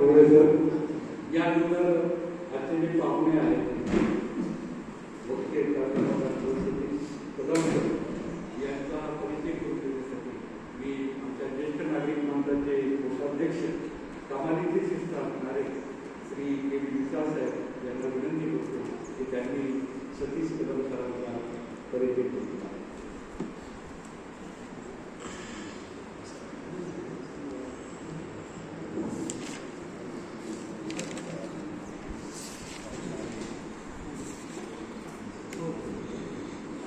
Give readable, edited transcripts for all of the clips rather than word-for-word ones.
Professor यानंतर आजचे जे पाहुणे आहेत यांचा परिचय करून देण्यासाठी मी आमच्या ज्येष्ठ नागरिक मंडळाचे कोषाध्यक्ष सामाजिक शिस्त असणारे श्री के बी विशाल साहेब यांना विनंती करतो की त्यांनी सतीश कदम सरांचा परिचय करून दिला.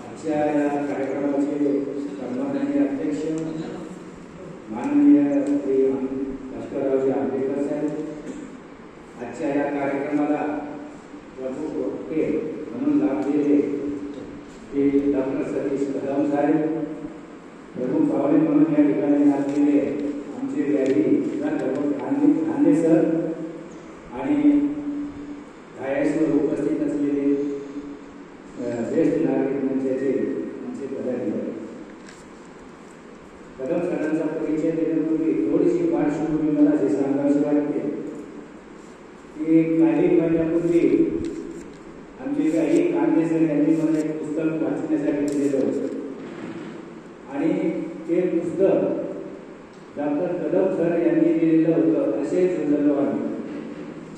आजच्या या कार्यक्रमाचे सन्माननीय अध्यक्ष माननीय श्री भास्कररावजी आंबेडकर साहेब, आजच्या या कार्यक्रमाला प्रमुख वक्ते म्हणून लाभलेले श्री डॉक्टर सतीश कदम साहेब, प्रमुख पाहुणे म्हणून या ठिकाणी लाभलेले आमचे व्याधी खांदे सर आणि डायसवर उपस्थित असलेले ज्येष्ठ नागरिक मंचाचे आमचे पदाधिकारी. कदम सरांचा परिचय देण्यापूर्वी थोडीशी पार्श्वभूमी मला जे सांगायची वाटते की काही महिन्यापूर्वी आमचे काही कांदे सर यांनी मला एक पुस्तक वाचण्यासाठी दिलेलं होतं आणि ते पुस्तक डॉक्टर कदम सर यांनी दिलेलं होतं. असे समजलो आम्ही.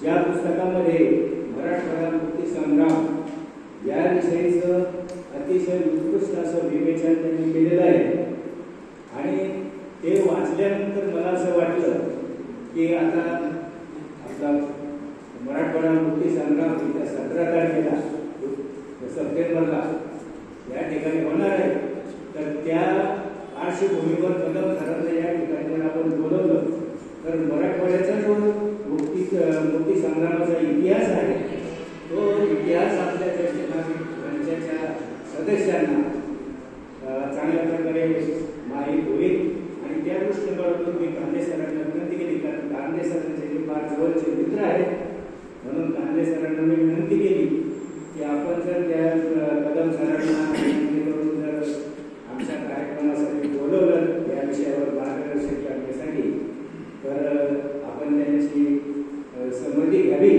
ज्या पुस्तकामध्ये मराठवाडा मुक्ती संग्राम याविषयीचं अतिशय उत्कृष्ट असं विवेचन त्यांनी केलेलं आहे आणि ते वाचल्यानंतर मला असं वाटलं की आता आपला मराठवाडा मुक्ती संग्राम 17 तारखेला सप्टेंबरला या ठिकाणी होणार आहे. तर त्या पार्श्वभूमीवर कदम सरांना या ठिकाणी जर आपण बोलवलं तर मराठवाड्याचा जो मुक्ती संग्रामाचा इतिहास आहे तो इतिहास आपल्या ज्येष्ठ नागरिक मंचाच्या सदस्यांना चांगल्या प्रकारे माहीत होईल आणि त्या दृष्टीकोनातून मी कांदे सरांना विनंती केली, कारण कांदे सरांचे जे फार जवळचे मित्र आहेत म्हणून कांदे सरांना मी विनंती केली की आपण जर त्या कदम सरांना विनंती करून जर आमच्या कार्यक्रमासाठी बोलवलं या विषयावर मार्गदर्शन करण्यासाठी तर आपण त्यांची संमती घ्यावी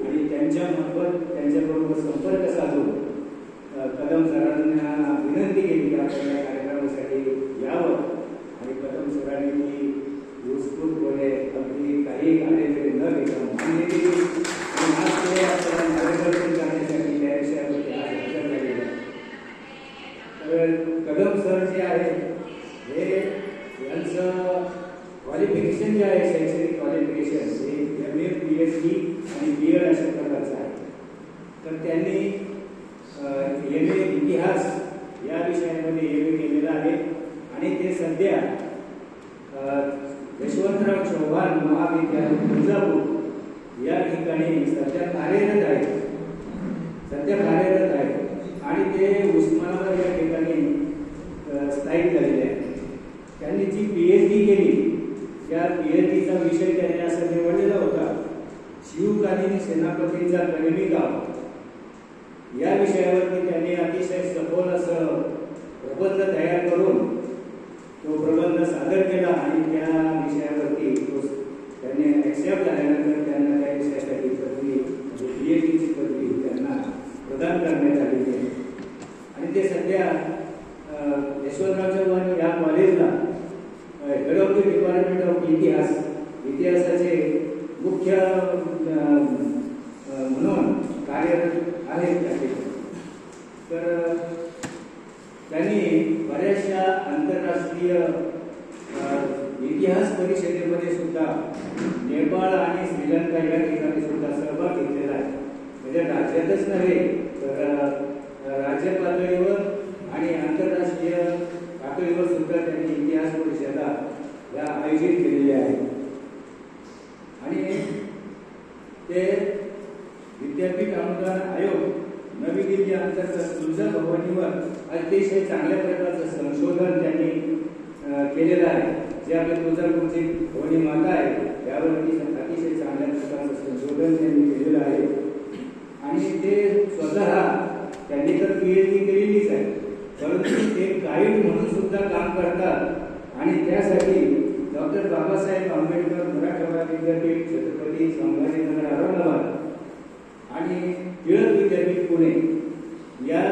आणि त्यांच्यामार्फत त्यांच्याबरोबर संपर्क साधून कदम सरांना विनंती केली की आपण या कार्यक्रमासाठी यावं आणि कदम सरांनी ती उत्स्फूर्तपणे अगदी काही आडेवेळे न घेता मान्य केली आणि आज ते आपल्याला मार्गदर्शन करण्यासाठी त्या विषयावरती आज चर्चा झालेली आहे. तर कदम सर जे आहे हे यांचं क्वालिफिकेशन जे आहे शैक्षणिक क्वालिफिकेशन हे MA PhD आणि BEd अशा प्रकारचं आहे. तर त्यांनी MA इतिहास या विषयामध्ये MA केलेला आहे आणि ते सध्या यशवंतराव चव्हाण महाविद्यालय तुळजापूर या ठिकाणी सध्या कार्यरत आहेत आणि ते उस्मानाबाद या ठिकाणी स्थायिक झालेले आहेत. त्यांनी जी PhD केली त्या PhDचा विषय त्यांनी असा निवडलेला होता शिवकालीन सेनापतींचा कलमी गाव या विषयावरती त्यांनी अतिशय सखोल असं प्रबंध तयार करून तो प्रबंध सादर केला आणि त्या विषयावरती त्यांनी ॲक्सेप्ट झाल्यानंतर त्यांना त्या विषयासाठी पदवी PhDची पदवी त्यांना प्रदान करण्यात आलेली आहे आणि ते सध्या यशवंतराव चव्हाण या कॉलेजला head of the department of इतिहासाचे मुख्य म्हणून कार्यरत आहेत त्या ठिकाणी. तर त्यांनी बऱ्याचशा आंतरराष्ट्रीय इतिहास परिषदेमध्ये सुद्धा नेपाळ आणि श्रीलंका या ठिकाणी सुद्धा सहभाग घेतलेला आहे. म्हणजे राज्यातच नव्हे तर राज्य पातळीवर आणि आंतरराष्ट्रीय पातळीवर सुद्धा त्यांनी इतिहास परिषदा या आयोजित केलेल्या आहेत आणि ते विद्यापीठ अनुदान आयोग नवी दिल्ली अंतर्गत तुळजाभवानीवर अतिशय चांगल्या प्रकारचं संशोधन त्यांनी केलेलं आहे. जे आपल्या तुळजापूरची भवानी माता आहे त्यावरती अतिशय चांगल्या प्रकारचं संशोधन त्यांनी केलेलं आहे आणि ते स्वतः त्यांनी तर PhD केलेलीच आहे परंतु ते गाईड म्हणून सुद्धा काम करतात आणि त्यासाठी डॉक्टर बाबासाहेब आंबेडकर मराठवाडा विद्यापीठ छत्रपती संभाजीनगर औरंगाबाद आणि टिळक विद्यापीठ पुणे या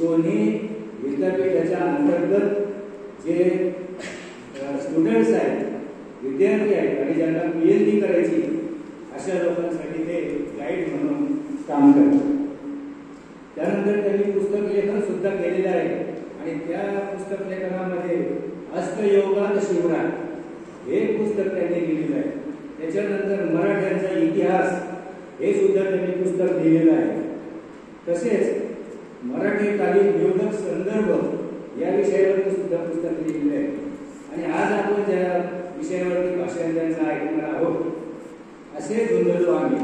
दोन्ही विद्यापीठाच्या अंतर्गत जे स्टुडंट्स आहेत, विद्यार्थी आहेत आणि ज्यांना PhD करायची अशा लोकांसाठी ते गाईड म्हणून काम करतात. त्यानंतर त्यांनी पुस्तक लेखन सुद्धा केलेलं आहे आणि त्या पुस्तक लेखनामध्ये हस्तयोगात शिवराय हे पुस्तक त्यांनी लिहिलेलं आहे. त्याच्यानंतर मराठ्यांचा इतिहास हे सुद्धा त्यांनी पुस्तक लिहिलेलं आहे. तसेच मराठीकालीन निवडक संदर्भ या विषयावरती सुद्धा पुस्तक लिहिलेलं आहे. आणि आज आपण ज्या विषयावरती भाषण त्यांचं ऐकणार आहोत असे जुंधळलो आम्ही,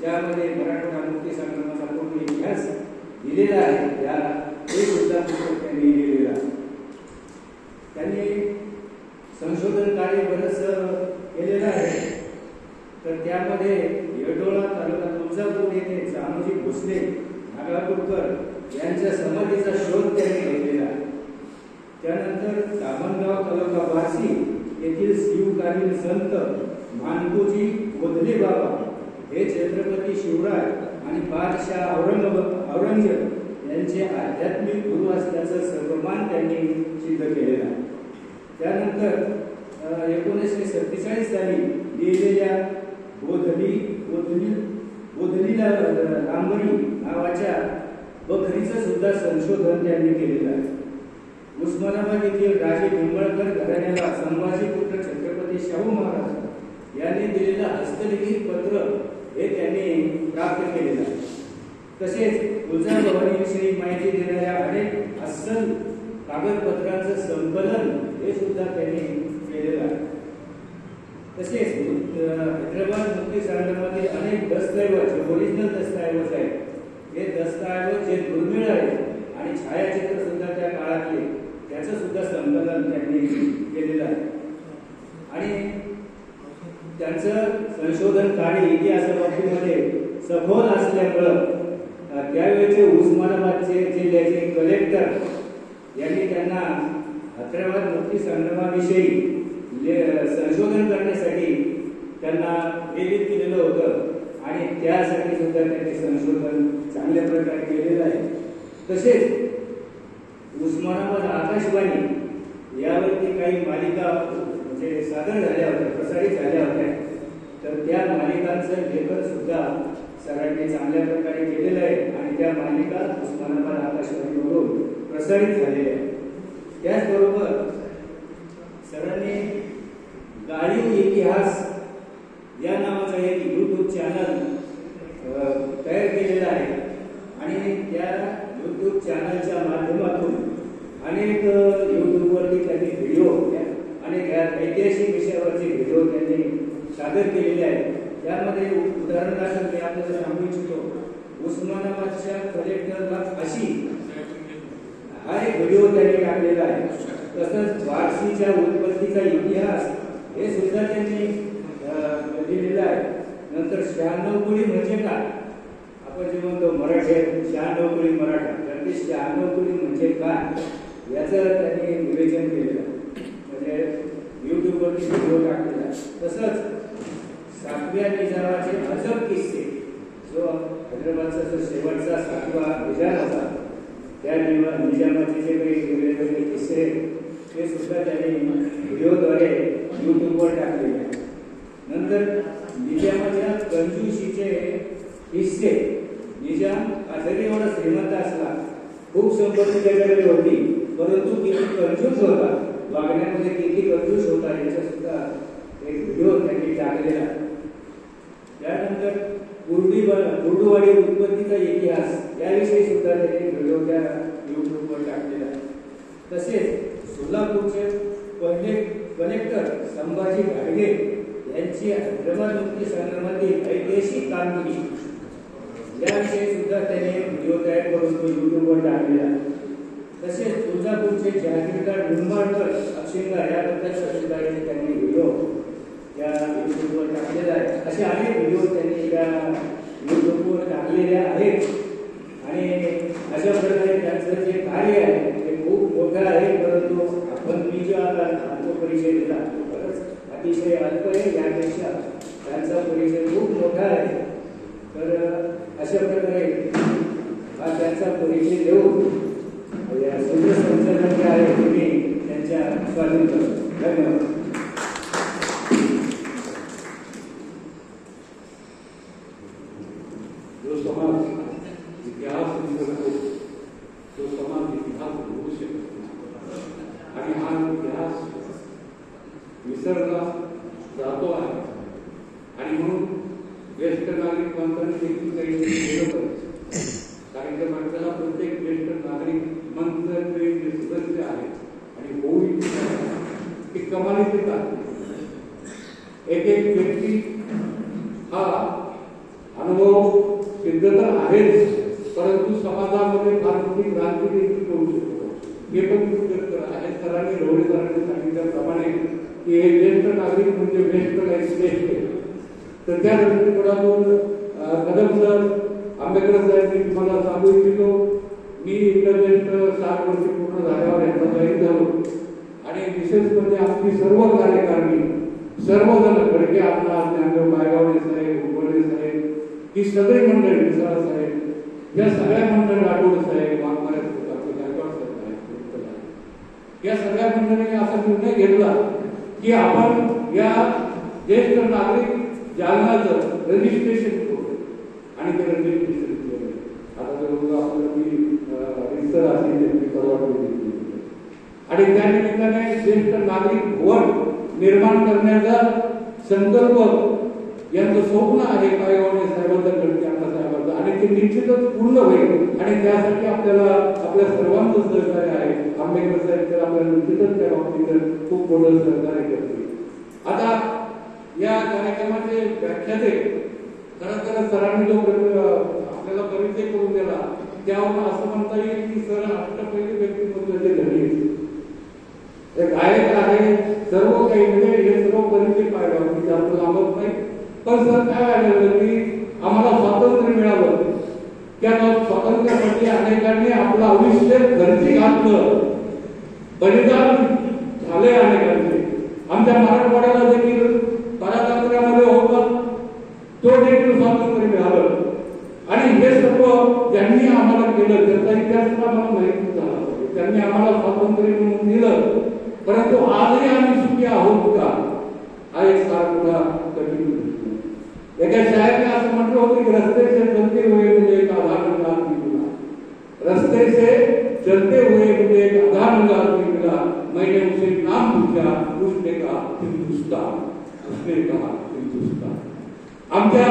ज्यामध्ये मराठवाडा मुक्ती संग्रामाचा पूर्ण इतिहास लिहिलेला आहे, त्या हे सुद्धा पुस्तक त्यांनी लिहिलेलं आहे. त्यांनी संशोधन कार्य बरंच केलेलं आहे. तर त्यामध्ये येडोळा तालुका तुळजापूर येथे जामोजी भोसले नागापूरकर यांच्या समाधीचा शोध त्यांनी घेतलेला आहे. त्यानंतर दामणगाव तालुका बार्शी येथील शिवकालीन संत मानकोजी गोधले बाबा हे छत्रपती शिवराय आणि बादशाह औरंगजेब यांचे आध्यात्मिक गुरु असल्याचं सर्वमान त्यांनी सिद्ध केलेलं आहे. त्यानंतर 1947 साली लिहिलेल्या गोधलीला रांगणी नावाच्या बकरीचं सुद्धा संशोधन त्यांनी केलेलं आहे. उस्मानाबाद येथील राजे निंबाळकर घराण्याला संभाजीपुत्र छत्रपती शाहू महाराज यांनी दिलेलं हस्तलिखित पत्र हे त्यांनी प्राप्त केलेलं आहे. तसेच तुळजाभवानीविषयी माहिती देणाऱ्या अनेक अस्सल कागदपत्रांचं संकलन हे सुद्धा त्यांनी केलेलं आहे. तसेच हैदराबाद मुक्ती संग्रामातील अनेक दस्तऐवज, ओरिजिनल दस्तऐवज आहेत, हे दस्तऐवज जे दुर्मिळ आहेत आणि छायाचित्र सुद्धा त्या काळातले त्याचं सुद्धा संकलन त्यांनी केलेलं आहे. आणि त्यांचं संशोधन कार्य इतिहासाबाबतीमध्ये सखोल असल्यामुळं त्यावेळेचे उस्मानाबादचे जिल्ह्याचे कलेक्टर यांनी त्यांना हैदराबाद मुक्ती संग्रामाविषयी संशोधन करण्यासाठी त्यांना प्रेरित केलेलं होतं आणि त्यासाठी सुद्धा त्यांनी संशोधन चांगल्या प्रकारे केलेलं आहे. तसेच उस्मानाबाद आकाशवाणी यावरती काही मालिका म्हणजे सादर झाल्या होत्या, प्रसारित झाल्या होत्या. तर त्या मालिकांचं लेखन सुद्धा सरांनी चांगल्या प्रकारे केलेलं आहे आणि त्या मालिका उस्मानाबाद आकाशवाणीवरून प्रसारित झालेल्या आहेत. त्याचबरोबर सरांनी गाळीव इतिहास या नावाचा एक YouTube चॅनल तयार केलेला आहे आणि त्या YouTube चॅनलच्या माध्यमातून अनेक YouTubeवरती त्यांनी व्हिडिओ, अनेक ऐतिहासिक विषयावरचे व्हिडिओ त्यांनी सादर केलेले आहेत. त्यामध्ये उदाहरणार्थ मी आपल्याला सांगू इच्छितो, उस्मानाबादच्या कलेक्टरला अशी हा एक व्हिडिओ त्यांनी टाकलेला आहे. तसंच बार्शीच्या उत्पत्तीचा इतिहास हे सुद्धा त्यांनी लिहिलेलं आहे. नंतर 96 कुळी म्हणजे काय, आपण जे म्हणतो मराठी 96 कुळी मराठा, तर ते 96 कुळी म्हणजे काय याचं त्यांनी विवेचन केलेलं आहे, म्हणजे YouTubeवरती व्हिडिओ टाकलेला आहे. तसंच 7व्या निजामाचे अजब किस्से, जो हैदराबादचा जो शेवटचा 7वा निजाम होता, त्या निजामाचे जे काही वेगवेगळे किस्से ते सुद्धा त्यांनी व्हिडिओद्वारे YouTubeवर टाकलेले आहेत. नंतर निजामाच्या कंजूशीचे किस्से, निजाम जरी एवढा श्रीमंत असला, खूप संपत्ती त्याच्याकडे होती, परंतु किती कंजूस होता, वागण्यामध्ये किती कंजूस होता याचा सुद्धा एक व्हिडिओ त्यांनी टाकलेला. त्यानंतर कुर्डुवाडी उत्पत्तीचा इतिहास याविषयी सुद्धा त्यांनी व्हिडिओ त्या YouTubeवर टाकलेला आहे. तसेच सोलापूरचे पहिले कलेक्टर संभाजी घाडगे यांची हैदराबाद मुक्ती संग्रामातील ऐतिहासिक कामगिरी याविषयी सुद्धा त्यांनी व्हिडिओ तयार करून तो YouTubeवर टाकलेला आहे. तसेच तुळजापूरचे जहागीरदार निंबाळकर अक्षिंगा याबद्दलचा सुद्धा त्यांनी व्हिडिओ या YouTubeवर टाकलेला आहे. असे अनेक व्हिडिओ त्यांनी या YouTubeवर टाकलेले आहेत आणि अशा प्रकारे त्यांचं जे कार्य आहे ते खूप मोठं आहे. परंतु मी जो आता परिचय दिला खरंच अतिशय अल्प आहे, यापेक्षा त्यांचा परिचय खूप मोठा आहे. तर अशा प्रकारे हा त्यांचा परिचय देऊन या सूत्रसंचालन जे आहे ते मी त्यांच्या स्वाधीन करतो. धन्यवाद. जो समाज इतिहास विसरतो तो समाज इतिहास होऊ शकत नाही आणि हा इतिहास विसरला जातो आहे. आणि म्हणून ज्येष्ठ नागरिक मंत्र्यांनी देखील काही केलं पाहिजे. कार्यक्रमाला प्रत्येक ज्येष्ठ नागरिक मंत्र्यांचे जे सदस्य आहेत आणि होऊ इच्छित ते कमालीचे करतात. एक एक व्यक्ती हा अनुभव सिद्ध तर आहेच, परंतु समाजामध्ये फार मोठी क्रांती देखील करू शकतो. हे पण खूप आहे. सरांनी ढोळे सरांनी सांगितल्याप्रमाणे की हे ज्येष्ठ नागरिक म्हणजे वेस्ट लाईफ श्रेष्ठ. तर त्या दृष्टिकोनातून कदम सर, आंबेडकर साहेब, मी तुम्हाला सांगू इच्छितो, मी इथं ज्येष्ठ 60 वर्ष पूर्ण झाल्यावर यांना जाहीर झालो आणि विशेष म्हणजे आमची सर्व कार्यकारिणी, सर्वजण खडके अण्णा, ज्ञानदेव बायगावडे साहेब, उबळे साहेब, ही सगळी मंडळी, मिसाळ साहेब, या सगळ्या मंडळी, राठोड साहेब, वाघमारे गायकवाड साहेब, या सगळ्या मंडळींनी असा निर्णय घेतला की आपण या ज्येष्ठ नागरिक जालनाचं रजिस्ट्रेशन करू आणि ते रजिस्ट्रेशन केलं. आता जर आपल्याला मी रिसर असेल त्यांनी परवानगी दिली आणि त्या निमित्ताने ज्येष्ठ नागरिक भवन निर्माण करण्याचा संकल्प यांचं स्वप्न आहे बायगावडे साहेबांचं, खडके अण्णा साहेबांचं, आणि ते निश्चितच पूर्ण होईल. आणि त्यासाठी आपल्याला आपल्या सर्वांचं सहकार्य आहे. आंबेडकर साहेब तर आपल्याला निश्चितच त्या बाबतीत खूप मोठं सहकार्य करतील. आता या कार्यक्रमाचे व्याख्याते खरं सरांनी जो आपल्याला परिचय करून दिला त्यावर असं म्हणता येईल की सर अष्टपैलू व्यक्तिमत्वाचे धनी, एक गायक आहे, सर्व काही म्हणजे हे सर्व परिचय पाहिला की जास्त लांबत नाही. पण सर काय आलेलं की आम्हाला स्वातंत्र्य मिळालं, त्या स्वातंत्र्यासाठी अनेकांनी आपलं आयुष्य खर्ची घातलं, बलिदान झाले अनेकांचे. आमच्या मराठवाड्याला देखील पारतंत्र्यामध्ये होतं, तो देखील स्वातंत्र्य मिळालं. आणि हे सर्व ज्यांनी आम्हाला केलं त्याचा इतिहास आम्हाला माहिती झाला पाहिजे. त्यांनी आम्हाला स्वातंत्र्य मिळवून दिलं, परंतु आजही आम्ही सुखी आहोत का, हा एक फार मोठा कठीण प्रश्न. एका शाळेने असं म्हटलं होतं की रस्ते से चलते हुए मुझे एक आधार आदमी मिला, रस्ते से चलते हुए मुझे एक आधार आदमी मिला, मैंने उसे नाम पूछा, उसने कहा हिंदुस्तान, उसने कहा हिंदुस्तान. आमच्या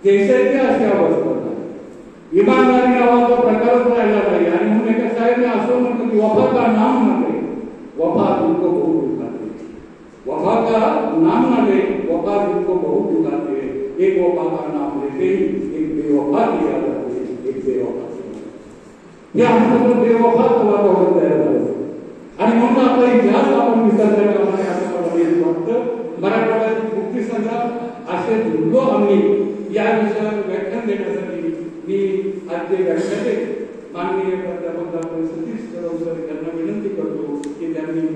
देशाची अशी अवस्था आहे, इमानदारी नावाचा प्रकारच राहिला नाही. आणि म्हणून एका साहेबने असं म्हटलं की वफा का नाम न ले, वफा तुमको बहुत दुखाते, वफा का नाम न ले, वफा तुमको बहुत दुखाते. एक वफा का नाम लेते ही एक बेवफा की याद आते, एक बेवफा. हे आमचं बेवफाचं वातावरण तयार झालं आणि म्हणून आपला इतिहास आपण विसरलेला आहे असं मला वाटतं. मराठवाड्यातील मुक्ती संग्राम असे दुर्ग आम्ही या विषयावर व्याख्यान देण्यासाठी मी आज ते व्याख्याते माननीय प्राध्यापक डॉक्टर सतीश कदम सर यांना विनंती करतो की त्यांनी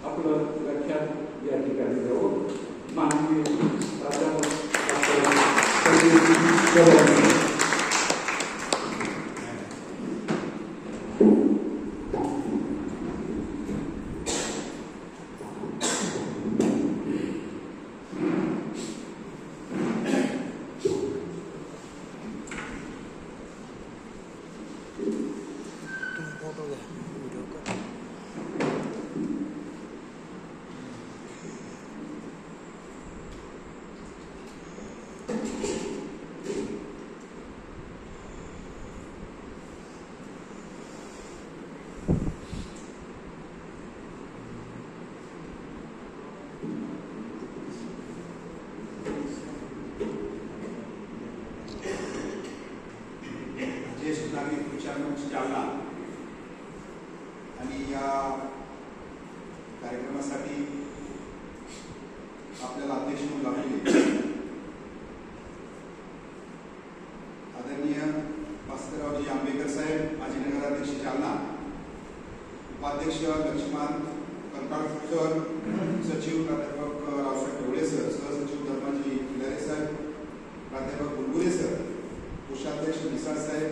आपलं व्याख्यान या ठिकाणी द्यावं. माननीय प्राध्यापक जालना आणि या कार्यक्रमासाठी आपल्याला अध्यक्ष म्हणून लाभले आदरणीय भास्कररावजी आंबेडकर साहेब, माजी नगराध्यक्ष जालना, उपाध्यक्ष लक्ष्मण कंटाळकर, प्राध्यापक रावसाहेब ढवळे सर, सहसचिव धर्माजी खिलारे साहेब, प्राध्यापक बुलबुले सर, कोषाध्यक्ष निसार साहेब,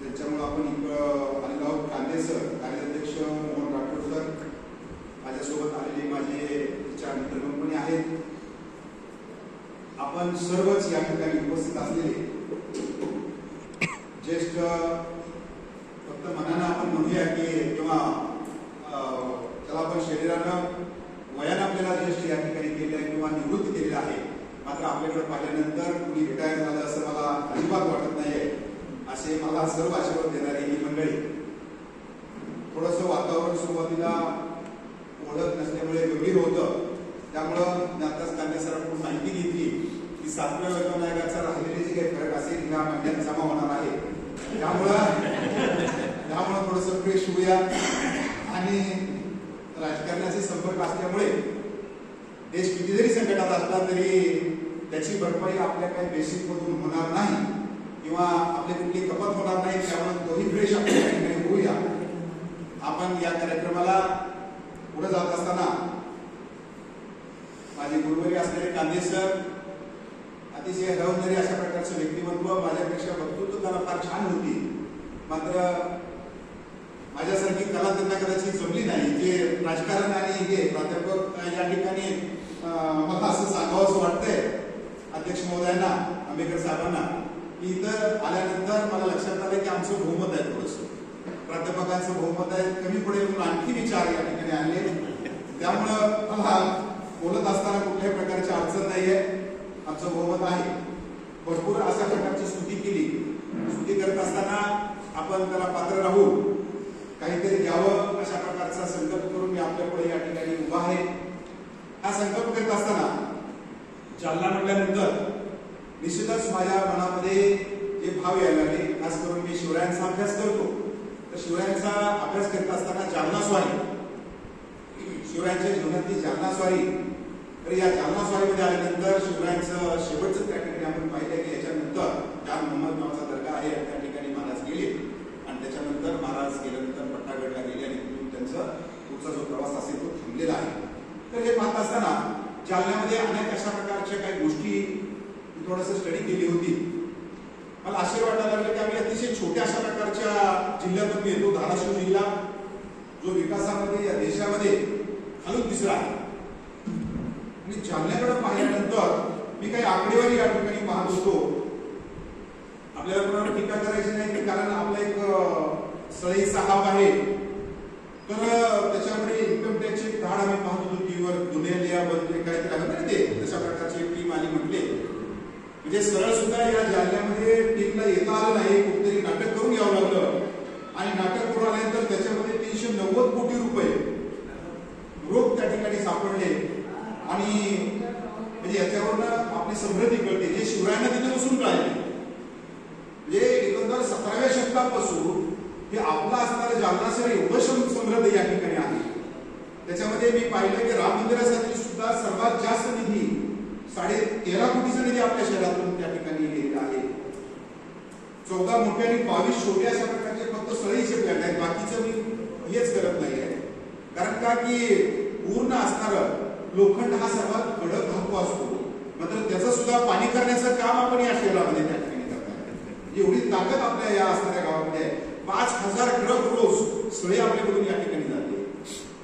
त्यांच्यामुळे आपण इकडं आलेलो आहोत, कांदे सर, कार्याध्यक्ष मोहन राठोड सर, माझ्यासोबत आलेले माझे 4 मित्रमंडळी आहेत. आपण सर्वच या ठिकाणी उपस्थित असलेले ज्येष्ठ, फक्त मनानं आपण म्हणूया की किंवा त्याला आपण शरीरानं वयानं आपल्याला ज्येष्ठ या ठिकाणी केले आहे किंवा निवृत्त केलेलं आहे, मात्र आपल्याकडे पाहिल्यानंतर कुणी रिटायर झालं असं मला अजिबात वाटत नाहीये. असे मला सर्व आशीर्वाद देणारी ही मंडळी. थोडंसं वातावरण सुरुवातीला ओळख नसल्यामुळे गंभीर होतं, त्यामुळं मी आताच कांदे सरांकडून माहिती घेतली की 7व्या वेतन आयोगाचा राहिलेले जे काही फरक असेल ह्या महिन्यात जमा होणार आहे. त्यामुळं थोडंसं फ्रेश होऊया. आणि राजकारणाचे संपर्क असल्यामुळे देश किती जरी संकटात असला तरी त्याची भरपाई आपल्या काही बेसिक मधून होणार नाही किंवा आपली कुठली कपात होणार नाही. त्यामुळे तोही फ्रेश आपल्या ठिकाणी होऊया. आपण या कार्यक्रमाला पुढे जात असताना माझे गुरुवारी असलेले कांदे सर अतिशय हरवणारी अशा प्रकारचं व्यक्तिमत्व, माझ्यापेक्षा वक्तृत्व त्याला फार छान होती, मात्र माझ्यासारखी कला त्यांना कदाचित जमली नाही. जे राजकारण आणि हे प्राध्यापक या ठिकाणी मला असं सांगावं असं वाटतंय अध्यक्ष महोदयांना, आंबेकर साहेबांना, की इथं आल्यानंतर मला लक्षात आलं की आमचं बहुमत आहे, थोडंसं प्राध्यापकांचं बहुमत आहे, कमी पडेल म्हणून आणखी विचार या ठिकाणी आणले. त्यामुळं मला बोलत असताना कुठल्याही प्रकारची अडचण नाहीये. आमचं बहुमत आहे. भरपूर अशा प्रकारची स्तुती केली. स्तुती करत असताना आपण त्याला पात्र राहू, काहीतरी घ्यावं अशा प्रकारचा संकल्प करून मी आपल्यापुढे या ठिकाणी उभा आहे. हा संकल्प करत असताना जालना म्हटल्यानंतर निश्चितच माझ्या मनामध्ये जे भाव यायला लागले, खास करून मी शिवरायांचा अभ्यास करतो, तर शिवरायांचा अभ्यास करत असताना जालना स्वारी, शिवरायांच्या जीवनातली जालना स्वारी, तर या जालना स्वारीमध्ये आल्यानंतर शिवरायांचं शेवटचं त्या ठिकाणी आपण पाहिलं की याच्यानंतर जान मोहम्मद नावाचा दर्गा आहे, त्या ठिकाणी महाराज गेले आणि त्याच्यानंतर महाराज गेल्यानंतर पट्टागडला गेले आणि तिथून त्यांचा पुढचा जो प्रवास असेल तो थांबलेला आहे. तर हे पाहत असताना जालन्यामध्ये अनेक अशा प्रकारच्या काही गोष्टी थोडंसं स्टडी केली होती. मला आश्चर्य वाटायला लागलं की आम्ही अतिशय छोट्या अशा प्रकारच्या जिल्ह्यातून येतो. धाराशिव जिल्हा जो विकासामध्ये या देशामध्ये खालून तिसरा आहे. आणि जालन्याकडे पाहिल्यानंतर मी काही आकडेवारी या ठिकाणी पाहत होतो. आपल्याला कोणाला टीका करायची नाही, कारण आपला एक सळई साहब आहे, तर त्याच्यामध्ये इन्कम टॅक्सची एक धाड आम्ही पाहत होतो टीव्हीवर, दुनिया बंद काहीतरी आहे ना ते, तशा प्रकारची एक टीम आली म्हटले. म्हणजे सरळ सुद्धा या जालन्यामध्ये टीमला येता आलं नाही, कुठेतरी नाटक करून यावं लागलं आणि नाटक करून आल्यानंतर त्याच्यामध्ये 390 कोटी रुपये रोख त्या ठिकाणी सापडले. आणि म्हणजे याच्यावरनं आपली समृद्धी कळते, जे शिवरायांना तिथे बसून कळाले. म्हणजे एकंदर 17व्या शतकापासून हे आपला असणारं जालना शहर एवढं समृद्ध या ठिकाणी आहे. त्याच्यामध्ये मी पाहिलं की राम मंदिरासाठी सुद्धा सर्वात जास्त निधी 13.5 कोटीचा निधी आपल्या शहरातून त्या ठिकाणी गेलेला आहे. 14 मोठे आणि 22 छोटे अशा प्रकारचे फक्त सळईचे प्लॅन आहेत. बाकीचं मी हेच करत नाही आहे, कारण का की पूर्ण असणारं लोखंड हा सर्वात कडक धातू असतो, मात्र त्याचं सुद्धा पाणी करण्याचं काम आपण या शहरामध्ये त्या ठिकाणी करतात. एवढी ताकद आपल्या या असणाऱ्या गावामध्ये 5000 ट्रक रोज सळे आपल्याकडून या ठिकाणी जाते.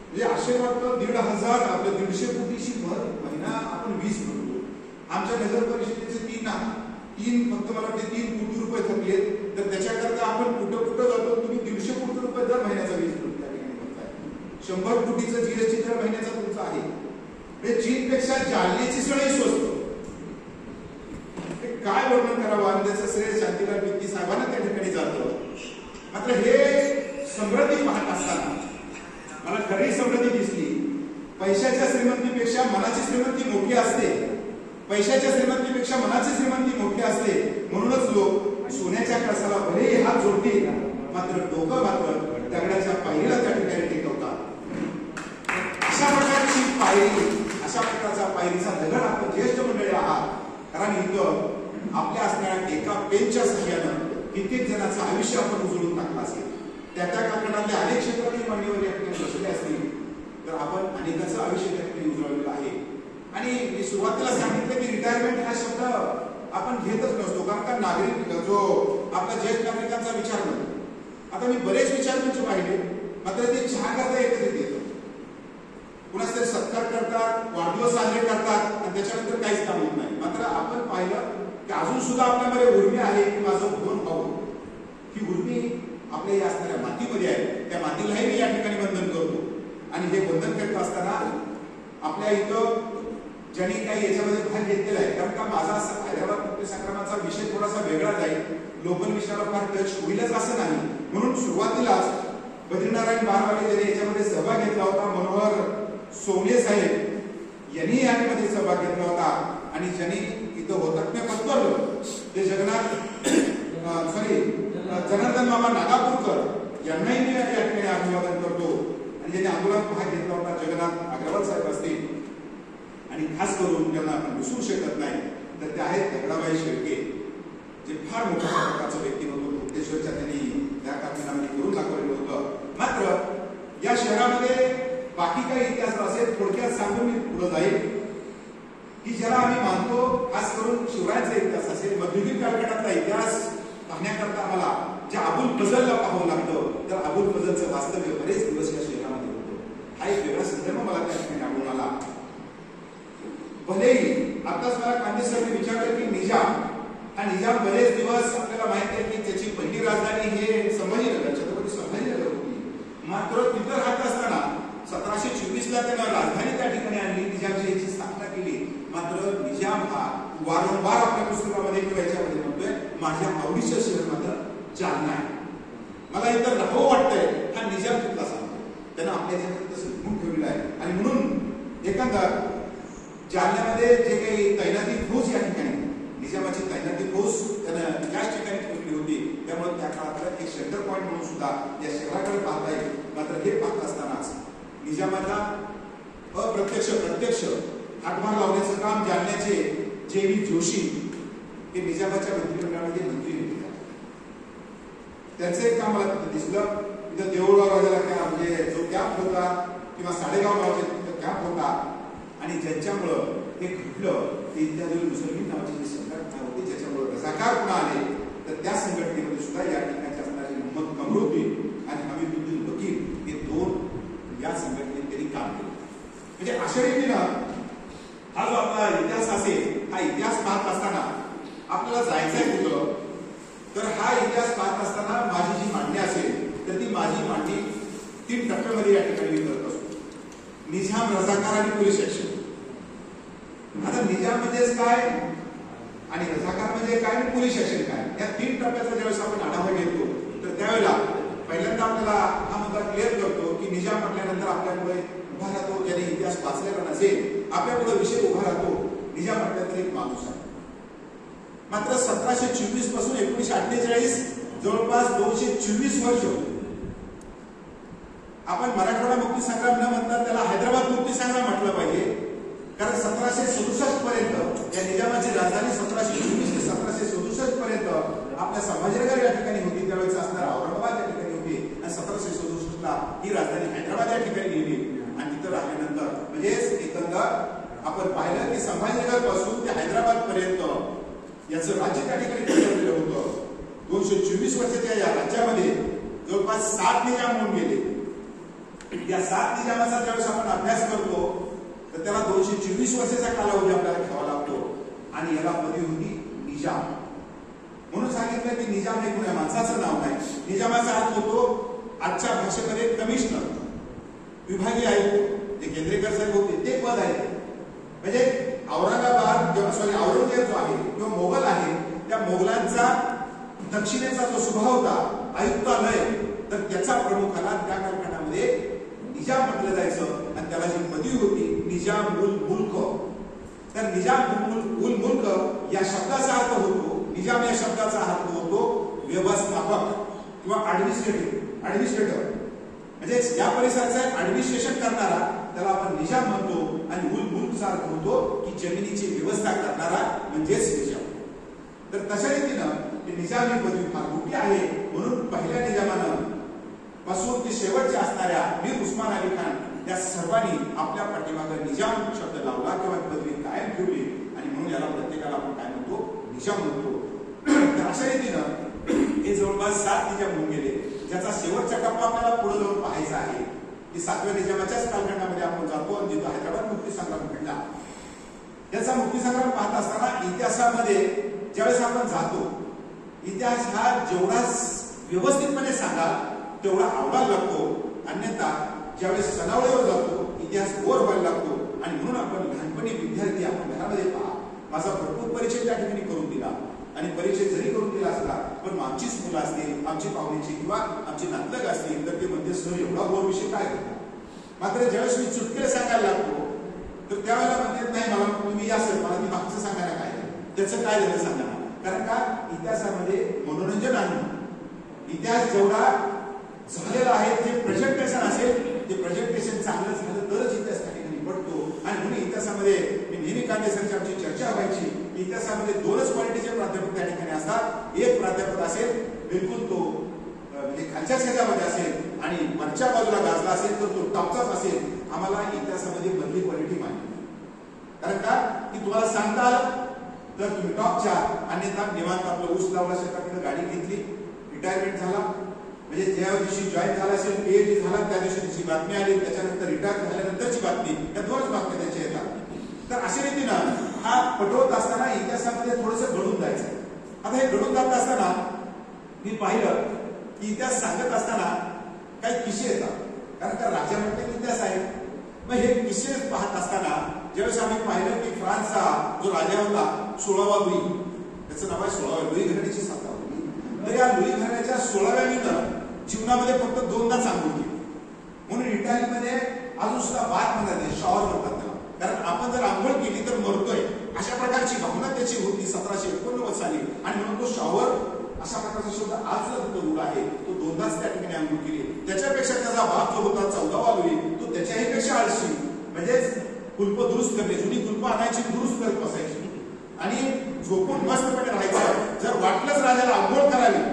म्हणजे आश्चर्य वाटतं, 1,500 आपल्या 150 कोटीची भर महिना आपण वीज भरतो. आमच्या नगर परिषदेचे 3 फक्त मला वाटते 3 कोटी रुपये थकले, तर त्याच्याकरता आपण कुठं जातो. तुम्ही 150 कोटी रुपये दर महिन्याचा वीज बिल त्या ठिकाणी भरताय. 100 कोटीचं जीएसटी दर महिन्याचा तुमचा आहे. चीनपेक्षा जालन्याची सळई स्वस्त. काय वर्णन करावं, आणि त्याचं श्रेय शांतीलाल पित्ती साहेबांना त्या ठिकाणी जातं. मात्र हे समृद्धी पाहत असताना मला खरी समृद्धी दिसली. पैशाच्या श्रीमंतीपेक्षा मनाची श्रीमंती मोठी असते. पैशाच्या श्रीमंतीपेक्षा मनाची श्रीमंती मोठी असते. म्हणूनच लोक सोन्याच्या कळसाला भलेही हात जोडतील, मात्र डोकं मात्र दगडाच्या पायरीला त्या ठिकाणी टेकवतात. अशा प्रकारची पायरी, अशा प्रकारचा पायरीचा दगड आपण ज्येष्ठ मंडळी आहात. कारण इथं आपल्या असणाऱ्या एका पेनच्या सहाय्यानं कित्येक जणांचं आयुष्य आपण उजळून टाकलं असेल. त्या कालखंडातल्या अनेक क्षेत्रातील मांडीवर या ठिकाणी बसले असतील, तर आपण अनेकांचं आयुष्य त्या ठिकाणी उजळून मिळवलेला आहे. आणि मी सुरुवातीला सांगितलं की रिटायरमेंट हा शब्द आपण घेतच नसतो, कारण का नागरिक जो आपला ज्येष्ठ नागरिकांचा विचार करतो. आता मी बरेच विचार तुमचे पाहिले, मात्र ते चहा करता एकत्रित येतं, कुणाच तरी सत्कार करतात, वाढदिवस साजरे करतात आणि त्याच्यानंतर काहीच काम होत नाही. मात्र आपण पाहिलं की अजून सुद्धा आपल्यामध्ये उर्मी आहे की माझं भुवन पाहून ही उर्मी आपल्या या असणाऱ्या मातीमध्ये आहे. त्या मातीलाही मी या ठिकाणी वंदन करतो. आणि हे वंदन करत असताना आपल्या इथं ज्यांनी काही याच्यामध्ये भाग घेतलेला आहे, कारण का माझा हैदराबाद मुक्ती संग्रामाचा विषय थोडासा वेगळा जाईल, लोकल विषयाला फार टच होईलच असं नाही. म्हणून सुरुवातीलाच बद्रीनारायण बारवाले ज्यांनी याच्यामध्ये सहभाग घेतला होता, मनोहर सोमले साहेब यांनी यामध्ये सहभाग घेतला होता. आणि ज्यांनी इथं होतात्म्य पत्करलं ते जनार्दन मामा नागापूरकर यांनाही मी या ठिकाणी अभिवादन करतो. आणि ज्यांनी आंदोलनात भाग घेतला होता जगन्नाथ अग्रवाल साहेब असतील, आणि खास करून त्यांना आपण विसरू शकत नाही तर ते आहेत दगडाबाई शेळके, जे फार मोठ्या प्रकारचं व्यक्तिमत्व मुक्तेश्वरच्या त्यांनी त्या कारखान्यामध्ये करून दाखवलेलं होतं. मात्र या शहरामध्ये बाकी काही इतिहास असेल, थोडक्यात सांगून मी पुढे जाईल की ज्याला आम्ही मानतो, खास करून शिवरायांचा इतिहास असेल, मध्ययुगीन कालखंडातला इतिहास पाहण्याकरता आम्हाला जे अबुल फजलला पाहावं लागतं, तर अबुल फजलचं वास्तव्य बरेच दिवस या शहरामध्ये होतं. हा एक वेगळा संदर्भ मला त्या ठिकाणी आढळून आला. भलेही आताच मला कांदे सरने विचारलं की निजाम हा निजाम बरेच दिवस आपल्याला माहिती आहे की त्याची पहिली राजधानी हे संभाजीनगर, छत्रपती संभाजीनगर होती. मात्र तिथं राहत असताना 1724 ला त्यानं राजधानी त्या ठिकाणी आणली, निजामची याची स्थापना केली. मात्र निजाम हा वारंवार आपल्या पुस्तकामध्ये किंवा याच्यामध्ये म्हणतोय माझ्या आवडीचं शहर मात्र जालना आहे, मला इथं राहावं वाटतंय. हा निजाम तिथला सांगतो, त्यानं आपल्या याच्यामध्ये तसं लिहून ठेवलेलं आहे. आणि म्हणून एकंदर जालन्यामध्ये जे काही तैनाती फौज या ठिकाणी निजामाची तैनाती फौज त्यानं त्याच ठिकाणी ठेवली होती. त्यामुळे त्या काळातला एक सेंटर पॉईंट म्हणून सुद्धा या शहराकडे पाहता येईल. मात्र हे पाहत असतानाच निजामाचा अप्रत्यक्ष प्रत्यक्ष हातभार लावण्याचं काम जालन्याचे जे.व्ही. जोशी हे निजामाच्या मंत्रिमंडळामध्ये मंत्री होते. त्यांचं एक काम मला तिथे दिसलं. तिथं देऊळगाव राजाला काय म्हणजे जो कॅम्प होता किंवा साडेगाव गावचे तिथं कॅम्प होता. आणि ज्यांच्यामुळं हे घडलं ते इत्यादी मुसलमान नावाची जी संघटना होती, ज्याच्यामुळे रजाकार पुन्हा आले, तर त्या संघटनेमध्ये सुद्धा या ठिकाणी असणारे मोहम्मद कमरुद्दीन आणि हमीदुद्दीन वकील हे दोन या संघटनेत त्यांनी काम केलं. म्हणजे अशा रीतीनं हा जो आपला इतिहास असेल, हा इतिहास पाहत असताना आपल्याला जायचंय कुठं, तर हा इतिहास पाहत असताना माझी जी मांडणी असेल तर ती माझी मांडणी 3 टप्प्यामध्ये या ठिकाणी मी करत असतो. निजाम, रजाकार आणि पोलीस ऍक्शन. आता निजाम म्हणजेच काय आणि रजाकार म्हणजे काय आणि पोलीस ऍक्शन काय, या 3 टप्प्याचा ज्यावेळेस आपण आढावा घेतो तर त्यावेळेला पहिल्यांदा आपल्याला हा मुद्दा क्लिअर करतो की निजाम म्हटल्यानंतर आपल्यापुढे उभा राहतो, ज्याने इतिहास वाचलेला नसेल आपल्यापुढे विषय उभा राहतो, निजाम म्हटल्यानंतर एक माणूस आहे. मात्र 1724 पासून 1948 जवळपास 224 वर्ष आपण मराठवाडा मुक्ती संग्राम न म्हणता त्याला हैदराबाद मुक्ती संग्राम म्हटलं पाहिजे. कारण 1767 पर्यंत या निजामाची राजधानी 1724 ते 1767 पर्यंत आपल्या संभाजीनगर या ठिकाणी होती, त्यावेळेस असणारा औरंगाबाद या ठिकाणी होती. आणि 1767 ला ही राजधानी हैदराबाद या ठिकाणी गेली. आणि तिथं राहिल्यानंतर म्हणजे एकंदर आपण पाहिलं की संभाजीनगर पासून ते हैदराबाद पर्यंत याचं राज्य त्या ठिकाणी ठरवलेलं होतं. 224 वर्षाच्या या राज्यामध्ये जवळपास 7 निजाम होऊन गेले. या 7 निजामाचा ज्यावेळेस आपण अभ्यास करतो तर त्याला 224 वर्षाचा कालावधी आपल्याला घ्यावा लागतो. आणि याला पदवी होती निजाम. म्हणून सांगितलं की निजाम हे कोण्या माणसाचं नाव नाही. निजामाचा अर्थ होतो आजच्या भाषेमध्ये कमिशनर, विभागीय आयुक्त, जे केंद्रेकर साहेब होते ते पद आहे. म्हणजे औरंगाबाद औरंगजेब जो आहे किंवा मोगल आहे, त्या मोगलांचा दक्षिणेचा जो स्वभाव होता आयुक्तालय, तर त्याचा प्रमुखाला त्या कालखंडामध्ये निजाम म्हटलं जायचं. आणि त्याला जी पदवी होती निजाम उल मुल्क, तर निजाम उल मुल्क या शब्दाचा अर्थ होतो, निजाम या शब्दाचा अर्थ होतो व्यवस्थापक किंवा ऍडमिनिस्ट्रेटर. म्हणजे या परिसराचा ऍडमिनिस्ट्रेशन करणारा त्याला आपण निजाम म्हणतो. आणि उल मुल्कचा अर्थ होतो की जमिनीची व्यवस्था करणारा म्हणजेच निजाम. तर तशा रीतीनं निजाम ही पदवी फार मोठी आहे. म्हणून पहिल्या निजामानं पासून ते शेवटच्या असणाऱ्या मीर उस्मान अली खान या सर्वांनी आपल्या पाठीमागे निजाम शब्द लावला किंवा पदवी कायम ठेवली आणि म्हणून याला प्रत्येकाला आपण काय म्हणतो, निजाम म्हणतो. तर अशा रीतीनं हे जवळपास 7 निजाम होऊन गेले, ज्याचा शेवटचा टप्पा आपल्याला पुढे जाऊन पाहायचा आहे की 7व्या निजामाच्याच कालखंडामध्ये आपण जातो आणि जिथं हैदराबाद मुक्तीसंग्राम घडला. याचा मुक्तीसंग्राम पाहत असताना इतिहासामध्ये ज्यावेळेस आपण जातो, इतिहास हा जेवढा व्यवस्थितपणे सांगाल तेवढा आवडायला लागतो, अन्यथा ज्यावेळेस सनावळीवर जातो इतिहास बोर व्हायला लागतो. आणि म्हणून आपण लहानपणी विद्यार्थी आपण घरामध्ये पहा, माझा भरपूर परिचय त्या ठिकाणी करून दिला आणि परिचय जरी करून दिला असला पण आमचीच मुलं असतील, आमची पाहुण्याची किंवा आमचे नातलग असतील तर ते म्हणजे सर एवढा बोर विषय काय करता. मात्र ज्यावेळेस मी चुटकेले सांगायला लागतो तर त्यावेळेला म्हणतात नाही मला तुम्ही या सर मला ती मागचं सांगायला काय त्याचं काय झालं सांगा. कारण का इतिहासामध्ये मनोरंजन आहे. इतिहास जेवढा झालेला आहे ते प्रेझेंटेशन असेल, ते प्रेझेंटेशन चांगलं झालं तरच इतिहास त्या ठिकाणी पडतो. आणि म्हणून इतिहासामध्ये मी नेहमी कांदेसरची आमची चर्चा व्हायची, इतिहासामध्ये 2च क्वालिटीचे प्राध्यापक त्या ठिकाणी असतात. एक प्राध्यापक असेल बिलकुल तो म्हणजे खालच्या क्षेत्रामध्ये असेल आणि वरच्या बाजूला गाजला असेल तर तो टॉपचाच असेल. आम्हाला इतिहासामध्ये मधली क्वालिटी माहिती, कारण का की तुम्हाला सांगता आलं तर तुम्ही टॉपच्या, अन्यथा निवांत आपलं ऊस लावला, शेताकडे गाडी घेतली, रिटायरमेंट झाला, म्हणजे ज्या दिवशी जॉईन झाला असेल PhD झाला त्या दिवशी त्याची बातमी आली, त्याच्यानंतर रिटायर झाल्यानंतरची बातमी, या 2च बातम्या त्याच्या येतात. तर अशा रीतीनं हा पटवत असताना इतिहासामध्ये थोडंसं घडून जायचं. आता हे घडून जात असताना मी पाहिलं की इतिहास सांगत असताना काही किस्से येतात, कारण का राजा म्हटलं की इतिहास आहे. मग हे किस्से पाहत असताना ज्यावेळेस आम्ही पाहिलं की फ्रान्सचा जो राजा होता 16वा लुई, त्याचं नाव आहे 16वा लुई घराण्याची सत्ता होती. तर या लुई घराण्याच्या 16व्या जीवनामध्ये फक्त 2दा चांगली केली, म्हणून इटालीमध्ये अजून सुद्धा बात म्हणतात ते शॉवर म्हणतात त्याला, कारण आपण जर आंघोळ केली तर मरतोय अशा प्रकारची भावना त्याची होती 1789 साली. आणि म्हणून तो शॉवर अशा प्रकारचा शब्द आज सुद्धा तो रूढ आहे. तो 2दाच त्या ठिकाणी आंघोळ केली. त्याच्यापेक्षा त्याचा बाप जो होता 14वा लुई तो त्याच्याही पेक्षा आळशी, म्हणजे कुलप दुरुस्त करणे, जुनी कुलप आणायची दुरुस्त करत बसायची आणि झोपून मस्तपणे राहायचं. जर वाटलंच राजाला आंघोळ करावी,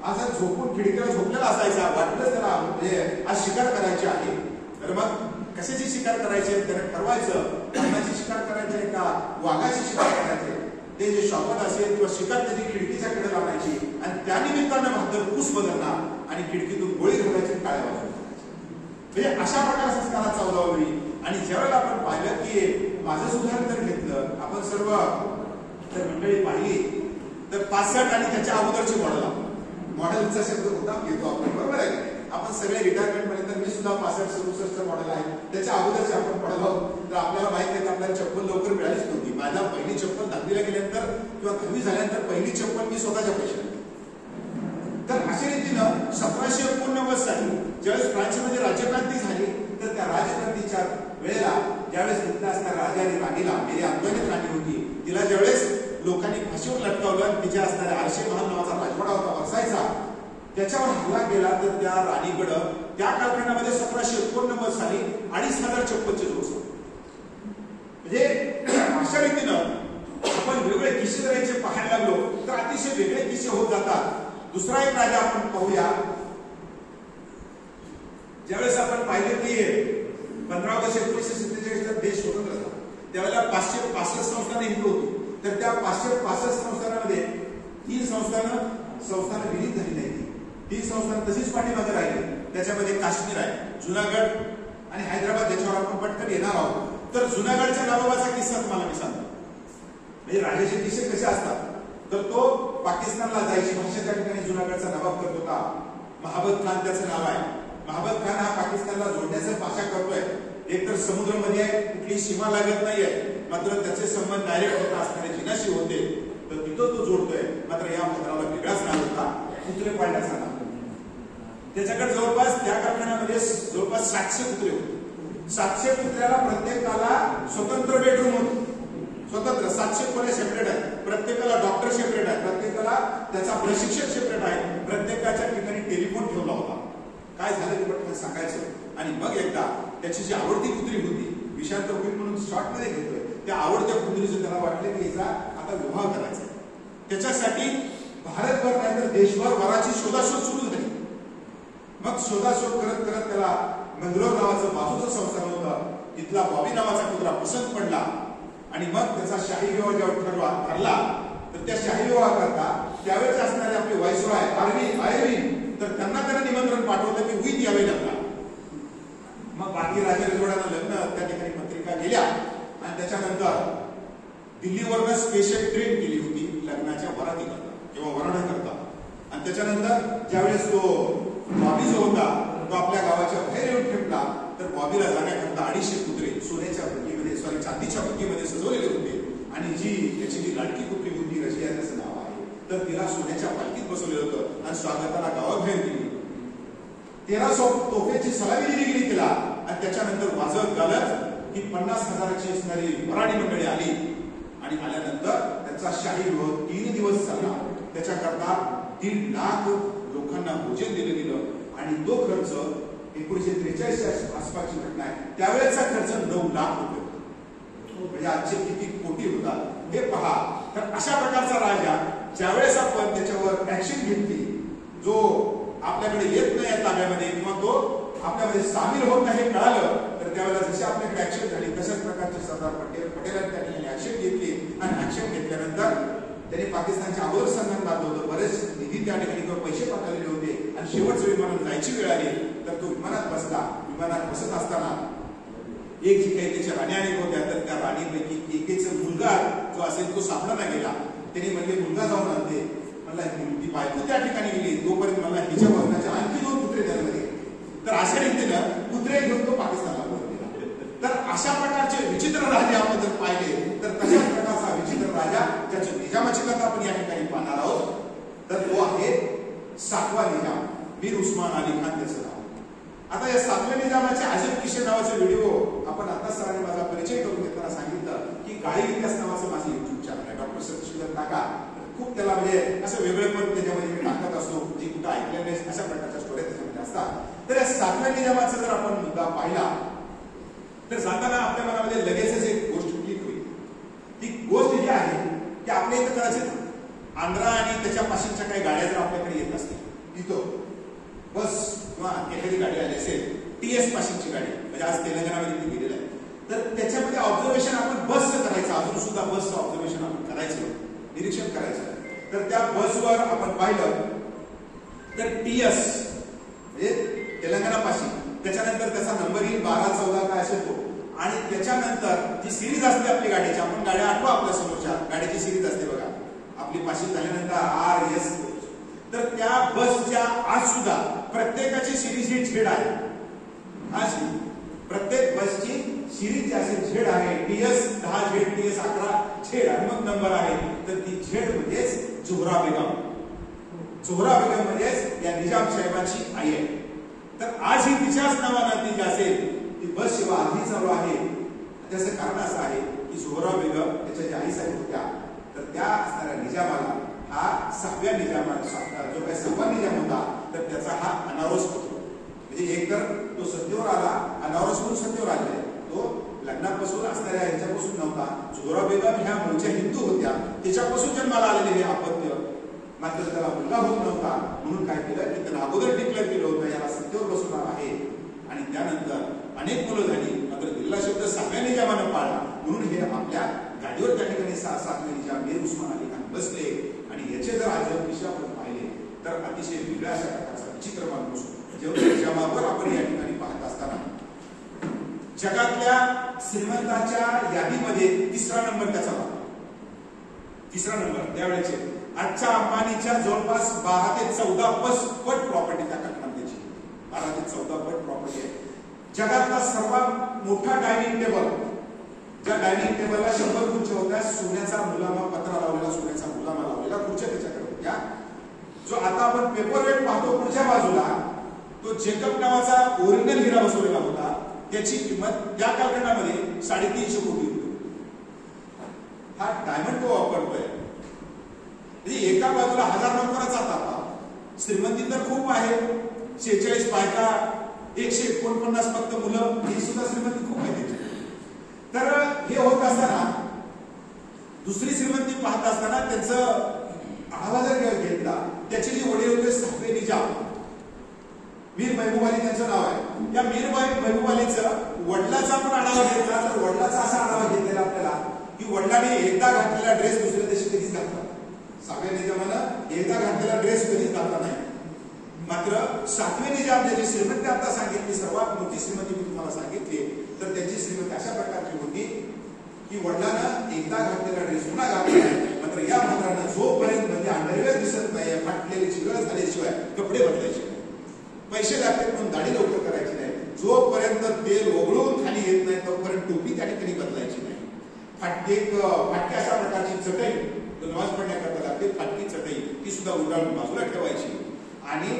आज झोपून खिडकीला झोपलेला असायचा, वाटलंच त्याला म्हणजे आज शिकार करायची आहे तर मग कशाची शिकार करायची त्याने ठरवायचं, प्राण्याची शिकार करायची आहे का वाघाची शिकार करायची. ते जे शॉपट असेल किंवा शिकार त्याची खिडकीच्या कडे लावायची आणि त्यानिमित्तानं भाकर पूस बदलणार आणि खिडकीतून गोळी घालायची, काळ्या वाजवून. म्हणजे अशा प्रकारे संस्कारात 14वा लुई. आणि ज्यावेळेला आपण पाहिलं की माझं उदाहरण जर घेतलं, आपण सर्व जर मंडळी पाहिली तर 65 आणि त्याच्या अगोदरची मॉडेलचा शब्द होता घेतो आपण, बरोबर आहे. आपण सगळे रिटायरमेंट मध्ये तर मी सुद्धा 65-67 मॉडेल आहे, त्याच्या अगोदरचे आपण पडत आहोत. तर आपल्याला माहिती आहे की आपल्याला चप्पल लवकर मिळालीच नव्हती. माझ्या पहिली चप्पल 10वीला गेल्यानंतर किंवा 10वी झाल्यानंतर पहिली चप्पल मी स्वतःच्या पैशाने. तर अशा रीतीनं 1789 साली ज्यावेळेस फ्रान्समध्ये राज्यक्रांती झाली तर त्या राज्यक्रांतीच्या वेळेला ज्यावेळेस तिथला असणाऱ्या राजा आणि राणीला, मेरी अंतोनीत राणी होती, तिला ज्यावेळेस लोकांनी फाशीवर लटकावलं, तिच्या असणाऱ्या आरशे महाल नावाचा राजवाडा होता वर्सायचा, त्याच्यावर हल्ला केला. तर त्या राणीकडं त्या कालखंडामध्ये 1789 साली 2500 चप्पलचे जोस होते. म्हणजे अशा रीतीनं आपण वेगवेगळे किस्से करायचे पाहायला लागलो तर अतिशय वेगळे किस्से होत जातात. दुसरा एक राजा आपण पाहूया. ज्यावेळेस आपण पाहिले की 15 ऑगस्ट 1947 देश स्वतंत्र झाला त्यावेळेला 565 संस्थाने हिंदू होती. तर त्या 565 संस्थानामध्ये 3 संस्थानं विलीन झाली नाही. 3 संस्थान तशीच पाठीमागे राहिली. त्याच्यामध्ये काश्मीर आहे, जुनागड आणि हैदराबाद, ज्याच्यावर आपण पटकन येणार आहोत. तर जुनागडच्या नवाबाचा किस्सा तुम्हाला मी सांगतो. म्हणजे राजाचे किस्से कसे असतात तर तो पाकिस्तानला जायची भाषा त्या ठिकाणी जुनागडचा नवाब करत होता. महाबत खान त्याचं नाव आहे. महाबत खान हा पाकिस्तानला जोडण्याचा भाषा करतोय. एक तर समुद्रामध्ये आहे, कुठली सीमा लागत नाहीये, मात्र त्याचे संबंध डायरेक्ट होता असणारे जिनाशी होते, तर तिथं तो जोडतोय. मात्र या पत्राला वेगळाच नाव होता, कुत्रे पाळण्याचा नाव. त्याच्याकडे जवळपास त्या कारखान्यामध्ये जवळपास 700 कुत्रे होते. 700 कुत्र्याला प्रत्येकाला स्वतंत्र बेडरूम होते. स्वतंत्र 700 खोल्या सेपरेट आहेत. प्रत्येकाला डॉक्टर सेपरेट आहे, प्रत्येकाला त्याचा प्रशिक्षक सेपरेट आहे. प्रत्येकाच्या ठिकाणी टेलिफोन ठेवला होता. काय झालं ते पटकन सांगायचं. आणि मग एकदा त्याची जी आवडती कुत्री होती, विषांत होईल म्हणून शॉर्ट मध्ये घेतोय, त्या आवडत्या कुत्रीचं त्याला वाटलं की याचा आता विवाह करायचा. त्याच्यासाठी भारतभर नाही तर देशभर वराची शोधाशोध सुरू झाली. मग शोधाशोध करत करत त्याला मंगलोर नावाचं बाजूचं संस्थान होतं, तिथला बॉबी नावाचा कुत्रा पसंत पडला आणि मग त्याचा शाही विवाह जेव्हा ठरला तर त्या शाही विवाह करता त्यावेळेस असणारे आपले व्हाईसरॉय आयर्विन तर त्यांना निमंत्रण पाठवलं की उईत यावे लागला. मग बाकी राजा रजवाड्यांना लग्न त्या ठिकाणी पत्रिका गेल्या आणि त्याच्यानंतर दिल्लीवरनं स्पेशल ट्रेन केली होती लग्नाच्या वराती करता किंवा वराणा करता. आणि त्याच्यानंतर ज्यावेळेस तो बॉबी जो होता तो आपल्या गावाच्या बाहेर येऊन ठेपला तर बॉबीला जाण्याकरता 250 कुत्रे सोन्याच्या भुकीमध्ये चांदीच्या भुकीमध्ये सजवलेले होते आणि त्याची जी लाडकी कुत्री होती रशिया त्याचं नाव आहे तर तिला सोन्याच्या पालखीत बसवलेलं होतं आणि स्वागताला गावाबाहेर गेली. 1300 तोफेची सलामी दिली गेली तिला आणि त्याच्यानंतर वाजत गालत ही 50,000ची असणारी वराडी मंडळी आली आणि आल्यानंतर त्यांचा शाही विवाह 3 दिवस चालला. त्याच्याकरता 1.5 लाख लोकांना भोजन दिलं गेलं आणि तो खर्च 1943 आसपासची घटना आहे. त्यावेळेचा खर्च 9 लाख रुपये म्हणजे आजचे किती कोटी होतात हे पहा. तर अशा प्रकारचा राजा ज्यावेळेस आपण त्याच्यावर ऍक्शन घेतली, जो आपल्याकडे येत नाही या ताब्यामध्ये किंवा तो आपल्यामध्ये सामील होत नाही हे कळालं तर त्यावेळेला जशी आपल्याकडे ऍक्शन झाली तशाच प्रकारचे सरदार पटेलांनी त्या ठिकाणी ऍक्शन घेतली आणि ऍक्शन घेतल्यानंतर त्यांनी पाकिस्तानच्या अगोदर संघात घातलं होतं. बरेच निधी त्या ठिकाणी किंवा पैसे पाठवलेले होते आणि शेवटचं विमानात जायची वेळ आली तर तो विमानात बसला. विमानात बसत असताना एक जी काही त्याच्या राणी आली होत्या तर त्या राणीपैकी एकेचा मुलगा जो असेल तो सापडा गेला. त्यांनी म्हणजे मुलगा जाऊन आणते मला ती बायको त्या ठिकाणी गेली तोपर्यंत मला हिच्या वजनाचे आणखी 2 कुत्रे द्यायला गेले. तर अशा रीतीनं कुत्रे घेऊन तो पाकिस्तानला परत गेला. तर अशा प्रकारचे विचित्र राजे आपण जर पाहिले तर तशाच प्रकारचा विचित्र राजा ज्याची निजामाची कथा आपण या ठिकाणी पाहणार आहोत तर तो आहे 7वा निजाम मीर उस्मान अली खान त्याचं नाव. आता या 7व्या निजामाचे अजब किशे नावाचे व्हिडिओ आपण आता सरांनी माझा परिचय करून घेताना सांगितलं की गाडी इतिहास नावाचं माझं युट्यूब चॅनल आहे. डॉक्टर सतीश टाका. खूप त्याला म्हणजे असं वेगळं पण त्याच्यामध्ये मी टाकत असतो जी कुठं ऐकलेलं नाही अशा प्रकारच्या स्टोऱ्या त्याच्यामध्ये असतात. तर या 7व्या निजामाचा जर आपण मुद्दा पाहिला तर जाताना आपल्या मनामध्ये लगेचच एक गोष्ट क्लिक होईल. ती गोष्ट जी आहे की आपल्या इथं कदाचित आंध्रा आणि त्याच्या पाशीच्या काही गाड्या जर आपल्याकडे येत असतील तिथं बस किंवा एखादी गाडी आली असेल TS पाशीची गाडी म्हणजे आज तेलंगणामध्ये ती गेलेलं आहे तर त्याच्यामध्ये ऑब्झर्वेशन आपण बसचं करायचं. अजून सुद्धा बसचं ऑब्झर्वेशन आपण करायचं निरीक्षण करायचं. तर त्या बसवर आपण पाहिलं तर TS म्हणजे तेलंगणा पाशी त्याच्यानंतर त्याचा नंबर येईल 12, 14 काय असेल तो आणि त्याच्यानंतर जी सिरीज असते आपली गाडीची आपण गाड्या आठवा आपल्या समोरच्या गाडीची सिरीज असते बघा आपली पाशी झाल्यानंतर RS तर त्या बसच्या आज सुद्धा प्रत्येकाची सिरीज ही झेड आहे. प्रत्येक बसची सिरीज जी असेल झेड आहे. TS 10 झेड TS 11 झेड आणि मग नंबर आहे तर ती झेड म्हणजेच जोहरा बेगम. जोहरा बेगम म्हणजेच या निजाम साहेबांची आई आहे. तर आज ही तिच्याच नावानं ती जी असेल ती बस सेवा आधी चालू आहे. त्याचं कारण असं आहे की जोहरा बेगम त्याच्या ज्या आई साहेब होत्या तर त्या असणाऱ्या निजामाला हा 6व्या निजामाचा जो काही 6वा निजाम होता तर त्याचा हा अनावरस होतो. म्हणजे एक तर तो सत्तेवर आला अनावरस म्हणून सत्तेवर आले तो लग्नापासून असणाऱ्या यांच्यापासून नव्हता. जोहरा बेगम ह्या मूळच्या हिंदू होत्या त्याच्यापासून जन्माला आलेले हे अपत्य मात्र त्याला मुलगा होत नव्हता म्हणून काय केलं की त्याला अगोदर डिक्लेअर केलं होतं याला सत्तेवर बसवणार आहे आणि त्यानंतर अनेक मुलं झाली मात्र दिलेला शब्द 6व्या निजामानं पाळला म्हणून हे आपल्या गाडीवर त्या ठिकाणी 7वे निजाम मीर उस्मान अली खान बसले. आणि याचे जर अजब किस्से आपण पाहिले तर अतिशय वेगळ्या अशा प्रकारचा विचित्र माणूस जेव्हा निजामावर आपण या ठिकाणी पाहत असताना जगातल्या श्रीमंतांच्या यादीमध्ये 3रा नंबर त्याचा होता. 3रा नंबर त्यावेळेचे आजच्या अंबानीच्या जवळपास 12 ते 14 पट प्रॉपर्टी त्या काळामध्ये 12 ते 14 पट प्रॉपर्टी आहे. जगातला सर्वात मोठा डायनिंग टेबल ज्या डायनिंग टेबलला 100 खुर्च्या होत्या सोन्याचा मुलामा पत्रा लावलेला सोन्याचा मुलामा लावलेला खुर्च्या त्याच्याकडे होत्या. जो आता आपण पेपर वेट पाहतो पुढच्या बाजूला तो जेकब नावाचा ओरिजिनल हिरा बसवलेला होता. त्याची किंमत त्या कालखंडामध्ये 350 कोटी रुपये. हा डायमंड तो वापरतोय म्हणजे एका बाजूला 1000 नोकराचा ताफा. श्रीमंती तर खूप आहे 46 बायका 149 फक्त मुलं ही सुद्धा श्रीमंती खूप आहे त्याची. तर हे होत असताना दुसरी श्रीमंती पाहत असताना त्यांचं आढावा जर घेतला त्याचे जे वडील होते 7वे निजाम मीर महत्वाचं नाव आहे. या मीरबाई महबूबालीचं वडिलाचा पण आढावा घेतला तर वडिलाचा असा आढावा घेतलेला आपल्याला की वडिलांनी एकदा घातलेला ड्रेस दुसऱ्या दिवशी कधीच घातला. सहाव्या निजामानं एकदा घातलेला ड्रेस कधीच घातला नाही. मात्र सातवे निजाम ज्याची श्रीमंती आता सांगितली, सर्वात मोठी श्रीमंती मी तुम्हाला सांगितली, तर त्यांची श्रीमंती अशा प्रकारची होती की वडिलांना एकदा घातलेला ड्रेस पुन्हा घातला नाही. मात्र या म्हाताऱ्यानं जोपर्यंत म्हणजे अंडरवेअर दिसत नाही, फाटलेली चिगळ झाल्याशिवाय कपडे बदलायचे नाही, पैसे लागतात म्हणून दाढी लवकर करायची नाही, जोपर्यंत तेल ओघळून खाली येत नाही तोपर्यंत टोपी त्या ठिकाणी बदलायची नाही. फाटकी अशा प्रकारची चटई नमाज पडण्याकरता लागते, फाटकी चटई ती सुद्धा उलटावून बाजूला ठेवायची आणि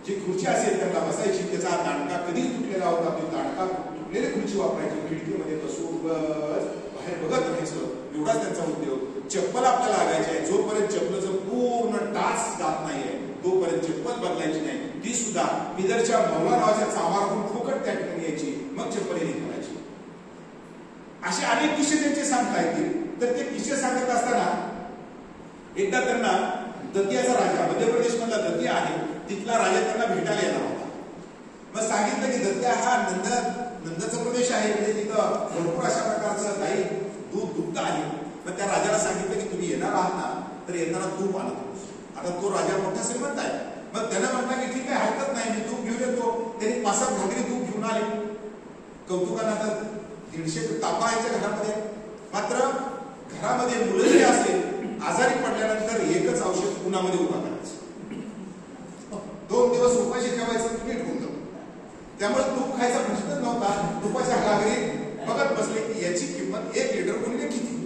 जी खुर्ची असेल त्याला बसायची, त्याचा दांडका कधीच तुटलेला होता, तो दांडका तुटलेली खुर्ची वापरायची, खिडकीमध्ये बसून बाहेर बघत राहायचं, एवढाच त्यांचा उद्योग. चप्पल आपल्याला लागायची आहे, जोपर्यंत चप्पलचं पूर्ण टाच जात नाहीये तोपर्यंत चप्पल बदलायची नाही, ती सुद्धा बिदरच्या मौला नावाच्या चामारातून फुकट त्या ठिकाणी यायची, मग चप्पल घालायची. असे अनेक किस्से त्यांचे सांगता येतील. तर ते किस्से सांगत असताना एकदा त्यांना दतियाचा राजा, मध्य प्रदेश मधला दतिया आहे, तिथला राजा त्यांना भेटायला येणार होता. मग सांगितलं की दतिया हा नंदाचा प्रदेश आहे, म्हणजे तिथं भरपूर अशा प्रकारचं गाई दूध दुभतं आहे. मग त्या राजाला सांगितलं की तुम्ही येणार आहात ना, तर येताना तूप आणत. आता तो राजा मोठा श्रीमंत आहे, मग त्यानं म्हटलं की ठीक आहे, हरकत नाही, मी तूप घेऊन येतो. त्यांनी 5-7 घागरी तूप घेऊन आले. कौतुकानं आता 150 तापा आहे घरामध्ये. मात्र घरामध्ये मुलं जरी असेल, आजारी पडल्यानंतर एकच औषध उन्हामध्ये उभा करायचं, 2 दिवस उपाशी ठेवायचं, नीट होऊन जातो. त्यामुळे तूप खायचा प्रश्नच नव्हता. तुपाच्या घागरीत बघत बसले की याची किंमत 1 लिटर गुणिले किती.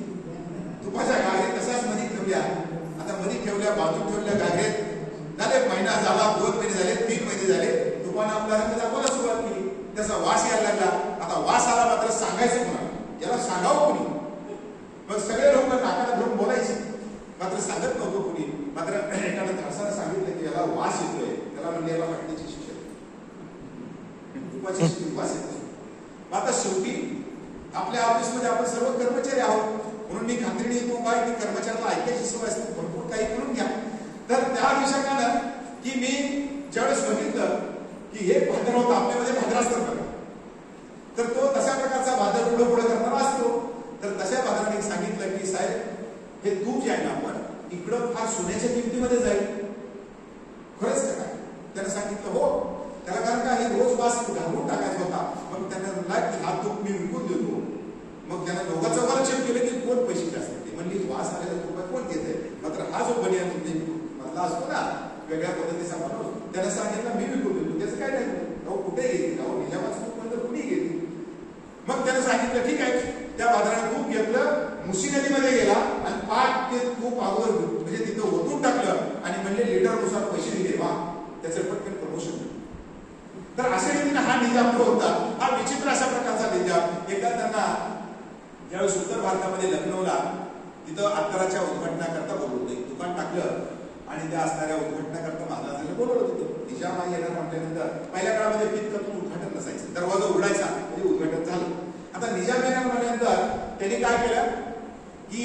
तुपाच्या घागरीत तशाच मध्ये ठेवल्या. आता मध्ये ठेवल्या, बाजूत ठेवल्या घागरीत. झाले महिना झाला, 2 महिने झाले, 3 महिने झाले, तुपानं आपला रंग दाखवायला सुरुवात केली. त्याचा वास यायला लागला. आता वास आला, मात्र सांगायचं कोणाला, याला सांगावं कोणी. मग सगळे लोक नाकाला धरून बोलायचे, मात्र सांगत नव्हतं कोणी. मात्र एकानं धाडसानं सांगितलं की याला वास येतोय, त्याला म्हणले याला फाटण्याची शिक्षा, तुपाची वास येतोय. आता शेवटी आपल्या ऑफिसमध्ये आपण सर्व कर्मचारी आहोत, म्हणून मी खात्रीने येतो काय की कर्मचाऱ्याला ऐकायची सवय असते, भरपूर काही म्हणून घ्या. तर त्या दिवसानं की मी ज्यावेळेस बघितलं की हे भादर होतं, आपल्यामध्ये भादर असतात बघा, तर तो तशा प्रकारचा भादर पुढे पुढे करणारा असतो. तर तशा भादराने सांगितलं की साहेब, हे तूप जे आहे ना आपण इकडं फार सोन्याच्या किमतीमध्ये जाईल, खरंच का काय? त्यानं सांगितलं हो. त्याला कारण का हे रोज वास घालून टाकायचा होता. मग त्यानं म्हणला की हा तूप मी विकून देतो. मग त्यानं दोघांचं वर चेक केलं की कोण पैसे जास्त देते. म्हणली वास आलेला तुपात कोण देते. मात्र हा जो बनियान मधला असतो ना, वेगळ्या पद्धतीचा माणूस, त्यानं सांगितलं मी विकून देतो. त्याचं काय नाही, अहो कुठे घेतली, अहो निजामाचं तूप म्हणजे कुणी घेतली. मग त्यानं सांगितलं ठीक आहे. त्या बाजारात तूप घेतलं, मुशी नदीमध्ये गेला आणि पाठ ते तूप अगोदर म्हणजे तिथं ओतून टाकलं आणि म्हणले लिटरनुसार पैसे दिले. वा, त्याचं पटकन प्रमोशन. तर अशा रीतीने हा निजाम जो होता, हा विचित्र अशा प्रकारचा निजाम. एकदा त्यांना ज्यावेळेस उत्तर भारतामध्ये लखनौला तिथं अत्तराच्या उद्घाटनाकरता बोलवलं, एक दुकान टाकलं आणि त्या असणाऱ्या उद्घाटनाकरता महाराजांना बोलवलं होतं. निजाम येणार म्हटल्यानंतर पहिल्या काळामध्ये पितकातून उद्घाटन नसायचं, दरवाजा उघडायचा म्हणजे उद्घाटन झालं. आता निजाम येणार म्हटल्यानंतर त्यांनी काय केलं की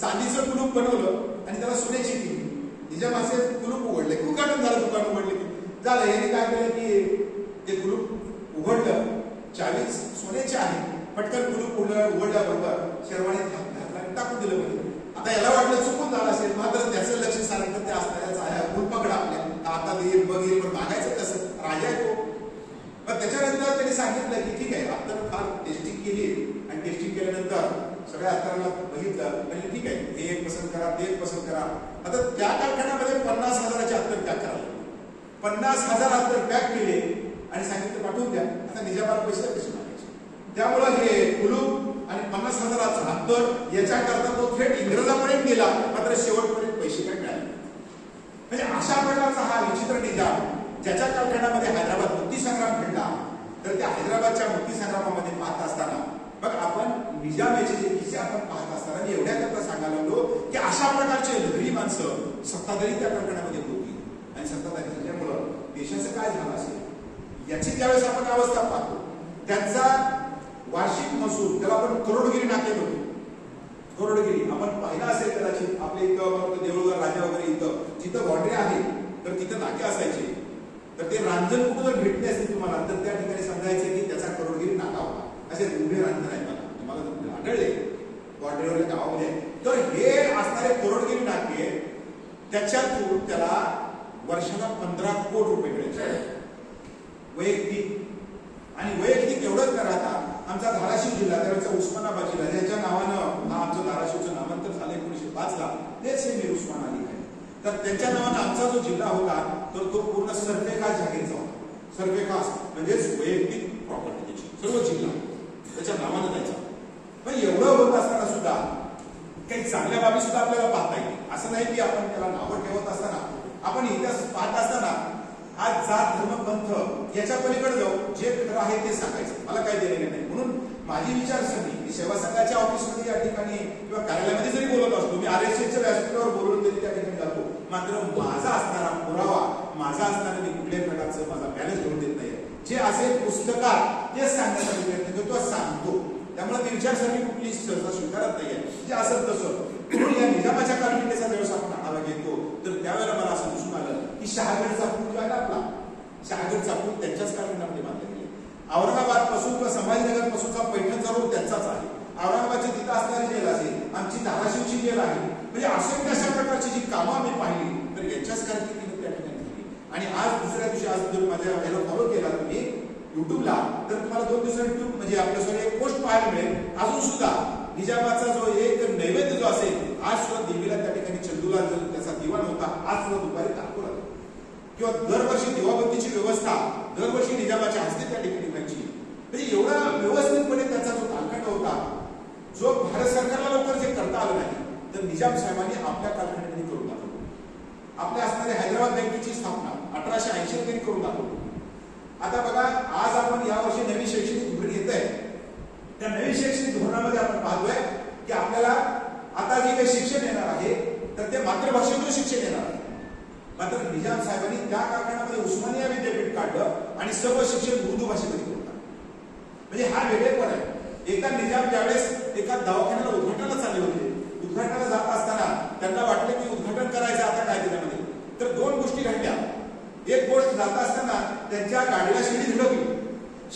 चांदीचं कुलूप बनवलं आणि त्याला सोन्याची केली. निजामाचे कुलूप उघडले, उद्घाटन झालं, दुकान उघडले झालं. यांनी काय केलं की ते कुलूप उघडलं, चावी सोन्याची आहे, पटकन कुलूप उघडल्याबरोबर शेरवाणीत घातला टाकून दिलं. आता याला वाटलं चुकून झालं असेल, मात्र त्याचं लक्ष सारखं ते असणाऱ्या कुलपाकडे आपल्या आता येईल बघ येईल, पण मागायचं कसं, राजा आहे तो. मग त्याच्यानंतर त्यांनी सांगितलं की ठीक आहे, अत्तर फार टेस्टिंग केली आणि टेस्टिंग केल्यानंतर सगळ्या अत्तराला बघितलं, म्हणजे ठीक आहे, हे एक पसंत करा, ते एक पसंत करा. आता त्या कारखान्यामध्ये 50,000चे अत्तर पॅक करायला, 50,000 अत्तर पॅक केले आणि सांगितलं पाठवून द्या. आता निजामाला पैसे कसे मागायचे, त्यामुळं हे कुलूप आणि 50,000चं अत्तर याच्याकरता तो थेट इंग्रजापर्यंत गेला, मात्र शेवटपर्यंत पैसे काय मिळाले. म्हणजे अशा प्रकारचा हा विचित्र निजाम, ज्याच्या कालखंडामध्ये हैदराबाद मुक्तीसंग्राम घडला. तर त्या हैदराबादच्या मुक्तीसंग्रामामध्ये पाहत असताना मग आपण निजामाचे जे किस्से आपण पाहत असताना मी एवढ्याकरता सांगायला लागलो की अशा प्रकारचे लहरी माणसं सत्ताधारी त्या कालखंडामध्ये होती आणि सत्ताधारी झाल्यामुळं देशाचं काय झालं असेल याची ज्यावेळेस आपण अवस्था पाहतो. त्यांचा वार्षिक महसूल, त्याला आपण करोडगिरी नाके म्हणतो. करोडगिरी आपण पाहिला असेल कदाचित, आपल्या इथं देऊळगाव राजा वगैरे इथं जिथं बाँड्री आहे तर तिथं नाके असायचे. तर ते रांजण कुठं जर भेटले असते तुम्हाला तर त्या ठिकाणी समजायचं की त्याचा करोडगिरी नाका होता. असे उभे रांजण आहेत मला तुम्हाला आढळले वाटेवरच्या गावामध्ये. तर हे असणारे करोडगिरी नाके त्याच्यातून त्याला वर्षाला 15 कोटी रुपये मिळायचे वैयक्तिक. आणि वैयक्तिक एवढंच न राहता आमचा धाराशिव जिल्हा त्यावेळेचा उस्मानाबाद जिल्हा ज्याच्या नावानं हा आमचं धाराशिवचं नामांतर झालं 1905 ला तेच हे मीर उस्मान अली खान. तर त्यांच्या नावानं आमचा जो जिल्हा होता तर तो पूर्ण सर्वेखा जागीरचा होता. सर्वेखा म्हणजेच वैयक्तिक प्रॉपर्टी त्याची सर्व जिल्हा त्याच्या नावानं जायचा. पण एवढं होत असताना सुद्धा काही चांगल्या बाबी सुद्धा आपल्याला पाहता येईल. असं नाही की आपण त्याला नावं ठेवत असताना आपण इतिहास पाहत असताना आज जात धर्म पंथ याच्या पलीकडे जाऊ जे खरं आहे ते सांगायचं मला काही देणे नाही. म्हणून माझी विचारसरणी मी सेवा संघाच्या ऑफिसमध्ये या ठिकाणी किंवा कार्यालयामध्ये जरी बोलत असतो मी RSSच्या व्यासपीठावर बोलून तरी त्या ठिकाणी जातो. मात्र माझा असणारा पुरावा माझा असणारा मी कुठल्याही प्रकारचं माझा बॅलन्स घेऊन देत नाही. जे असेल पुस्तकात ते सांगण्याचा प्रयत्न करतो सांगतो. त्यामुळे ती विचारसरणी कुठली सहसा स्वीकारत नाहीये. जे असं तसं म्हणून या निजामाच्या कारकिर्दीचा ज्यावेळेस आपण आढावा घेतो तर त्यावेळेला मला असं दिसून आलं की शहागडचा पूल जो आहे ना आपला शहागडचा पूल त्यांच्याच कारकिर्दीमध्ये बांधला गेला. औरंगाबाद पासून किंवा संभाजीनगर पासूनचा पैठणचा रोड त्यांचाच आहे. औरंगाबादची तिथं असणारी जेल असेल आमची धाराशिवची जेल आहे. म्हणजे अशा अशा प्रकारची जी कामं आम्ही पाहिली तर यांच्याच कारकिर्दीने त्या ठिकाणी झाली. आणि आज दुसऱ्या दिवशी आज जर माझ्या याला फॉलो केला तुम्ही युट्यूबला तर तुम्हाला 2 दिवसांनी म्हणजे आपल्यासोबत एक पोस्ट पाहायला मिळेल. अजून सुद्धा निजामाचा जो एक नैवेद्य जो असेल आज सुद्धा देवीला त्या ठिकाणी चंदूला त्याचा दिवाण होता आज सुद्धा दुपारी दाखवला किंवा दरवर्षी दिवाबत्तीची व्यवस्था दरवर्षी निजामाच्या हस्ते त्या ठिकाणी व्हायची. म्हणजे एवढा व्यवस्थितपणे त्याचा जो कालखंड होता जो भारत सरकारला लवकर जे करता आलं नाही तर निजाम साहेबांनी आपल्या कालखंडामध्ये करून दाखवलं. आपल्या असणाऱ्या हैदराबाद बँकेची स्थापना 1880 मध्ये करून दाखवली. आता बघा आज आपण यावर्षी नवीन शैक्षणिक धोरण येत आहे. त्या नवीन शैक्षणिक धोरणामध्ये आपण पाहतोय की आपल्याला आता जे काही शिक्षण येणार आहे तर ते मातृभाषेतून शिक्षण येणार आहे. मात्र निजाम साहेबांनी त्या कालखंडामध्ये उस्मानिया विद्यापीठ काढलं आणि सर्व शिक्षण उर्दू भाषेमध्ये करून टाकलं. म्हणजे हा वेगळेपण आहे. एकदा निजाम ज्यावेळेस एका दवाखान्याला उद्घाटनाला चालले होते उद्घाटनाला जात असताना त्यांना वाटलं की उद्घाटन करायचं आता काय त्याच्यामध्ये तर 2 गोष्टी घडल्या. एक गोष्ट जात असताना त्यांच्या गाडीला शेळी धडकली.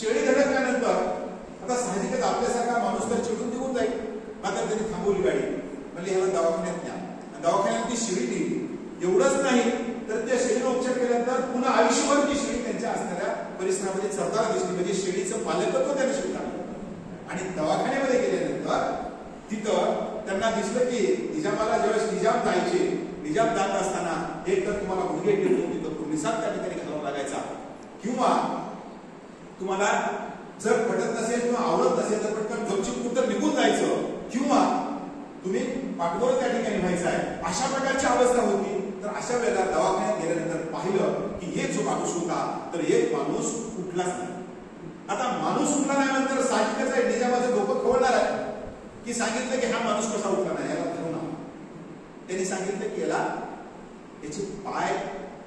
शेळी धडकल्यानंतर आता साहजिकच आपल्यासारखा माणूस तर चिडून निघून जाईल. मात्र त्यांनी थांबवली गाडी म्हणजे ह्याला दवाखान्यात न्या. दवाखान्यात ती शेळी दिली. एवढंच नाही तर त्या शेळीला उपचार केल्यानंतर पुन्हा आयुष्यभर ती शेळी त्यांच्या असणाऱ्या परिसरामध्ये चरताना दिसली. म्हणजे शेळीचं पालकत्व त्यांनी स्वीकारलं. आणि दवाखान्यामध्ये गेल्यानंतर तिथं त्यांना दिसलं की निजामाला ज्यावेळेस निजाम जायचे निजाम जात असताना एक तर तुम्हाला गुडघे टेकून तिथं निसाद त्या ठिकाणी घालावा लागायचा किंवा तुम्हाला जर पटत नसेल किंवा आवडत नसेल तर पटकन गपचूप कुठं निघून जायचं किंवा तुम्ही पाठबोर त्या ठिकाणी व्हायचं आहे. अशा प्रकारची अवस्था होती. तर अशा वेळेला दवाखान्यात गेल्यानंतर पाहिलं की एक जो माणूस होता तर एक माणूस उठलाच नाही. आता माणूस उठला नाही नंतर साहजिकच आहे निजामाचं डोकं खवळणार आहे की सांगितलं की हा माणूस कसा उठला नाही याला धरून त्यांनी सांगितलं की याला याचे पाय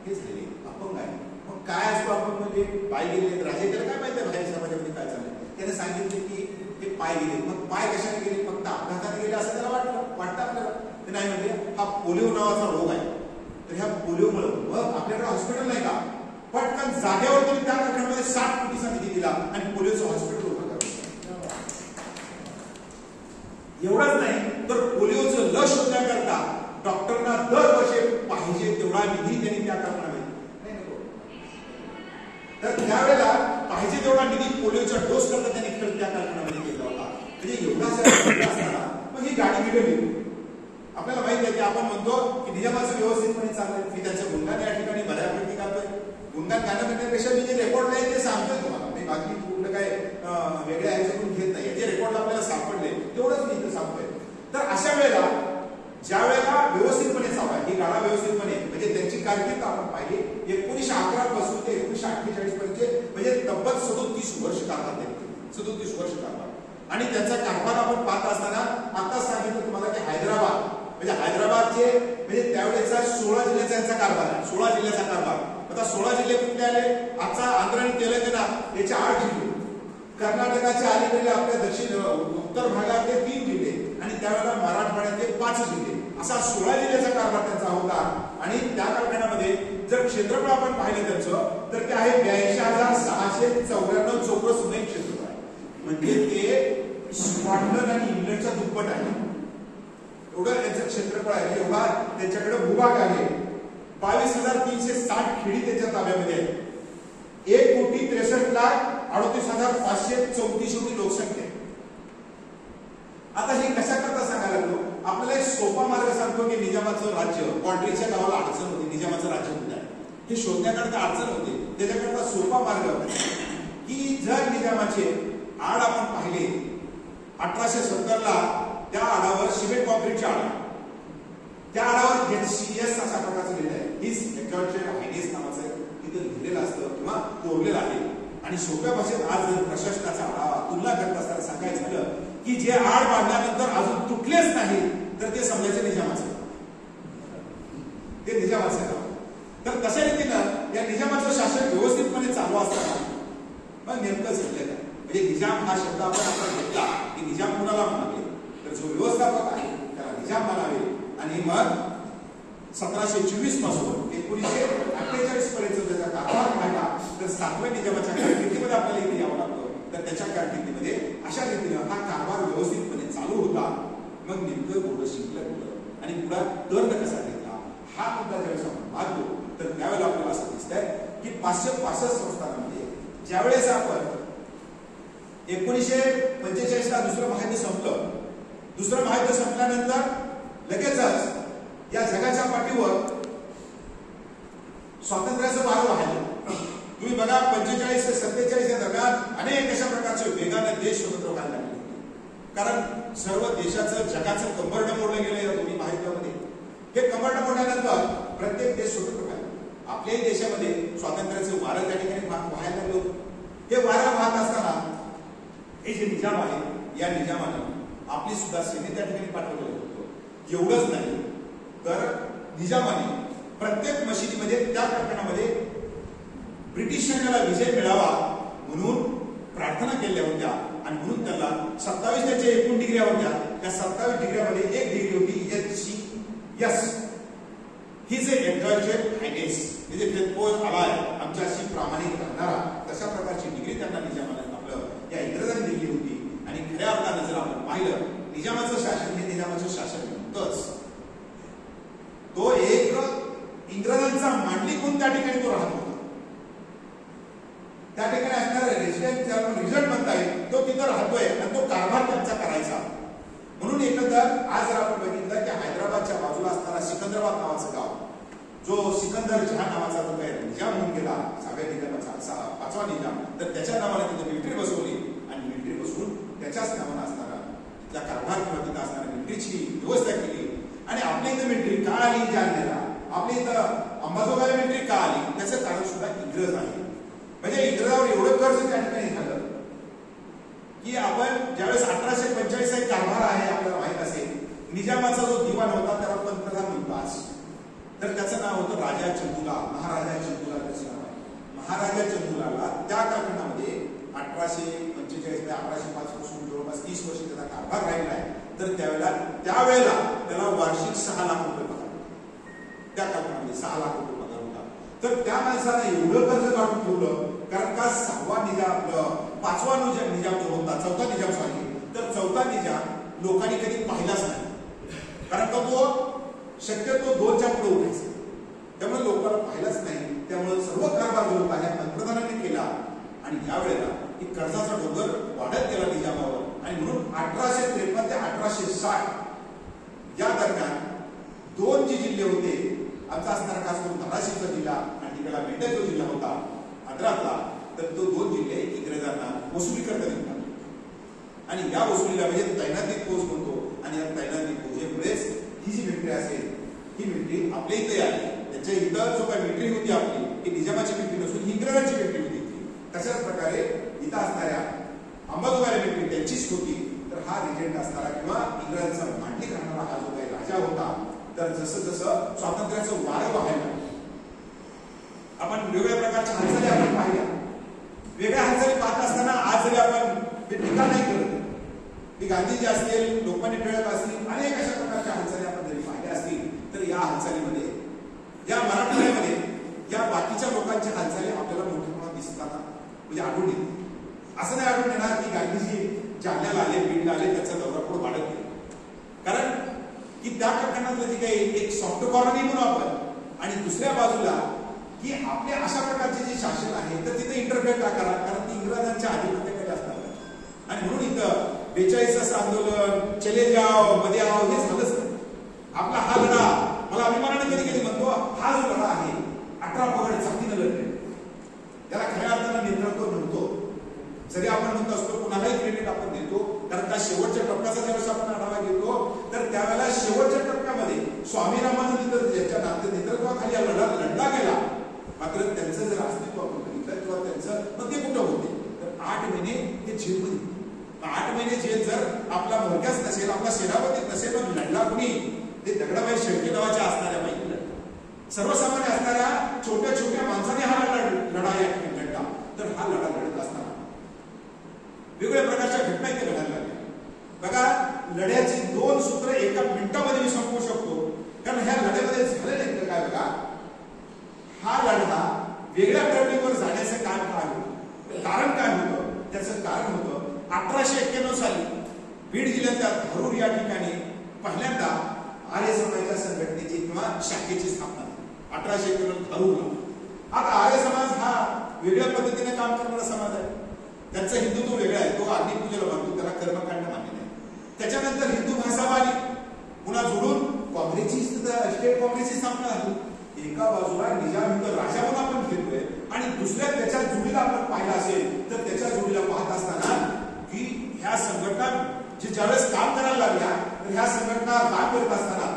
हे झाले अपंग आहे. मग काय असतो अपंग म्हणजे पाय गेले राजे त्याला काय माहिती बाहेर समाजामध्ये काय चाललंय. त्याने सांगितले की ते पाय गेले. मग पाय कशाने गेले फक्त अपघाताने गेले असं त्याला वाटतं आपल्याला. ते नाही म्हणजे हा पोलिओ नावाचा रोग आहे. तर ह्या पोलिओमुळे मग आपल्याकडे हॉस्पिटल नाही का पटकन जागेवर त्यांनी त्या काळामध्ये 60 कोटीचा निधी दिला आणि पोलिओचं हॉस्पिटल उभं करण्यात. एवढंच नाही तर पोलिओचं लस शोधण्याकरता डॉक्टरना दरवर्षी पाहिजे तेवढा निधी त्यांनी त्या काळामध्ये तर त्यावेळेला पाहिजे तेवढा निधी पोलिओचा डोस करता त्यांनी खर्च त्या काळामध्ये केला होता. म्हणजे एवढा असताना मग ही गाडी बिघडली. आपल्याला माहित आहे की आपण म्हणतो की निजामाचं व्यवस्थितपणे चाललंय. मी त्यांचं गुणगान या ठिकाणी बऱ्यापैकी करतोय. गुणगान गाणं करण्यापेक्षा मी जे रेकॉर्ड नाही ते सांगतोय तुम्हाला. मी बाकी कुठलं काय वेगळ्या ह्याच्यातून घेत नाही. जे रेकॉर्ड आपल्याला सापडले तेवढंच मी इथं सांगतोय. तर अशा वेळेला ज्या वेळेला व्यवस्थितपणे चालू आहे ही गाडा व्यवस्थितपणे म्हणजे त्यांची कारकीर्द आपण पाहिली 1911 पासून ते 1948 पर्यंत म्हणजे तब्बल 37 वर्ष कारभार त्यांनी 37 वर्ष कारभार. आणि त्यांचा कारभार आपण पाहत असताना आता सांगितलं तुम्हाला की हैदराबाद म्हणजे हैदराबादचे म्हणजे त्यावेळेचा 16 जिल्ह्याचा यांचा कारभार आहे. 16 जिल्ह्याचा कारभार. आता 16 जिल्हे कुठले आले आजचा आंध्र आणि तेलंगणा याचे 8 जिल्हे कर्नाटकाचे अलीकडे आपल्या दक्षिण उत्तर भागातले 3 जिल्हे आणि त्यावेळेला मराठवाड्यातले 5 जिल्हे असा 16 जिल्ह्याचा कारभार त्यांचा होता. आणि त्या कारखान्यामध्ये जर क्षेत्र क्षेत्रफळ आपण पाहिलं त्यांचं तर ते आहे 82,694 चौरस मैल क्षेत्रफळ आहे. म्हणजे ते स्कॉटलंड आणि इंग्लंडच्या दुप्पट आहे. एवढं त्यांचं क्षेत्रफळ आहे. एवढा त्यांच्याकडे भूभाग आहे. 22,360 खेडी त्यांच्या ताब्यामध्ये आहे. 1,63,38,534 एवढी लोकसंख्या आहे. आता हे कशा करता सांगायला लागलो. आपल्याला एक सोपा मार्ग सांगतो की निजामाचं राज्य कॉन्ट्रीच्या गावाला अडचण होती. निजामाचं राज्य कुठे आहे हे शोधण्याकरता अडचण होते. त्याच्याकरता सोपा मार्ग की जर निजामाचे आड आपण पाहिले 1870 त्या आडावर सिमेंट कॉन्क्रीटचे आड त्या आडावर HCS अशा प्रकारचं लिहिलं आहे. हिज एक्झॉल्टेड हायनेस नावाचं तिथं लिहिलेलं असतं किंवा कोरलेलं आहे. आणि सोप्या भाषेत आज जर प्रशासनाचा आढावा तुलना करत असताना सांगायचं झालं की जे आड बांधल्यानंतर अजून तुटलेच नाही तर ते समजायचं निजामाचं ते निजामाचं गाव. तर तशा रीतीनं या निजामाचं शासन व्यवस्थितपणे चालू असताना मग नेमकं झालं काय म्हणजे निजाम हा शब्द आपण घेतला की निजाम कुणाला म्हणावे तर जो व्यवस्थापक आहे त्याला निजाम म्हणावे. आणि मग 1724 पासून 1948 पर्यंत त्याचा कारभार पाहिला तर 7व्या निजामाच्या कारकिर्दीमध्ये आपल्याला इथे यावं लागतं. तर त्याच्या कारकिर्दीमध्ये अशा रीतीनं हा कारभार व्यवस्थितपणे चालू होता. मग नेमकं पुढं शिकलं कुठं आणि पुढा दंड कसा घेतला हा मुद्दा ज्यावेळेस आपण पाहतो तर त्यावेळेला आपल्याला असं दिसतंय की 565 संस्थानामध्ये ज्यावेळेस आपण 1945 ला दुसरं महायुद्ध संपलं. दुसरं महायुद्ध संपल्यानंतर लगेचच या जगाच्या पाठीवर स्वातंत्र्याचं वारं वाहलं. तुम्ही बघा 45 ते 47 या दरम्यान अनेक अशा प्रकारचे वेगाने देश स्वतंत्र व्हायला लागले. कारण सर्व देशाचं जगाचं कंबरडं मोडलं गेलं या दोन्ही महायुद्धामध्ये. हे कंबरडं मोडल्यानंतर प्रत्येक देश स्वतंत्र व्हायला. आपल्याही देशामध्ये स्वातंत्र्याचं वारं त्या ठिकाणी व्हायला लागलं होतं. हे वारं वाहत असताना हे जे निजाम आहे या निजामानं आपली सुद्धा सैन्य त्या ठिकाणी पाठवलेलं होतं. एवढंच नाही तर निजामाने प्रत्येक मशिदीमध्ये त्या प्रकरणामध्ये ब्रिटिश सैन्याला विजय मिळावा म्हणून प्रार्थना केल्या होत्या. आणि म्हणून त्याला 27 त्याच्या एकूण डिग्र्या होत्या. त्या 27 डिग्र्यामध्ये एक डिग्री होती HCS हिज एक्झॉल्टेड हायनेस म्हणजे फेथफुल अलाय आमच्याशी प्रामाणिक राहणारा तशा प्रकारची डिग्री त्यांना निजामाने आपलं या इंग्रजांनी दिली होती. आणि खऱ्या अर्थानं जर आपण पाहिलं निजामाचं शासन हे निजामाचं शासन नव्हतंच. तो एक इंग्रजांचा मांडलिक म्हणून त्या ठिकाणी तो राहत होता. त्या ठिकाणी असणारा रेसिडेंट रिझल्ट म्हणता येईल तो तिथं राहतोय आणि तो कारभार त्यांचा करायचा. म्हणून एकंदर आज जर आपण बघितलं की हैदराबादच्या बाजूला असणारा सिकंदराबाद नावाचं गाव जो सिकंदर जहां नावाचा जो काही निजाम होऊन गेला 6व्या निजामाचा 5वा निजाम तर त्याच्या नावाने तिथे मिलिटरी बसवली आणि मिलिटरी बसवून त्याच्याच नावानं असणारा त्या कारभार किंवा तिथं असणाऱ्या मिलिटरीची व्यवस्था केली. आणि आपल्या इथं मिलिटरी का आली जालन्याला आपल्या इथं अंबाजोगाईला मिलिटरी का आली त्याचं कारण सुद्धा इंग्रज आहे. म्हणजे इंग्रजावर एवढं कर्ज त्या ठिकाणी झालं की आपण ज्यावेळेस 1845 एक कारभार आहे आपल्याला माहित असेल. निजामाचा जो दिवाण होता त्याला पंतप्रधान म्हणतात तर त्याचं नाव होतं राजा चंदुला. महाराजा चंदुला त्याचं नाव आहे. महाराजा चंदुलाला त्या कालखंडामध्ये 1845 ते 1805 पासून जवळपास 30 वर्ष त्याचा कारभार राहिला आहे. तर त्यावेळेला त्याला वार्षिक 6 लाख रुपये पगार त्या कालखंडामध्ये 6 लाख रुपये पगार होता. तर त्या माणसाने एवढं कर्ज काढून ठेवलं कारण का 6वा निजाम 5वा निजाम जो होता 4था निजाम सॉरी तर 4था निजाम लोकांनी कधी पाहिलाच नाही. कारण का तो शक्यतो 2च्या पुढे उठायचा त्यामुळे लोकांना पाहिलाच नाही. त्यामुळे सर्व कारभार जो होता ह्या पंतप्रधानांनी केला. आणि यावेळेला ही कर्जाचा डोंगर वाढत गेला निजामावर. आणि म्हणून 1853 ते 1860 या दरम्यान 2 जे जिल्हे होते आमचा असणारा खास करून धाराशिवचा जिल्हा आणि तिकडला मेंढक जो जिल्हा होता आंध्रातला तर तो 2 जिल्हे इंग्रजांना वसुली करता निघाले. आणि या वसुलीला म्हणजे तैनाती फौज म्हणतो. आणि या तैनाती फौजेमुळेच ही जी मिलिटरी असेल ही मिलिटरी आपल्या इथे आली. त्याच्या इथं जो काही मिलिटरी होती आपली ही निजामाची मिलिटरी नसून ही इंग्रजांची मिलिटरी होती. तशाच प्रकारे इथं असणाऱ्या अंबाजोगाई मिलिटरी त्यांचीच होती. तर हा रिजेंट असणारा किंवा इंग्रजांचा मांडलिक राहणारा हा जो काही राजा होता तर जसं जसं स्वातंत्र्याचं वारं वाहायला आपण वेगवेगळ्या प्रकारच्या हालचाली आपण पाहिल्या. वेगळ्या हालचाली पाहत असताना आज जरी आपण टीका नाही करत की गांधीजी असतील लोकमान्य टिळक असतील अनेक अशा प्रकारच्या हालचाली आपण जरी पाहिल्या असतील तर या हालचालीमध्ये या मराठवाड्यामध्ये या बाकीच्या लोकांच्या हालचाली आपल्याला मोठ्या प्रमाणात दिसताना म्हणजे आढळून येते. असं नाही आढळून येणार की गांधीजी जालन्याला आले, बीडला आले, त्याचा दौरा पुढे वाढत गेला. कारण की त्या प्रकरणातलं जे काही एक सॉफ्ट कॉर्नर म्हणून आपण आणि दुसऱ्या बाजूला की आपल्या अशा प्रकारचे जे शासन आहे तर तिथे इंटरफेअर का करा, कारण ती इंग्रजांच्या आधिपत्याकडे असणार. आणि म्हणून इथं 42 आंदोलन, चले जाओ, मध्ये आओ हे झालंच नाही. आपला हा लढा, मला अभिमानाने कधी कधी म्हणतो, हा जो लढा आहे 18 पगड जातीनं लढले, त्याला खऱ्या अर्थानं नेतृत्व नव्हतो. जरी आपण म्हणत असतो कुणालाही क्रेडिट आपण देतो, कारण त्या शेवटच्या टप्प्याचा ज्यावेळेस आपण आढावा घेतो तर त्यावेळेला शेवटच्या टप्प्यामध्ये स्वामी रामानंद यांच्या नेतृत्वाखाली हा लढा लढला गेला. मात्र त्यांचं जर अस्तित्व आपण बघितलं किंवा त्यांचं मग ते कुठं होते तर 8 महिने ते जेलमध्ये. 8 महिने जेल जर आपला मोरक्याच नसेल, आपला सेनापती नसेल, मग लढला कुणी? ते दगडाबाई शेळके नावाच्या असणाऱ्या बाई लढला. सर्वसामान्य असणाऱ्या छोट्या छोट्या माणसाने हा लढा या ठिकाणी लढला. तर हा लढा लढत असताना वेगवेगळ्या प्रकारच्या घटना इथे घडायला लागल्या. बघा, लढ्याची 2 सूत्र एका मिनिटामध्ये मी संपवू शकतो, कारण ह्या लढ्यामध्ये झालं नाही तर काय बघा, हा लढा वेगळ्या टर्निंगवर जाण्याचं काय होतं, कारण काय होतं? त्याचं कारण होतं 1891 साली बीड जिल्ह्याच्या धारूर या ठिकाणी पहिल्यांदा आर्य समाजाच्या संघटनेची किंवा शाखेची स्थापना झाली. 1891 धारूरला. आता आर्य समाज हा वेगळ्या पद्धतीने काम करणारा समाज आहे. त्यांचं हिंदुत्व वेगळं आहे, तो अग्निपूजेला मानतो, त्याला कर्मकांड मान्य नाही. त्याच्यानंतर हिंदू महासभा आली, पुन्हा जोडून काँग्रेसची स्टेट काँग्रेसची स्थापना झाली. एका बाजूला निजाम हिंद राजा म्हणून आपण घेतोय आणि दुसऱ्या त्याच्या जोडीला आपण पाहिलं असेल तर त्याच्या जोडीला पाहत असताना की ह्या संघटना जे ज्यावेळेस काम करायला लागल्या तर ह्या संघटना काम करत असताना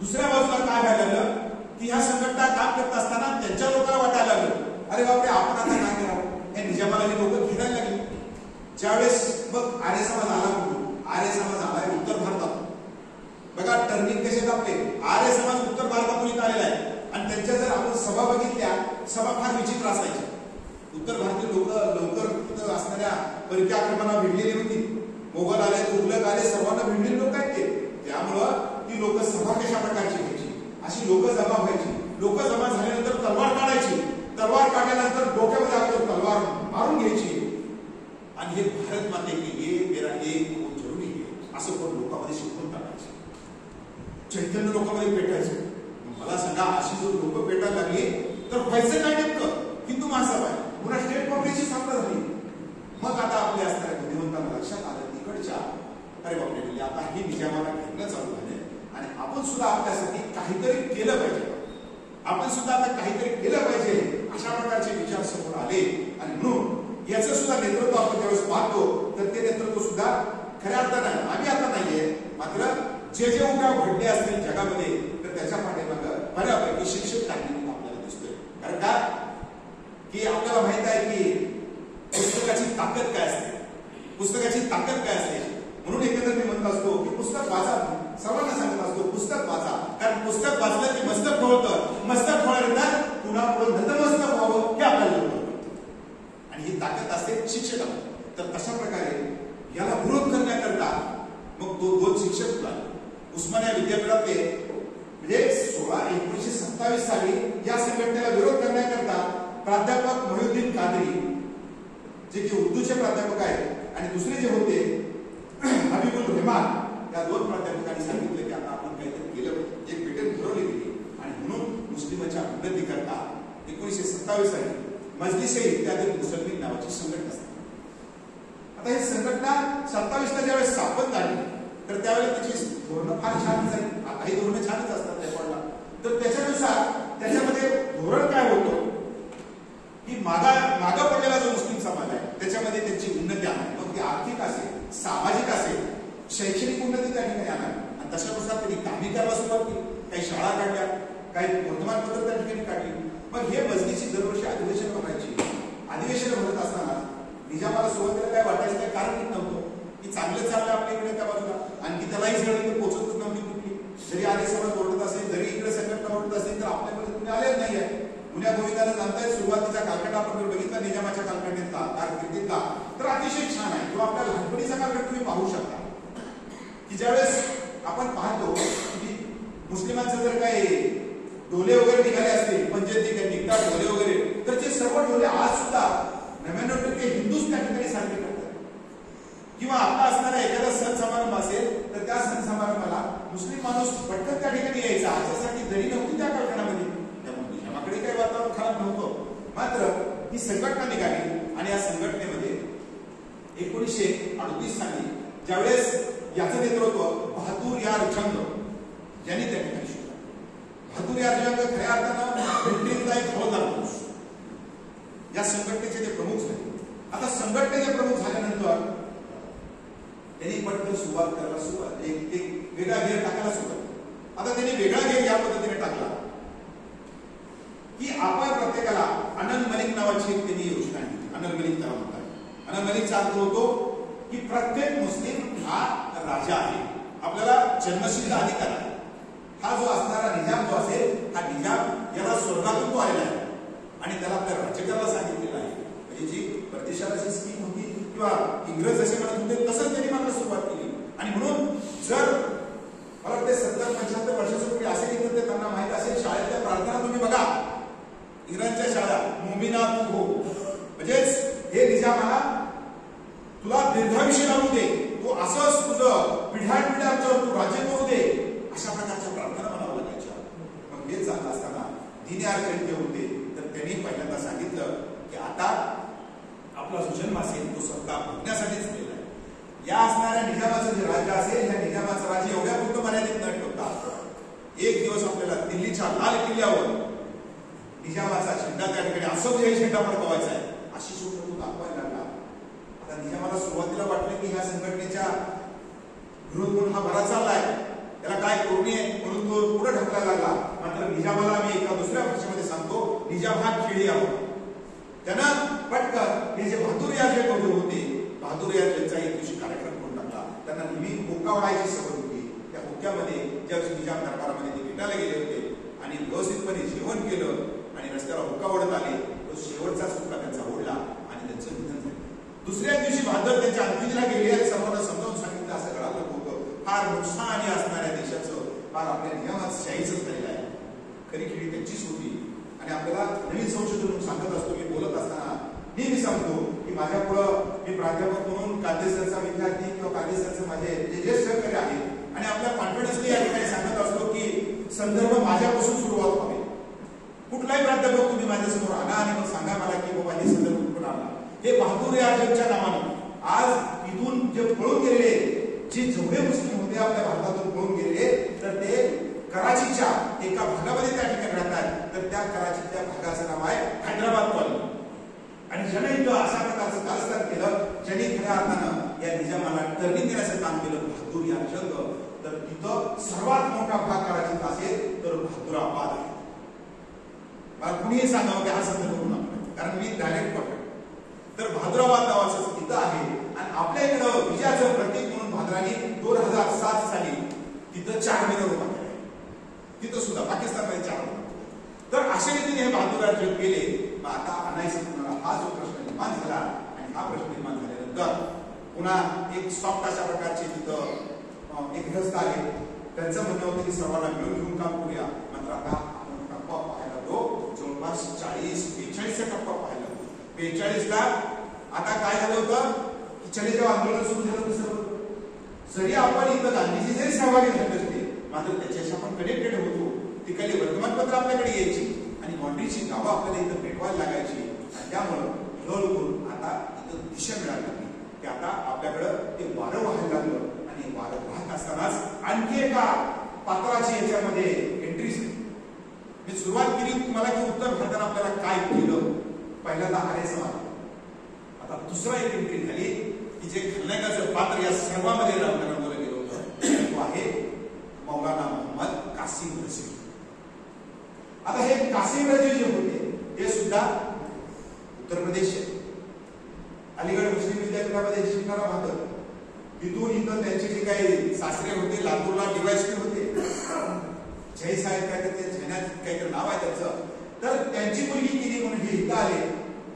दुसऱ्या बाजूला काय व्हायला लागलं की ह्या संघटना काम करत असताना त्यांच्या लोकांना वाटायला लागलं, अरे बापरे आपण आता काय करावं, हे निजामाला ही लोक घेरायला लागली. ज्यावेळेस मग आर्य समाज आला, कुठून आर्य समाज आला उत्तर भारतात. बघा टर्निंग कसे आपले आर्य समाज उत्तर भारतातून इथं आलेला आहे आणि त्यांच्या जर आपण सभा बघितल्या, सभा फार विचित्र असायच्या. उत्तर भारतीय लोक लवकर असणाऱ्या परकीय आक्रमणाला भिडलेली होती. मोगल आले, तुगलक आले, सर्वांना भिडलेले लोक आहेत ते. त्यामुळं ती लोक सभा कशा प्रकारची घ्यायची, अशी लोक जमा व्हायची. लोक जमा झाल्यानंतर तलवार काढायची, तलवार काढल्यानंतर डोक्यामध्ये आपलं तलवार मारून घ्यायची आणि हे भारत माते के लिए मेरा एक खून जरुरी है असं कोण लोकांमध्ये शिकवून टाकायचे. चैतन्य लोकांमध्ये पेटायचं. मला सांगा, अशी जर लोक पेटायला लागली तर व्हायचं काय नेमकं? हिंदू महासभा आहे, पुन्हा स्टेट काँग्रेसची स्थापना झाली. मग आता आपल्या असणाऱ्या बुद्धिमंतांना लक्षात आलं तिकडच्या, अरे बापरे, आता ही निजामाला घेतलं चालू झाले आणि आपण सुद्धा आपल्यासाठी काहीतरी केलं पाहिजे, आपण सुद्धा आता काहीतरी केलं पाहिजे, अशा प्रकारचे विचार समोर आले. आणि म्हणून याचं सुद्धा नेतृत्व आपण ज्यावेळेस पाहतो तर ते नेतृत्व सुद्धा खऱ्या अर्थानं आम्ही आता नाहीये, मात्र जे जे उठाव घडले असतील जगामध्ये तर त्याच्या पाठीमागं बऱ्यापैकी शिक्षक काढलेला आपल्याला दिसतोय. कारण का की आपल्याला माहित आहे की पुस्तकाची ताकद काय असते, पुस्तकाची ताकद काय असते. म्हणून एकंदर मी म्हणत असतो की पुस्तक वाचा, सर्वांना सांगत असतो पुस्तक वाचा, कारण पुस्तक वाचलं की मस्तक फळतं, मस्तक फळल्यानंतर पुन्हा पुढे नतमस्तक व्हावं हे आपल्याला आणि ही ताकद असते शिक्षकाला. तर तशा प्रकारे याला विरोध करण्याकरता मग तो 2 शिक्षक लागले. उस्मानिया विद्यापीठातले म्हणजे 1927 साली या संघटनेला विरोध करण्याकरता प्राध्यापक मोहिउद्दीन कादरी जे की उर्दूचे प्राध्यापक आहेत आणि दुसरे जे होते हबीबुल रहमान, या 2 प्राध्यापकांनी सांगितले की आता आपण काहीतरी केलं पाहिजे. एक पेटंट ठरवली गेली आणि म्हणून मुस्लिमांच्या उन्नती करता 1927 साली मजलिस-ए-इत्तेहादुल मुसल्लीन नावाची संघटना असते. आता ही संघटना 27 ला ज्यावेळेस स्थापन झाली तर त्यावेळेला त्याची धोरणं फार छान झाली. काही धोरणं छानच असतात रेकॉर्डला. तर त्याच्यानुसार त्याच्यामध्ये धोरण काय होतं की मागा पडलेला जो मुस्लिम समाज आहे त्याच्यामध्ये त्यांची उन्नती आणावी, मग ती आर्थिक असेल, सामाजिक असेल, शैक्षणिक उन्नती त्या ठिकाणी आणावी. आणि तशानुसार त्यांनी कामे करायला सुरुवात केली. काही शाळा काढल्या, काही वर्तमानपत्र त्या ठिकाणी काढली. मग हे मजलिसची दरवर्षी अधिवेशन व्हायची. अधिवेशन होत असताना निजामाला सुरुवातीला काय वाटायचं काय कारण नव्हतं की चांगलं चाललं आपल्या इकडे त्या बाजूला, आणखी त्यालाही सगळं पोहोचतच नव्हती कुठली. जरी आले समाज ओढत असेल, जरी इकडे संघटना ओढत असेल तर आपल्याकडे तुम्ही आलेच नाही आहे. पुण्या गोविंदाला जाणताय सुरुवातीचा कालखंड आपण बघितला निजामाच्या कालखंडीतला कारकिर्दीतला तर अतिशय छान आहे. किंवा आपल्या लहानपणीचा कालखंड तुम्ही पाहू शकता की ज्यावेळेस आपण पाहतो की मुस्लिमांचं जर काही डोले वगैरे निघाले असतील, पंचेती निघता डोले वगैरे, तर ते सर्व डोले आज सुद्धा 99% हिंदूच त्या ठिकाणी साजरे करतात. किंवा आपला असणारा एखादा सण समारंभ असेल तर त्या सण समारंभाला मुस्लिम माणूस पटकन त्या ठिकाणी यायचा, याच्यासाठी दरी नव्हती त्या कालखंडामध्ये, त्यामुळे निजामाकडे काही वातावरण खराब नव्हतं. मात्र ही संघटना निघाली आणि या संघटनेमध्ये 1938 साली ज्यावेळेस याचं नेतृत्व बहादूर यार जंग यांनी त्या ठिकाणी शिकला. बहादूर यार जंग खऱ्या अर्थानं मिलिटरीतला एक हवालदार माणूस, या संघटनेचे ते प्रमुख झाले. आता संघटनेचे प्रमुख झाल्यानंतर त्यांनी पटकन सुरुवात करायला एक वेगळा घेर टाकायला सुरुवात. आता त्यांनी वेगळा घेर या पद्धतीने टाकला की आपण प्रत्येकाला अनल मलिक नावाची एक त्यांनी योजना आणली. अनल मलिक त्याला म्हणतात. अनल मलिकचा अर्थ होतो की प्रत्येक मुस्लिम हा राजा आहे, आपल्याला जन्मसिद्ध अधिकार आहे. हा जो असणारा निजाम जो असेल, हा निजाम याला स्वर्गातून तो आलेला आहे आणि त्याला आपल्या राज्य करायला सांगितलेलं आहे. म्हणजे जी परदेशाला जी स्कीम होती किंवा इंग्रज जसे म्हणत होते तसंच त्यांनी मात्र सुरुवात केली. आणि म्हणून जर मला वाटते 70-75 वर्षाचं कोणी असेल तर ते त्यांना माहित असेल, शाळेतल्या प्रार्थना तुम्ही बघा, इंग्रजांच्या शाळा, मुमिना तू हो, म्हणजेच हे निजामाला तुला दीर्घायुष्य लावू दे, तू असंच तुझं पिढ्यानपिढ्या तू राज्य करू दे, अशा प्रकारच्या प्रार्थना म्हणावं लागायच्या. मग हे चाललं असताना दीनदयाळ जयंती होते, तर त्यांनी पहिल्यांदा सांगितलं की आता आपला जो जन्म असेल तो सत्ता भोगण्यासाठीच केला आहे. या असणाऱ्या निजामाचं जे राज्य असेल, या निजामाचं राज्य एवढ्या पुरतं मर्यादित न ठेवता एक दिवस आपल्याला दिल्लीच्या लाल किल्ल्यावर निजामाचा झेंडा त्या ठिकाणी असंख्य झेंडा फडकवायचा आहे, अशी सूट तो दाखवायला लागला. आता निजामाला सुरुवातीला वाटलं की ह्या संघटनेच्या विरोध म्हणून हा बरा चाललाय, त्याला काय करू नये म्हणून तो पुढे ढकलायला लागला. मात्र निजामाला मी एका दुसऱ्या भाषेमध्ये सांगतो, निजाम हा खेळी आहे. त्यानं पटकन हे जे बहादूर यार जंग होते, बहादूर यार जंगचा एक दिवशी कार्यक्रम करून टाकला. त्यांना नेहमी हुक्का ओढायची सवय होती. त्या हुक्क्यामध्ये ज्या निजाम दरबारामध्ये ते भेटायला गेले होते आणि व्यवस्थितपणे जेवण केलं आणि रस्त्याला हुक्का ओढत आले, तो शेवटचाच हुक्का त्यांचा ओढला आणि त्यांचं निधन झालं. दुसऱ्या दिवशी बहादूर त्यांच्या अंत्यविधीला गेले आणि सर्वांना समजावून सांगितलं असं कळालं होतं, फार नुकसान असणाऱ्या देशाचं, फार आपल्या नियमात शाहीच झालेलं आहे. खरी खेळी त्यांचीच होती. आणि आपल्याला नवीन संशोधन सांगत असतो, मी बोलत असताना नेहमी सांगतो की माझ्या पुढं मी प्राध्यापक म्हणून कायदेसरचा विद्यार्थी किंवा कायदेसरचे माझे जे ज्येष्ठ सहकारी आहेत आणि आपल्या कॉन्फिडन्सली या ठिकाणी सांगत असतो की संदर्भ माझ्यापासून सुरुवात व्हावी. कुठलाही प्राध्यापक तुम्ही माझ्यासमोर आला आणि मग सांगा मला की बाबा हे संदर्भ कुठून आला. हे बहादूर यार जंगच्या नावाने आज इथून जे पळून गेलेले, जे जेवढे मुस्लिम होते आपल्या भारतातून पळून गेलेले, तर ते कराचीच्या एका भागामध्ये त्या ठिकाणी राहतात. तर त्या कराचीच्या भागाचं नाव आहे हैदराबाद कॉलनी. आणि ज्याने इथं अशा प्रकारचं कारस्थान केलं, ज्यांनी खऱ्या अर्थानं या निजामाला टर्निंग देण्याचं काम केलं, बहादूर यार जंग. तर तिथं सर्वात मोठा भाग कराचीत असेल तर बहादुराबाद आहे. मला कुणीही सांगावं की हा संदर्भ करून आपण, कारण मी डायरेक्ट पकडतो. तर बहादुराबाद नावाचं तिथं आहे. आणि आपल्या इकडं विजयाचं प्रतीक म्हणून भाद्रानी 2007 साली तिथं 4 मिनर उभा केला. तिथं सुद्धा पाकिस्तानमध्ये 4 मिनर. तर अशा रीतीने हे बहादूर यार जंग केले. मग आता अनायसे तुम्हाला हा जो प्रश्न निर्माण झाला आणि हा प्रश्न निर्माण झाल्यानंतर पुन्हा एक सॉफ्ट अशा प्रकारचे तिथं एक ग्रस्त आले. त्यांचं म्हणणं होतं की सर्वांना मिळून घेऊन काम करूया. मात्र आता आपण टप्पा पाहायला तो जवळपास 40-42 टप्पा पाहायला. 42ला आता काय झालं होतं की चले जेव्हा आंदोलन सुरू झालं तसं जरी आपण इथं गांधीजी जरी सहभागी झाले असते, मात्र त्याच्याशी आपण कनेक्टेड होतो. तिकडली वर्तमानपत्र आपल्याकडे यायची आणि बाँड्रीची गावं आपल्याला इथं भेटवायला लागायची. आणि त्यामुळं हळूहळू आता इथं दिशा मिळायला लागली की आता आपल्याकडं ते वारं व्हायला लागलं. आणि वारं वाहत असतानाच आणखी एका पात्राची याच्यामध्ये एंट्री झाली. मी सुरुवात केली तुम्हाला की उत्तर भारतानं आपल्याला काय केलं. पहिल्यांदा आर्य समाज. आता दुसरा एक एंट्री झाली की जे खलनायकाचं पात्र या सर्वांमध्ये रंगवलं गेलं होतं, तो आहे मौलाना मोहम्मद कासिम रझवी. आता हे कासिम रझवी जे होते ते सुद्धा उत्तर प्रदेश अलीगड मुस्लिम विद्यापीठामध्ये शिकणारा भाग. तिथून इथं त्यांचे जे काही सासरे होते लातूरला डिवायसपी होते, जय साहेब काय ते जैनात काहीतरी नाव आहे त्याचं. तर त्यांची मुलगी केली म्हणून हे इथं आले.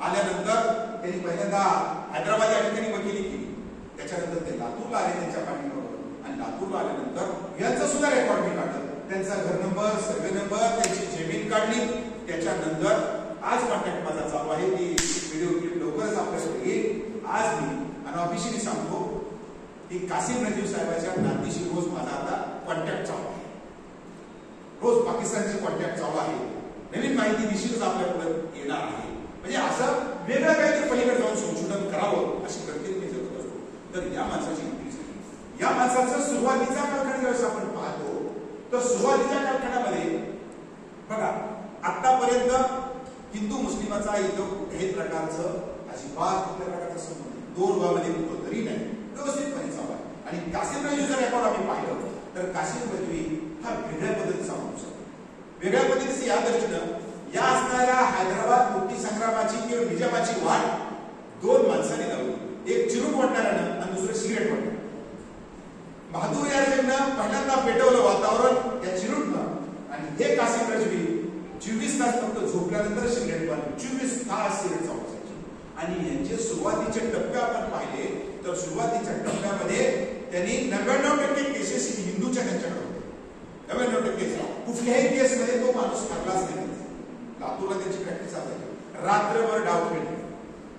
आल्यानंतर त्यांनी पहिल्यांदा हैदराबाद या ठिकाणी वकिली केली. त्याच्यानंतर ते लातूरला आले त्यांच्या पाठीमागं. आणि लातूरला आल्यानंतर यांचं सुद्धा रेकॉर्ड मी काढलं. त्यांचा घर नंबर, सर्वे नंबर, त्यांची जमीन काढली. त्याच्यानंतर आज कॉन्टॅक्ट माझा चालू आहे. ती व्हिडिओ क्लिप लवकरच आपल्याकडे येईल. आज मी अनऑफिशियली सांगतो की कासिम रजीव साहेबांच्या नातीशी रोज माझा आता कॉन्टॅक्ट चालू आहे. रोज पाकिस्तानचे कॉन्टॅक्ट चालू आहे. नवीन माहिती निश्चितच आपल्याकडे येणार आहे. म्हणजे असं वेगळं काहीतरी पलीकडे जाऊन संशोधन करावं अशी प्रत्येक मी जगत असतो. तर या माणसाची नोकरी झाली. या माणसाचा सुरुवातीचा कालखंड ज्यावेळेस आपण पाहतो तर सुरुवातीच्या कालखंडामध्ये बघा आतापर्यंत हिंदू मुस्लिमाचा इथं कुठल्याही प्रकारचं अजिबात कुठल्या प्रकारचा संबंध दोन भावामध्ये होतो तरी नाही, व्यवस्थितपणे चालू आहे. आणि कासिम रजवी जर रेकॉर्ड आम्ही पाहिलं तर कासिम रजवी हा वेगळ्या पद्धतीचा माणूस आहे. वेगळ्या पद्धतीचे या दृष्टीनं या असणाऱ्या हैदराबाद मुक्ती संग्रामाची किंवा निजामाची वाट दोन माणसांनी लावली. एक चिरूट वाटणाऱ्यानं आणि दुसरं सिगरेट वाटणार. बहादूर यारनं पहिल्यांदा पेटवलं वातावरण या चिरूटनं आणि हे कासिम रजवी 24 तास फक्त झोपल्यानंतर सिगरेट पाहिजे. 24 तास सिगरेट चालवायची. आणि यांचे सुरुवातीचे टप्पे आपण पाहिले तर सुरुवातीच्या टप्प्यामध्ये त्यांनी 99% केसेस हिंदूच्या त्यांच्याकडे होते. 99% कुठल्याही केसमध्ये तो माणूस ठरलाच नाही. लातूरला त्यांची प्रॅक्टिस असायची. रात्रभर डाव खेळणे,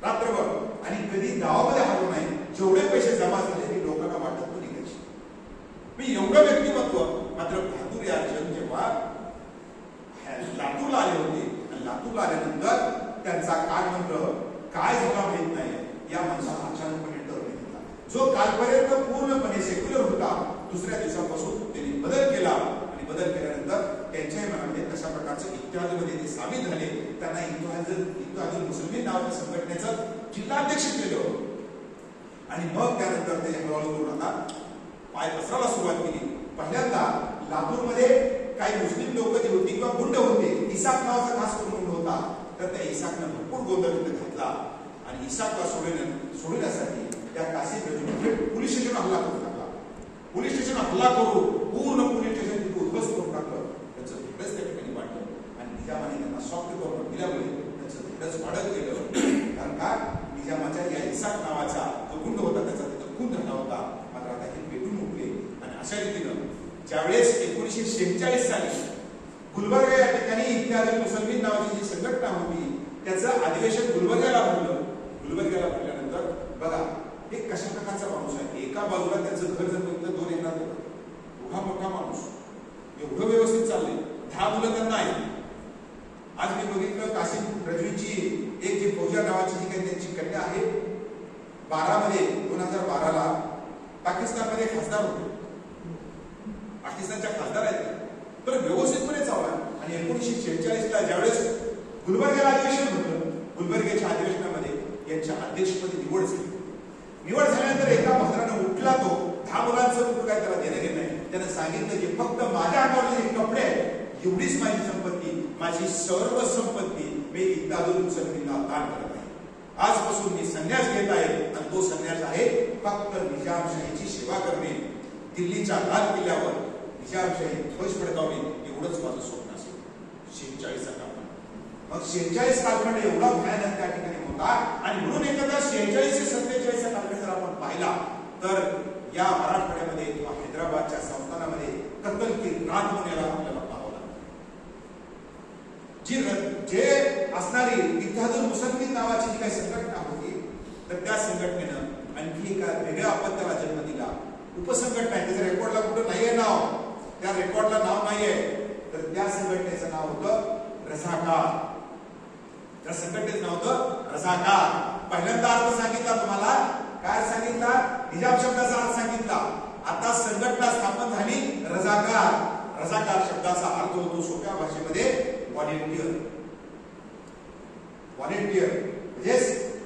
रात्रभर, आणि कधी डावामध्ये हरलो नाही. जेवढे पैसे जमा झाले ते लोकांना वाटत तो निघायचे. मी एवढं व्यक्तिमत्व मात्र बहादूर यार जेव्हा लातूरला आले होते आणि लातूरला आल्यानंतर त्यांचा कालमंत्र काय झाला माहित नाही. या माणसाला अचानकपणे टर्न घेतला. जो कालपर्यंत पूर्णपणे सेक्युलर होता दुसऱ्या दिवसापासून त्यांनी बदल केला आणि बदल केल्यानंतर त्यांच्याही मनामध्ये कशा प्रकारचं इत्यादीमध्ये ते सामील झाले. त्यांना इत्यादुल मुस्लिमीन नावाच्या संघटनेचं जिल्हाध्यक्ष केलं आणि मग त्यानंतर ते हळूहळू करून आता पाय पसरायला सुरुवात केली. पहिल्यांदा लातूरमध्ये काही मुस्लिम लोक जे होती किंवा गुंड होते, इसाक नावाचा खास करून गुंड होता, तर त्या इसाकनं भरपूर गोंधळ तिथे घातला आणि इसाकला सोडण्यासाठी त्या कासिम रजवीने पोलीस स्टेशनवर हल्ला करून टाकला. पोलीस स्टेशनवर हल्ला करून पूर्ण पोलीस स्टेशन तिथे उद्ध्वस्त करून टाकलं. त्याचं धीरज त्या ठिकाणी वाढलं आणि निजामाने त्यांना सॉफ्ट गव्हर्नमेंट दिल्यामुळे त्याचं धीरज वाढत गेलं. कारण का निजामाच्या या इसाक नावाचा जो गुंड होता त्याचा तिथं खून झाला होता. मात्र आता हे पेटून उठले आणि अशा रीतीनं ज्यावेळेस 1946 साली गुलबर्गा या ठिकाणी इत्यादुल मुस्लिमीन नावाची जी संघटना होती त्याचं अधिवेशन गुलबर्ग्याला भरलं. गुलबर्ग्याला भरल्यानंतर बघा हे कशा प्रकारचा माणूस आहे. एका बाजूला त्याचं घर जर बघितलं 2 एकरात एवढा मोठा माणूस, एवढं व्यवस्थित चाललंय. 10 मुलं त्यांना आहेत. आज मी बघितलं कासिम रजवीची एक जी फौजा नावाची जी काही त्यांची कन्या आहे 2012ला पाकिस्तानमध्ये खासदार होते. पाकिस्तानच्या खासदार आहेत तर व्यवस्थितपणे चालू आहे. आणि 1946ला ज्यावेळेस गुलबर्ग्याला अधिवेशन होतं, गुलबर्ग्याच्या अधिवेशनामध्ये यांच्या अध्यक्षपदी निवड झाली. निवड झाल्यानंतर एका महाराजानं उठला. तो 10 मुलांचं कुठं काय त्याला देणं घेणं नाही. त्यानं सांगितलं की फक्त माझ्या अंगावरचे जे कपडे आहेत एवढीच माझी संपत्ती, माझी सर्व संपत्ती मी इत्यादुल मुस्लिमींना दान करत आहे. आजपासून मी संन्यास घेत आहे आणि तो संन्यास आहे फक्त निजामशाहीची सेवा करणे. दिल्लीच्या लाल किल्ल्यावर निजामशाही ध्वज फडकावणे एवढंच माझं स्वप्न असेल. 46 कालखंड. मग 46 कालखंड एवढा भयानक त्या ठिकाणी होता आणि म्हणून एखादा 46 ते 47 कालखंड जर आपण पाहिला तर या मराठवाड्यामध्ये किंवा हैदराबादच्या संस्थानामध्ये कत्तल की रात होण्याला आपल्याला पाहावं लागतं. जे असणारी इत्तेहादुल मुस्लिमीन नावाची जी काही संघटना होती तर त्या संघटनेनं आणखी एका वेगळ्या अपत्याला जन्म दिला. उपसंघटना आहे, त्याच्या रेकॉर्डला कुठं नाहीये नाव, त्या रेकॉर्डला नाव नाहीये. तर त्या संघटनेचं नाव होतं रझाकार. त्या संघटनेचं नाव होतं रझाकार. पहिल्यांदा अर्थ सांगितला तुम्हाला, काय सांगितला? निजाम शब्दाचा अर्थ सांगितला. आता संघटना स्थापन झाली रझाकार. रझाकार शब्दाचा अर्थ होतो सोप्या भाषेमध्ये व्हॉलेंटियर. व्हॉलेंटियर म्हणजे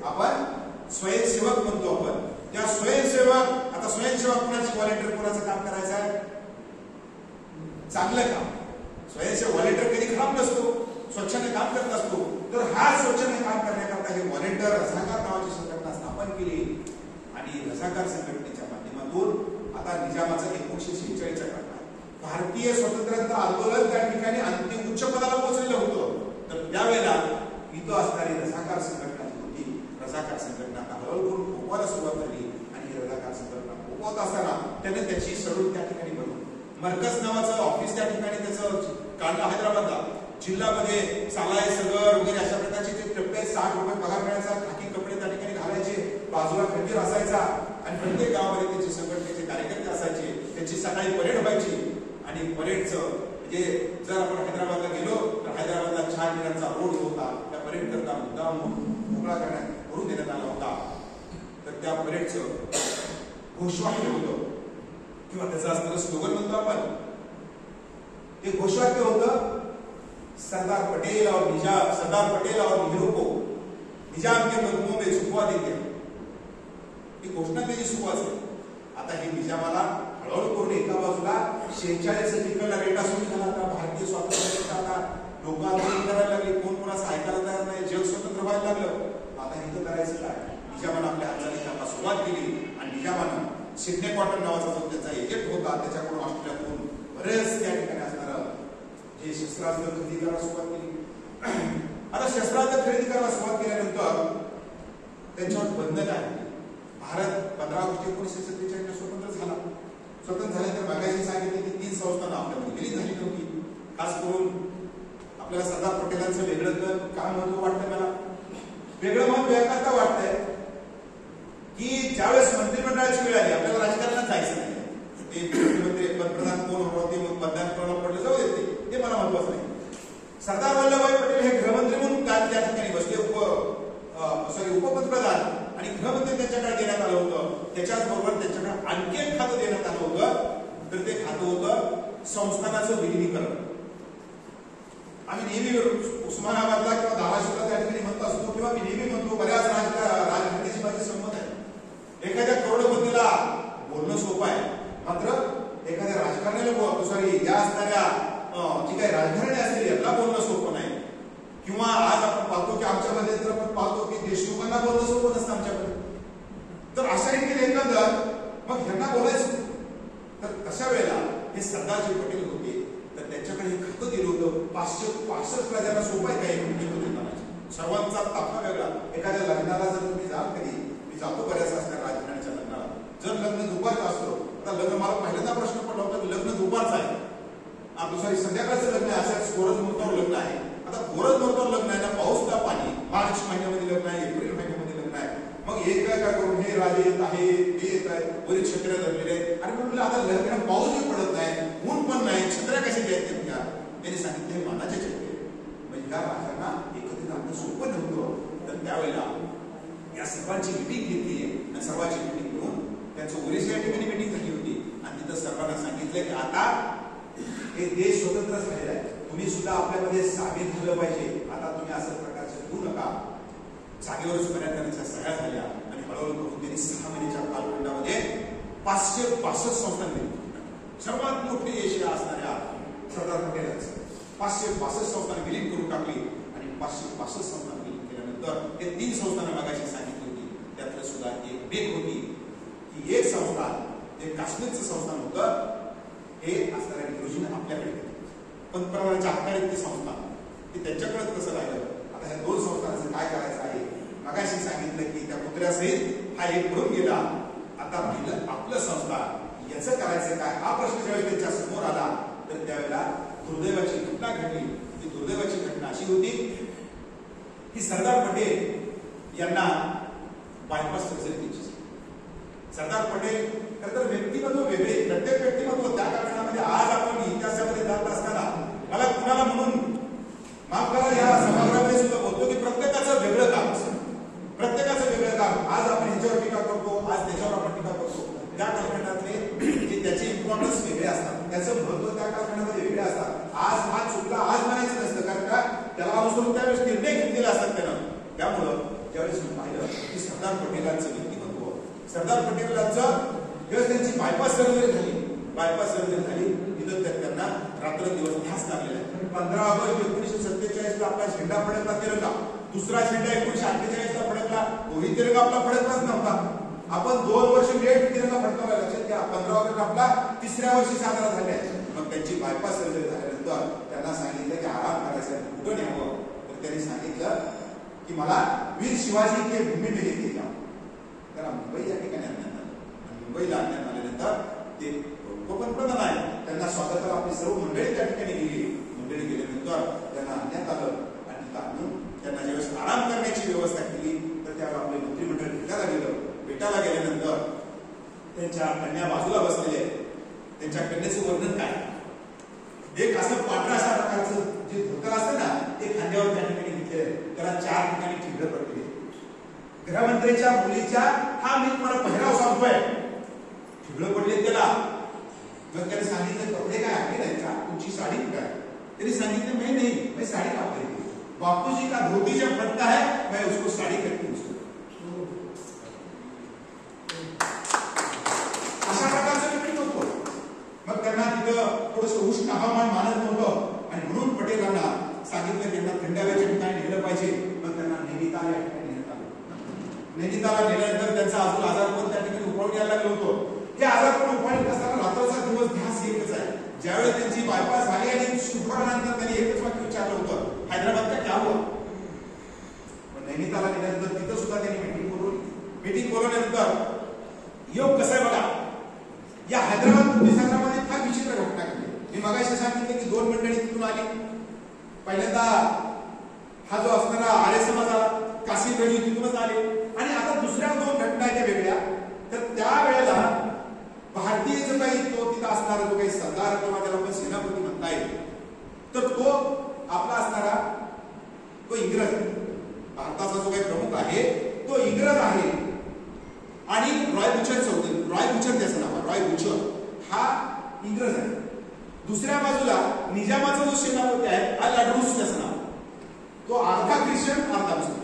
आपण स्वयंसेवक म्हणतो. आपण त्या स्वयंसेवक, आता स्वयंसेवक कोणाची, व्हॉलेंटियर कोणाचं काम करायचं आहे? चांगलं काम. स्वयंसेवक व्हॉलेंटियर कधी खराब नसतो, स्वच्छतेने काम करत असतो. तर हा स्वच्छतेने काम करण्याकरता हे व्हॉलेंटियर रझाकार नावाची संघटना स्थापन केली आणि रझाकार संघटनेच्या माध्यमातून आता निजामाचा 1946च्या काळात भारतीय स्वतंत्रता आंदोलन त्या ठिकाणी अंतिम उच्च पदाला पोहोचलेलं होतं. तर त्यावेळेला इथं असणारी रझाकार संघटना होती. रझाकार संघटना हळूहळू फोपवायला सुरुवात झाली आणि ही रझाकार संघटना फोपवत असताना त्याने त्याची सरूळ त्या ठिकाणी बनवली. मरकज नावाचं ऑफिस त्या ठिकाणी त्याचं काढलं हैदराबादला. जिल्ह्यामध्ये सालाय सगर वगैरे अशा प्रकारचे जे टप्पे 60 रुपये पगार मिळायचा, खाकी कपडे त्या ठिकाणी घालायचे, बाजूला खंजीर असायचा आणि प्रत्येक गावामध्ये त्याचे संघटनेचे कार्यकर्ते असायचे. त्याची सकाळी परेड व्हायची आणि परेडचं म्हणजे जर आपण हैदराबादला गेलो तर हैदराबादला 4 मिनिटांचा रोड होता. त्या परेड करता मुद्दा मोकळा करून देण्यात आला होता. तर त्या परेडचं घोषवाक्य होतं किंवा त्याचं असणारं स्लोगन म्हणतो आपण, ते घोषवाक्य होतं सरदार पटेल और नेहरू को निजाम के कदमों में झुकवा देते. ही घोषणा त्याची सुरुवात आहे. आता हे निजामाला हळूहळू करून एका बाजूला 46 तिकडला रेटा सुरू झाला. आता भारतीय स्वातंत्र्य आता लोक आंदोलन करायला लागले, कोण कोणाचं ऐकायला तयार नाही, जग स्वतंत्र व्हायला लागलं. आता इथं करायचं काय? निजामानं आपल्या हालचाली करायला सुरुवात केली आणि निजामानं सिडने कॉटन नावाचा जो त्याचा एजंट होता त्याच्याकडून ऑस्ट्रेलियातून बरेच त्या ठिकाणी असणारं जे शस्त्रास्त्र खरेदी करायला सुरुवात केली. आता शस्त्रास्त्र खरेदी करायला सुरुवात केल्यानंतर त्यांच्यावर बंधन आहे. भारत 15 ऑगस्ट 1947 स्वतंत्र झाला. स्वतंत्र झाल्यानंतर मागाशी सांगितले की 3 संस्थांना आपल्यामध्ये विलीन झाली नव्हती. खास करून आपल्याला सरदार पटेलांचं वेगळं काम महत्व वाटतं. मला वेगळं महत्व याकरता वाटतंय की ज्यावेळेस मंत्रिमंडळाची वेळ आली, आपल्याला राजकारणात जायचं नाही. ते मुख्यमंत्री पंतप्रधान कोण होते मग मतदान कोणाला पडलं जाऊ देते, ते मला महत्वाचं नाही. सरदार वल्लभभाई पटेल हे गृहमंत्री म्हणून त्या ठिकाणी बसले, उपपंतप्रधान आणि गृहमंत्री त्यांच्याकडे देण्यात आलं होतं. त्याच्याच बरोबर त्यांच्याकडे आणखी एक खातं देण्यात आलं होतं. तर ते खातं होतं संस्थानाचं विलिनीकरण. आम्ही नेहमी उस्मानाबादला किंवा धाराशिवला त्या ठिकाणी म्हणत असतो किंवा मी नेहमी म्हणतो, बऱ्याच राजघटनेशी माझी संमत आहे. एखाद्या करोडपतीला बोलणं सोपं आहे, मात्र एखाद्या राजकारण्याला या असणाऱ्या जी काही राजघराणे असतील याला बोलणं सोपं नाही. किंवा आज आपण पाहतो की आमच्यामध्ये तर आपण पाहतो की देशमुखांना बोलणं सोपं नसतं आमच्याकडे. तर अशा रीतीने एकंदर मग ह्यांना बोलायचं. तर तशा वेळेला हे सरदारजी पटेल होते, तर त्यांच्याकडे हे खातं दिलं होतं. 565 ज्यांना सोपं आहे काही सर्वांचा ताफा वेगळा. एखाद्या लग्नाला जर तुम्ही जाल, कधी मी जातो बऱ्याच असणाऱ्या राजघराण्याच्या लग्नाला, जर लग्न दुपारचं असतं, आता लग्न मला पहिल्यांदा प्रश्न पडला होता की लग्न दुपारचं आहे, संध्याकाळचं लग्न आहे, असं गोरज मुहूर्तावर लग्न आहे. आता गोरज मुहूर्तावर लग्न आहे ना, पाऊस का पाणी, मार्च महिन्यामध्ये लग्न आहे, एप्रिल महिन्यामध्ये लग्न आहे. मग एक काय करून हे राजे येत आहे, ते येत आहे, बरीच छत्र्या धरलेले आहेत. आणि म्हणलं आता लग्न पाऊसही पडत नाही, ऊन पण नाही, छत्र्या कशा द्यायच्या तुमच्या? त्यांनी सांगितले मानाचे छत्रे. म्हणजे या राजांना एकत्रित आणणं सोपं नव्हतं. तर त्यावेळेला या सर्वांची मिटिंग घेतली आणि सर्वांची मिटिंग घेऊन त्यांचं ओरिसा या ठिकाणी मिटिंग झाली होती. आणि तिथं सर्वांना सांगितलं की आता हे देश स्वतंत्र झालेला आहे, तुम्ही सुद्धा आपल्यामध्ये सामील झालं पाहिजे. आता तुम्ही असं प्रकारचं होऊ नका. जागेवरच बऱ्याच जणांच्या सह्या झाल्या आणि हळूहळू करून त्यांनी 6 महिन्याच्या कालखंडामध्ये 562 संस्थांनी, सर्वात मोठी एशिया असणाऱ्या सरदार पटेलांचं 562 संस्थांना विलीन करून टाकली. आणि 562 संस्थांना विलीन केल्यानंतर ते 3 संस्थांना मागाशी सांगितली होती, त्यातलं सुद्धा एक बेक होती की एक संस्थान, ते काश्मीरचं संस्थान होतं, हे असणाऱ्या नेहरूजीने आपल्याकडे घेतलं. पंतप्रधानांच्या हाताळीत ते संस्थान ते त्यांच्याकडे कसं राहिलं. आता ह्या 2 संस्थानांचं काय करायचं आहे? मगाशी सांगितलं की त्या पुतळ्यासहित हा एक पळून गेला. आता आपलं संस्थान याचं करायचं काय, हा प्रश्न ज्यावेळेस त्यांच्या समोर आला तर त्यावेळेला दुर्दैवाची घटना घडली. ती दुर्दैवाची घटना अशी होती की सरदार पटेल यांना बायपास सर्जरी केली. सरदार पटेल तर व्यक्तिमत्व वेगळे, प्रत्येक व्यक्तिमत्व त्या कारणामध्ये आज आपण इतिहासामध्ये जात असताना मला कुणाला म्हणून माफ करा, या सभागृहामध्ये सुद्धा बोलतो की प्रत्येकाचं वेगळं काम असतं, प्रत्येकाचं वेगळं काम. आज आपण ह्याच्यावर टीका करतो, आज त्याच्यावर आपण टीका करतो. त्या कालखंडातले जे त्याचे इम्पॉर्टन्स वेगळे असतात, त्याचं महत्व त्या कालखंडामध्ये वेगळे असतात. आज हा चुकला आज म्हणायचं नसतं, कारण का त्याला अनुसरून त्यावेळेस निर्णय घेतलेले असतात त्यानं. त्यामुळं ज्यावेळेस मी पाहिलं की सरदार पटेलांचं व्यक्तिमत्व, सरदार पटेलांचं ज्यावेळेस त्यांची बायपास सर्जरी झाली, बायपास सर्जरी झाली तिथं त्यांना रात्रंदिवस ध्यास लागलेला आहे. 15 ऑगस्ट 1947 ला आपला झेंडा फडकला तिरंगा, दुसरा झेंडा 1948 ला फडकला, तोही तिरंगा आपला फडकलाच नव्हता. आपण 2 वर्ष लेट तिरंगा फडकवला. लक्षात घ्या, 15 ऑगस्ट आपला 3ऱ्या वर्षी साजरा झाला आहे. मग त्यांची बायपास सर्जरी झाल्यानंतर त्यांना सांगितलं की आराम करायचा, कुठं न्यावं. तर त्यांनी सांगितलं की मला वीर शिवाजी के भूमी में लेके जाऊ. त्याला मुंबई या ठिकाणी आणण्यात आलं. मुंबईला आणण्यात आल्यानंतर ते उपपंतप्रधान आहे, त्यांना स्वागताला आपली सर्व मंडळी त्या ठिकाणी गेली. मंडळी गेल्यानंतर त्यांना आणण्यात आलं आणि आणून त्यांना ज्यावेळेस आराम करण्याची व्यवस्था केली तर त्यावेळेला आपले मंत्रिमंडळ भेटायला गेलं. भेटायला गेल्यानंतर त्यांच्या कन्या बाजूला बसलेले आहेत. त्यांच्या कन्याचं वर्णन काय, एक असं पांढरा अशा प्रकारचं जे धोतर असतं ना ते खांद्यावर त्या ठिकाणी घेतलेलं, त्याला 4 ठिकाणी ठिगळं पडलेली. गृहमंत्र्यांच्या मुलीच्या हा मी तुम्हाला पहिराव सांगतोय, ठिगळं पडले त्याला. मग त्याने सांगितलं कपडे काय आहे नाही का, तुमची साडी काय? त्यांनी सांगितलं मैं नहीं, मैं साड़ी का खरीदी, बापूजी का धोती जब फटता है मैं उसको साड़ी कहती हूँ. अशा प्रकारचं मीटिंग होतं. मग त्यांना तिथं थोडस उष्ण हवामान मानत नव्हतं आणि म्हणून पटेलांना सांगितलं त्यांना थंड हवेच्या ठिकाणी नेलं पाहिजे. मग त्यांना नैनिताल या ठिकाणी नेण्यात आलं. नैनितालला नेल्यानंतर त्यांचा अजून आजारपण त्या ठिकाणी उफाळून यायला लागलं होतं. हे आजारपण उफाळून असताना रात्रचा दिवस ध्यास एकच आहे. ज्यावेळेस त्यांची बायपास झाली आणि शुक्रवारानंतर त्यांनी एकच वाक्य विचारलं होतं, हैदराबाद का क्या हुआ? नैनितालला नेल्यानंतर तिथं सुद्धा त्यांनी मीटिंग बोलवल्यानंतर योग कसं आहे बघा, या हैदराबाद मुक्ती संग्रामामध्ये फार विचित्र घटना घडली. मी मगाशी सांगितलं की 2 मंडळी तिथून आली. पहिल्यांदा हा जो असणारा आर्य समाज आला, कासिम रजी तिथूनच आले. आणि आता दुसऱ्या 2 घटना आहेत वेगळ्या. तर त्यावेळेला भारतीय जो काही तो तिथं असणारा जो काही सरदार किंवा त्याला आपण सेनापती म्हणता येईल, तर तो आपला असणारा तो इंग्रज, भारताचा जो काही प्रमुख आहे तो इंग्रज आहे. आणि रॉय बुचर त्याचं नाव आहे, रॉय बुचर हा इंग्रज आहे. दुसऱ्या बाजूला निजामाचा जो सेनापती आहे अल अडरूस त्याचं नाव, तो अर्धा ख्रिश्चन अर्धा मुस्लिम.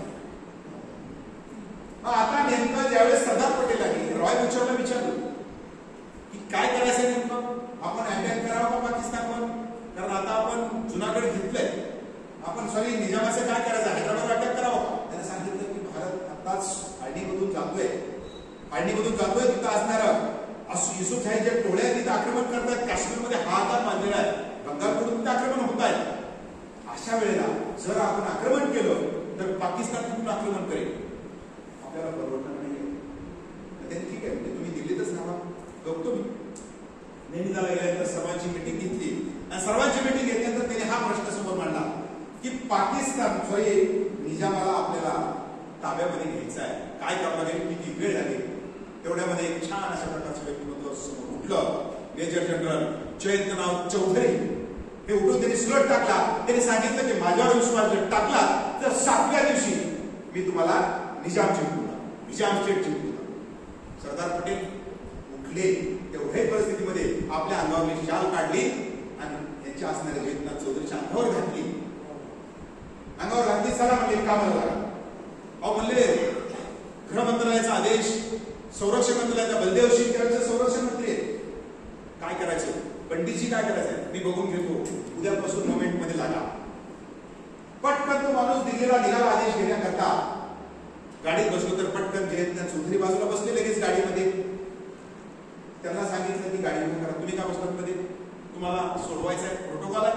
आता नेमकं ज्यावेळेस सरदार पटेलांनी रॉय बुचरला विचारलं की काय करायचं नेमकं, आपण अटॅक करावं का पाकिस्तानवर, कारण आता आपण जुनागड घेतलंय, आपण सॉरी निजामाचं काय करायचं, हैदराबादवर अटॅक करावं का? त्याने सांगितलं की भारत आताच आर्णीमधून जातोय, तिथं असणारं युसुफशाहीच्या टोळ्या तिथं आक्रमण करतात, काश्मीरमध्ये हातात बांधलेला आहे, बंगालकडून तिथं आक्रमण होत आहे. अशा वेळेला जर आपण आक्रमण केलं तर पाकिस्तान तिथून आक्रमण करेल, आपल्याला परवडणार नाही. ठीक आहे म्हणजे तुम्ही दिल्लीतच राहा, बघतो मी. नैनितालला गेल्यानंतर सर्वांची मीटिंग घेतली आणि सर्वांची मीटिंग घेतल्यानंतर त्यांनी हा प्रश्न समोर मांडला की पाकिस्तान निजामाला आपल्याला ताब्यामध्ये घ्यायचं आहे, काय करावं लागेल, किती वेळ लागेल. तेवढ्यामध्ये एक छान अशा प्रकारचं व्यक्तिमत्व समोर उठलं. मेजर जनरल जयंतराव चौधरी हे उठून त्यांनी स्लट टाकला. त्यांनी सांगितलं की माझ्यावर विश्वास जर टाकला तर 7व्या दिवशी मी तुम्हाला निजाम स्टेट जिंकून. सरदार पटेल उठले. तेवढ्याही परिस्थितीमध्ये आपल्या अंगावरली शाल काढली आणि त्यांच्या असणाऱ्या जयंतनाथ चौधरीच्या अंगावर घातली. चला म्हणले कामाला लागा. अहो म्हणले गृहमंत्रालयाचा आदेश, संरक्षण मंत्रालयाचा बलदेव सिंग त्यांचे संरक्षण मंत्री आहेत, काय करायचं, पंडितजी काय करायचं मी बघून घेतो, उद्यापासून मोमेंट मध्ये लागा. पटकन तो माणूस दिल्लीला निघाला आदेश घेण्याकरता. गाडीत बसलो तर पटकन जयंतनाथ चौधरी बाजूला बसले लगेच गाडीमध्ये. त्यांना सांगितलं की गाडी उभी करा. तुम्ही काय बसलात मध्ये, तुम्हाला सोडवायचं आहे, प्रोटोकॉल आहे,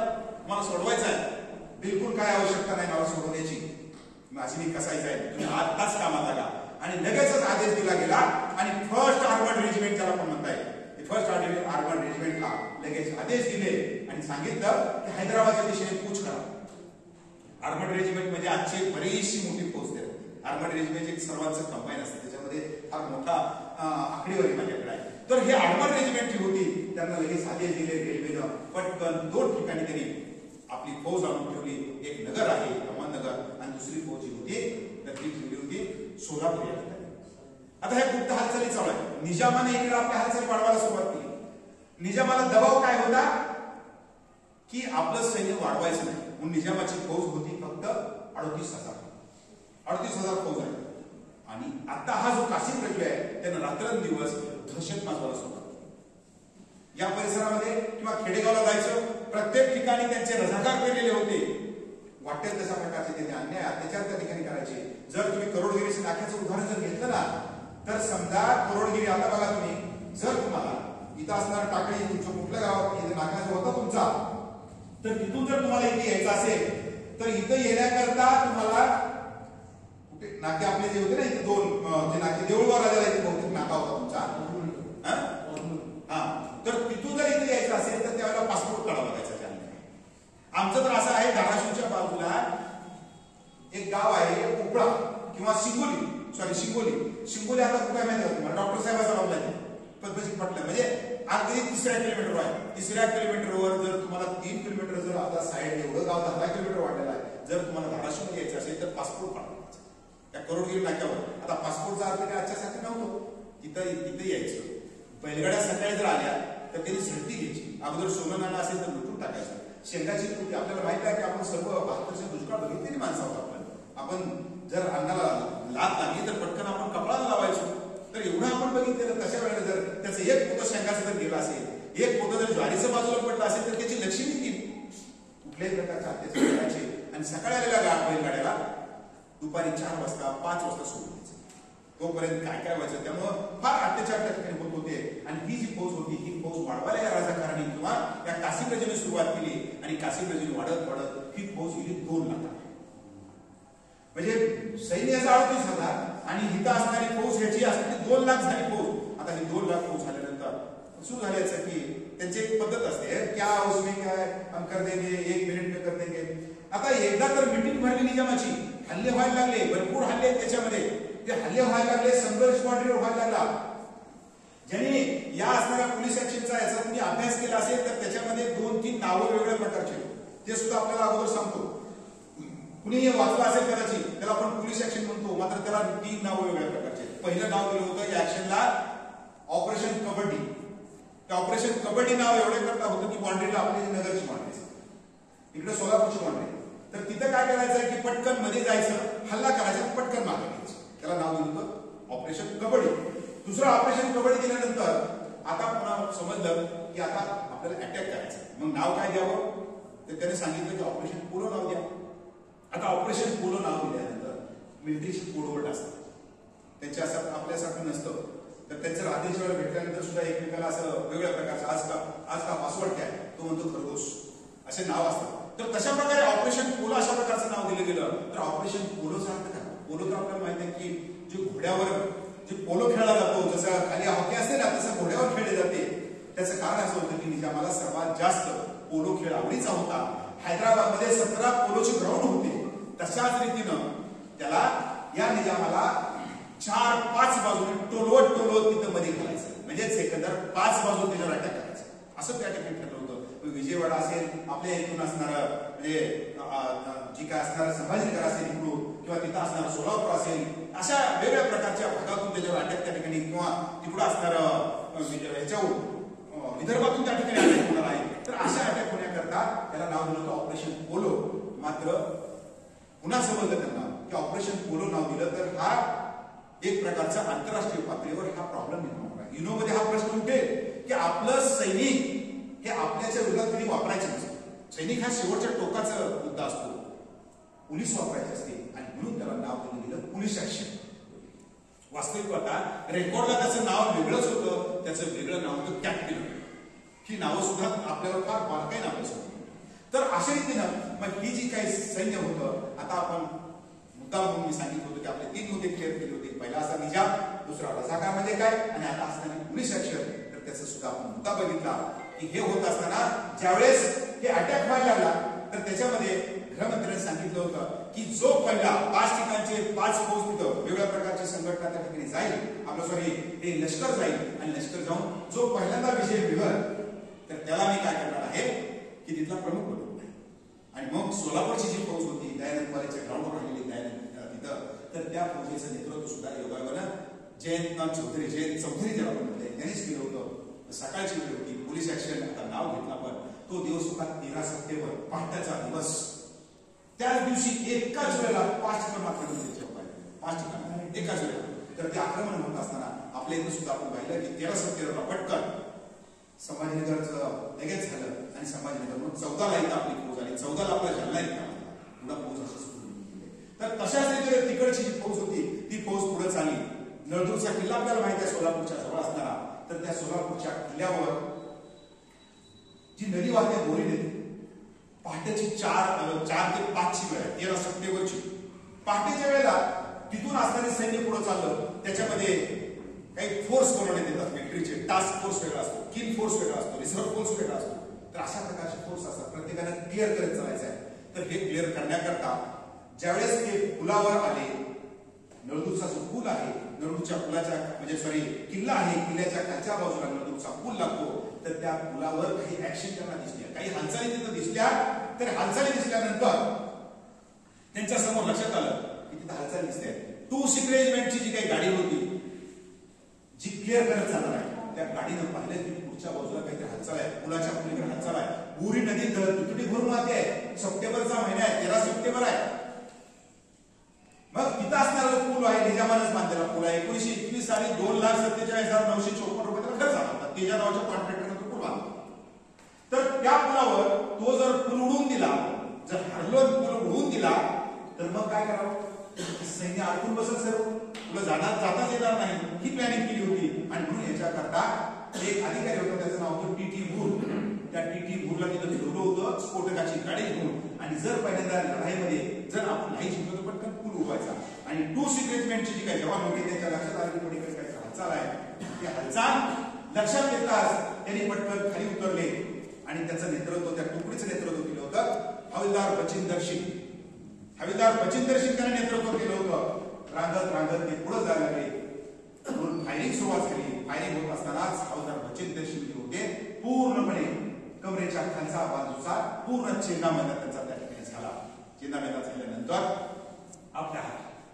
मला सोडवायचं आहे. बिलकुल काय आवश्यकता नाही मला सोडवण्याची, माझी मी कसायचं आहे, तुम्ही आताच कामात आला. आणि लगेचच आदेश दिला गेला आणि फर्स्ट आर्मर्ड रेजिमेंट त्याला पण म्हणता येईल, फर्स्ट आर्मर्ड रेजिमेंटला लगेच आदेश दिले आणि सांगितलं की हैदराबादच्या दिशेने कूच करा. आर्मर्ड रेजिमेंट म्हणजे आजची बरीचशी मोठी फौज आहे. आर्मर्ड रेजिमेंट एक सर्वांचं कंबाईन असतं, त्याच्यामध्ये फार मोठा आकडेवारी माझ्याकडे आहे. तर हे आर्मर्ड रेजिमेंट जी होती त्यांना लगेच आदेश दिले रेल्वेनं. पटकन 2 ठिकाणी त्यांनी आपली फौज आणून ठेवली. एक नगर आहे अहमदनगर आणि दुसरी फौज जी होती तर ती ठेवली होती सोलापूर या ठिकाणी. आता हे गुप्त हालचाली चालू आहे. निजामाने इकडे आपल्या हालचाली वाढवायला सुरुवात केली. निजामाला दबाव काय होता की आपलं सैन्य वाढवायचं नाही, म्हणून निजामाची फौज होती फक्त 38,000 फौज आहे. आणि आता हा जो कासिम रजी आहे त्यानं रात्रंदिवस दहशत माजवायला सुरुवात केली. या परिसरामध्ये किंवा खेडेगावला जायचं, प्रत्येक ठिकाणी त्यांचे रझाकार पेरलेले होते. वाटेल तशा प्रकारचे त्यांनी अन्याय अत्याचार त्या ठिकाणी करायचे. जर तुम्ही करोडगिरीच्या नाक्याचं उदाहरण जर घेतलं ना तर समजा करोडगिरी, आता बघा तुम्ही, जर तुम्हाला इथं असणार टाकळी तुमच्या कुठल्या गावात इथे नाक्याचा होता तुमचा, तर तिथून जर तुम्हाला इथे यायचं असेल तर इथं येण्याकरता तुम्हाला कुठे नाके आपले जे होते ना इथे 2 जे नाके देऊळगाव राजाला इथे बहुतेक नाका होता तुमचा, तर तिथून जर अगदी 3ऱ्या किलोमीटरवर आहे. 3ऱ्या किलोमीटरवर जर तुम्हाला 3 किलोमीटर जर आता साईड एवढं गाव 10 किलोमीटर वाढलेलं आहे. जर तुम्हाला धाराशिवमध्ये यायचं असेल तर पासपोर्ट काढायचा त्या करोडगिरी नाक्यावर. आता पासपोर्टचा अर्थ काय आजच्यासाठी नव्हतो. तिथं यायचं. बैलगाड्या सकाळी जर आल्या तर त्यांनी झडती घ्यायची. अगोदर सोनं नाणं असेल तर लुटून टाकायचं. शेंगाची कृती आपल्याला माहित आहे की आपण सर्व 72 दुष्काळ बघितलेली माणसं आहोत. आपण जर अन्नाला लात लागली तर पटकन आपण कपडाला लावायचो. तर एवढं आपण बघितलेलं. तशा वेळेला जर त्याचं एक पोतं शेंगाचं जर गेलं असेल, एक पोतं जर ज्वारीचं बाजूला पडलं असेल तर त्याची लक्ष्मी गेली. कुठल्याही प्रकारचे अत्याचार करायचे आणि सकाळी आलेल्या बैलगाड्याला दुपारी 4 वाजता 5 वाजता सोडून द्यायचं. तोपर्यंत काय काय व्हायचं. त्यामुळं फार अत्याचार त्या ठिकाणी होत होते. आणि ही जी फौज होती ही फौज वाढवायला या राजकारणी किंवा या कासिम रजेने सुरुवात केली आणि कासिम रजेने वाढत वाढत ही फौज गेली 2 लाखात. म्हणजे सैन्य 38,000 आणि हिता असणारी फौज ह्याची असणारी 2 लाख झाली फौज. आता ही 2 लाख फौज झाल्यानंतर सुरू झाल्याचं की त्यांची एक पद्धत असते, क्या उसमें क्या है हम कर देंगे, 1 मिनिट में कर देंगे. आता एकदा तर मिटिंग भरली निजामाची, हल्ले व्हायला लागले, भरपूर हल्ले त्याच्यामध्ये. ते हल्ले व्हायला लागले, संघर्ष वाढीवर व्हायला लागला. ज्यांनी या असणाऱ्या पोलीस ऍक्शनचा याचा तुम्ही अभ्यास केला असेल तर त्याच्यामध्ये 2-3 नावं वेगवेगळ्या प्रकारचे ते सुद्धा आपल्याला अगोदर सांगतो. कुणी हे वाचलं असेल कदाचित, त्याला आपण पोलीस ऍक्शन म्हणतो, मात्र त्याला 3 नावं वेगवेगळ्या प्रकारचे. पहिलं नाव दिलं होतं या ऍक्शनला ऑपरेशन कबड्डी. त्या ऑपरेशन कबड्डी नाव एवढे करता होतं की बाँड्रीला आपली नगरची बाँड्री, इकडे सोलापूरची बाँड्री. तर तिथं काय करायचं की पटकन मध्ये जायचं, हल्ला करायचा, पटकन मागे घ्यायचं. त्याला नाव दिलं होतं ऑपरेशन कबड्डी. दुसरं ऑपरेशन कबड्डी दिल्यानंतर आता पुन्हा समजलं की आता आपल्याला अटॅक करायचा. मग नाव काय द्यावं तर त्याने सांगितलं की ऑपरेशन पोलो नाव द्या. आता ऑपरेशन पोलो नाव दिल्यानंतर मिलिटरीची कोडवर्ड असतात. त्यांच्या असं आपल्यासारखं नसतं. तर त्यांचं आदेश वेळा भेटल्यानंतर सुद्धा एकमेकाला असं वेगळ्या प्रकारचं आज का पासवर्ड काय तो म्हणतो खरगोश असे नाव असतात. तर तशा प्रकारे ऑपरेशन पोलो अशा प्रकारचं नाव दिलं गेलं. तर ऑपरेशन पोलोचा अर्थ काय? पोलो तर आपल्याला माहिती आहे की जे घोड्यावर जे पोलो खेळला जातो, जसं खाली हॉकी असते ना तसं घोड्यावर खेळले जाते. त्याचं कारण असं होतं की निजामाला सर्वात जास्त पोलो खेळ आवडीचा होता. हैदराबादमध्ये 17 पोलोचे ग्राउंड होते. तशाच रीतीनं त्याला या निजामाला 4-5 बाजूने टोलवत तिथं मध्ये घालायचं. म्हणजे सेकंदर 5 बाजून त्याच्यावर अटॅक करायचं असं त्या ठिकाणी ठरलं होतं. विजयवाडा असेल, आपल्या इथून असणारं म्हणजे जी काय असणारं संभाजीनगर असेल इकडून, किंवा तिथं असणारं सोलापूर असेल, अशा वेगवेगळ्या प्रकारच्या भागातून त्याच्यावर अटॅक त्या ठिकाणी, किंवा तिकडं असणारं ह्याच्याहून विदर्भातून त्या ठिकाणी अटॅक होणार आहे. तर अशा अटॅक होण्याकरता त्याला नाव दिलं होतं ऑपरेशन पोलो. मात्र पुन्हा समजलं त्यांना की ऑपरेशन पोलो नाव दिलं तर हा एक प्रकारचा आंतरराष्ट्रीय पातळीवर हा प्रॉब्लेम निर्माण होणार. युनोमध्ये हा प्रश्न उठेल की आपलं सैनिक हे आपल्याच्या विरोधात कधी वापरायचे नसते. सैनिक हा शेवटच्या टोकाचा मुद्दा असतो. पोलीस वापरायचे असते आणि म्हणून त्याला नाव दिलं गेलं पोलीस ऍक्शन. वास्तविक आता रेकॉर्डला त्याचं नाव वेगळंच होतं. त्याचं वेगळं नाव होतं कॅप्टन. ही नावं सुद्धा आपल्याला फार बारकाईनं आपल्यासमोर. तर अशा रीतीनं मग ही जी काही सैन्य होतं, आता आपण मुद्दा म्हणून मी सांगितलं होतं की आपले 3 मुद्दे क्लिअर केले होते. पहिला असा निजाम, दुसरा रझाकार म्हणजे काय, आणि आता असणारी पोलीस ऍक्शन. तर त्याचा सुद्धा आपण मुद्दा बघितला की हे होत असताना ज्यावेळेस हे अटॅक व्हायला लागला तर त्याच्यामध्ये गृहमंत्र्यांनी सांगितलं होतं की जो पहिला 5 ठिकाणचे 5 फौज तिथं वेगवेगळ्या प्रकारची संघटना त्या ठिकाणी जाईल, आपलं हे लष्कर जाईल, आणि लष्कर जाऊन जो पहिल्यांदा विजय मिळवेल तर त्याला मी काय करणार आहे की तिथला प्रमुख बनवणार आहे. आणि मग सोलापूरची जी फौज होती दयानंद कॉलेजच्या ग्राउंडवर राहिलेली तिथं, तर त्या फौजेचं नेतृत्व सुद्धा योगायोगानं जयंत चौधरी ज्याला आपण म्हणते त्यांनीच केलं होतं. सकाळची वेळ होती, पोलीस ऍक्शन आता नाव घेतला, पण तो दिवस होता 13 सप्टेंबर, पहाटेचा दिवस. त्याच दिवशी एकाच वेळेला 5 ठिकाण आक्रमण त्याच्या 5 ठिकाण एकाच वेळेला. तर ते आक्रमण होत असताना आपल्या इथं सुद्धा आपण पाहिलं की 13 सप्टेंबरला पटकन संभाजीनगरचं लगेच झालं आणि संभाजीनगर मग 14ला इथं आपली फौज आली, 14ला आपला जालना इथं पुन्हा फौज असं सुरू केली. तर तशाच रीतीने तिकडची जी फौज होती ती फौज पुढे चालली. नळदूरचा किल्ला आपल्याला माहिती आहे सोलापूरच्या जवळ असताना, तर त्या सोलापूरच्या किल्ल्यावर जी नदी वाहते बोरी नदी, पहाटेची 4 ते 5 ची वेळ आहे, 13 सप्टेंबरची पहाटेच्या वेळेला तिथून असणारे सैन्य पुढे चाललं. त्याच्यामध्ये काही फोर्स बनवण्यात येतात मिलिटरीचे. टास्क फोर्स वेगळा असतो, किल फोर्स वेगळा असतो, रिझर्व्ह फोर्स वेगळा असतो. तर अशा प्रकारचे फोर्स असतात, प्रत्येकाने क्लिअर करत चालायचं आहे. तर हे क्लिअर करण्याकरता ज्यावेळेस ते पुलावर आले, नळदूरचा जो पूल आहे, नळदूरच्या पुलाच्या म्हणजे किल्ला आहे, किल्ल्याच्या खालच्या बाजूला नळदूरचा पूल लागतो तर त्या पुलावर काही ऍक्शन त्यांना दिसल्या, काही हालचाली तिथं दिसल्या. तर हालचाली दिसल्यानंतर त्यांच्या समोर लक्षात आलं की तिथं हालचाली दिसते. 2 सिक्रेजमेंटची जी काही गाडी होती जी क्लिअर करत जाणार आहे, त्या गाडीनं पाहिलं की पुढच्या बाजूला काहीतरी हालचाल आहे, पुलाच्या पलीकडे हालचाल आहे. बुरी नदी तुटडी भरून वाहते आहे. सप्टेंबरचा महिना आहे, 13 सप्टेंबर आहे. मग तिथं असणारा पूल आहे, निजामानंच बांधलेला पूल आहे. 1921 साली 2,47,954 रुपये त्याला खर्च आला होता. तेजा नावाच्या कॉन्ट्रॅक्टरने तो पूल बांधला. तर त्या पुलावर तो जर पूल उडवून दिला, जर हरलोन पूल उडवून दिला तर मग काय करावं? सैन्य अडकून बसल सर्व, तुला जाताच येणार नाही, ही प्लॅनिंग केली होती. आणि म्हणून याच्याकरता एक अधिकारी होता, त्याचं नाव होतं टी.टी. भूर. त्या टी.टी. भूरला तिथं ठेवलं होतं स्फोटकाची गाडी घेऊन. आणि जर पहिल्यांदा लढाईमध्ये जर आपण नाही जिंकलो तर पटकन पूल उडवायचा. आणि 2 सिक्रेजमेंटची जी काही जवान होती त्यांच्या लक्षात आलं की पलीकडे काही हालचाल आहे. ती हालचाल लक्षात येताच त्यांनी पटकन खाली उतरले आणि त्याचं नेतृत्व, त्या तुकडीचं नेतृत्व केलं होतं हविलदार बचिंदर सिंग. हविलदार बचिंदर सिंग त्याने नेतृत्व केलं होतं. रांगत ते पुढे जायला लागले. म्हणून फायरिंग सुरुवात झाली. फायरिंग होत असतानाच हविलदार बचिंदर सिंग होते पूर्णपणे कमरेच्या खालचा बाजूचा पूर्ण चेंदामेला त्यांचा त्या ठिकाणी झाला. चेंदामेला झाल्यानंतर आपल्या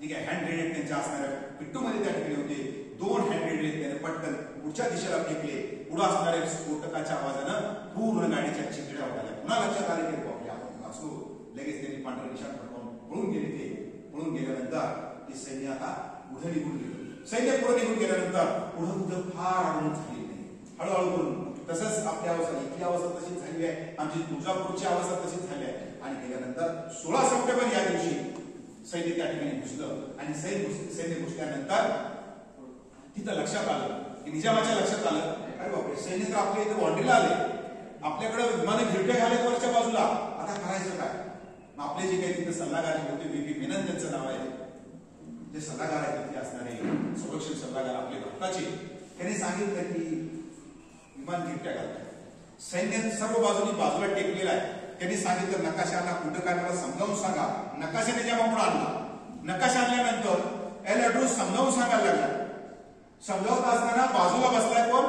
जी काही हँड ग्रेनेड त्यांच्या असणाऱ्या पिट्टूमध्ये त्या ठिकाणी होते. 2 हँड ग्रेनेड त्याने पटकन पुढच्या दिशेला फेकले. पुढे असणाऱ्या स्फोटकाच्या आवाजानं पूर्ण गाडीच्या चिकड्या उडाल्या. पुन्हा लक्षात आले की बापरे आपण वाचलो. लगेच त्यांनी पांढरं निशाण पटकावून पळून गेले. ते पळून गेल्यानंतर ते सैन्य आता पुढे निघून गेलं. सैन्य पुढे निघून गेल्यानंतर पुढे कुठं फार आगमन झाली नाही. हळूहळू करून तसंच आपली अवस्था, इथली अवस्था तशीच झाली आहे, आमची तुळजापूरची अवस्था तशीच झाली आहे. आणि गेल्यानंतर 16 सप्टेंबर या दिवशी सैन्य त्या ठिकाणी घुसलं. आणि सैन्य घुसल्यानंतर तिथं लक्षात आलं की निजामाच्या लक्षात आलं, अरे बापरे सैन्य तर आपल्या इथे वॉन्ड्रीला आले, आपल्याकडे विमानं घिरट्या घालत वरच्या बाजूला, आता करायचं काय? आपले जे काही तिथे सल्लागार होते, व्ही.पी. मेनन त्यांचं नाव आहे, जे सल्लागार आहेत तिथे असणारे संरक्षण सल्लागार आपले भारताचे, त्यांनी सांगितलं की विमान घिरट्या घालतात. सैन्य सर्व बाजूला टेकलेलं आहे. त्यांनी सांगितलं नकाशाला कुठं काय मला समजावून सांगा. नकाशा निजामापुढे आणला. नकाशा आणल्यानंतर एल अड्रूस समजावून सांगायला लागला. समजावत असताना बाजूला बसलाय कोण?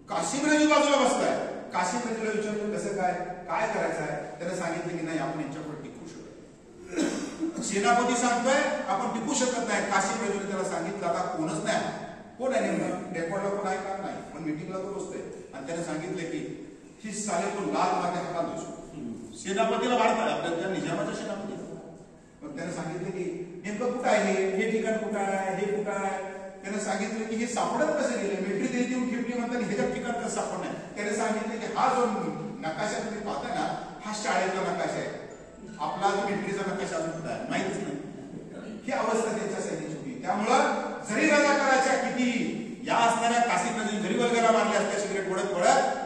कासिम राजू बाजूला बसलाय. कासिम राजूला विचारलं कसं काय करायचं आहे? त्याने सांगितलं की नाही आपण यांच्यापुढे टिकू शकत. सेनापती सांगतोय आपण टिकू शकत नाही. कासिम राजूने त्याला सांगितलं आता कोणच नाही, कोण आहे नेमकं रेकॉर्डला कोण आहे का नाही, पण मिटिंगला तो बसतोय. आणि त्याने सांगितलं की ही साले तो लाल मागे हातात दिसतो. सेनापतीला वाढतात आपल्या निजामाच्या सेनापती. पण त्याने सांगितलं की नेमकं कुठं आहे हे ठिकाण, कुठं आहे हे कुठं आहे? त्याने सांगितलं की हे सापडत कसं गेले, मिलिटरी देत येऊन ठेपली म्हणतात ह्याच्यात ठिकाण कसं सापडणार? त्याने सांगितलं की हा जो नकाशा तुम्ही पाहताय ना, हा शाळेतला नकाशा आहे, आपला जो मिलिटरीचा नकाशा अजून कुठं आहे माहितीच नाही. ही अवस्था त्यांच्या सैन्याची होती. त्यामुळं जरी रजाकाराच्या किती या असणाऱ्या कासिम राजूने जरी वल्गरा मारल्या असल्या सिगरेट पडत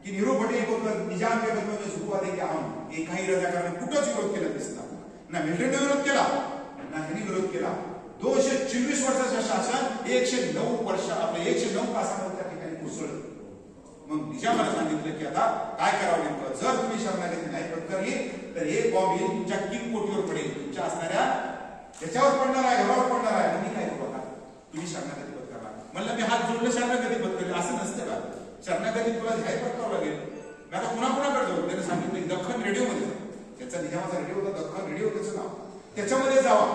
कि नीरू पटेल को निजाम के बदले में शुरुआत है कि हम एकाही रजाकाराने कुठंच विरोध केला दिसला ना. मिलिटरीने विरोध केला ना ह्यांनी विरोध केला. 224 वर्षाचं शासन 109 वर्ष आपले 109 तासामध्ये त्या ठिकाणी कोसळलं. मग निजामाने सांगितलं की आता काय करावं नेमकं? जर तुम्ही शरणागती नाही पत्करली तर एक बॉम्ब येईल तुमच्या किंगकोटीवर पडेल, तुमच्या असणाऱ्या त्याच्यावर पडणार आहे, घरावर पडणार आहे. तुम्ही काय करू आता? तुम्ही शरणागती पत्करला. म्हणलं मी हात जोडलं शरणागती पत्करली असं नसतं का? शरणागती तुला जाहीर पत्करावं लागेल. मी आता कुणाकडे जाऊ? त्याने सांगितलं की दख्खन रेडिओमध्ये, त्याचा निजामाचा रेडिओ होता दख्खन रेडिओ, त्याचं नाव, त्याच्यामध्ये जावा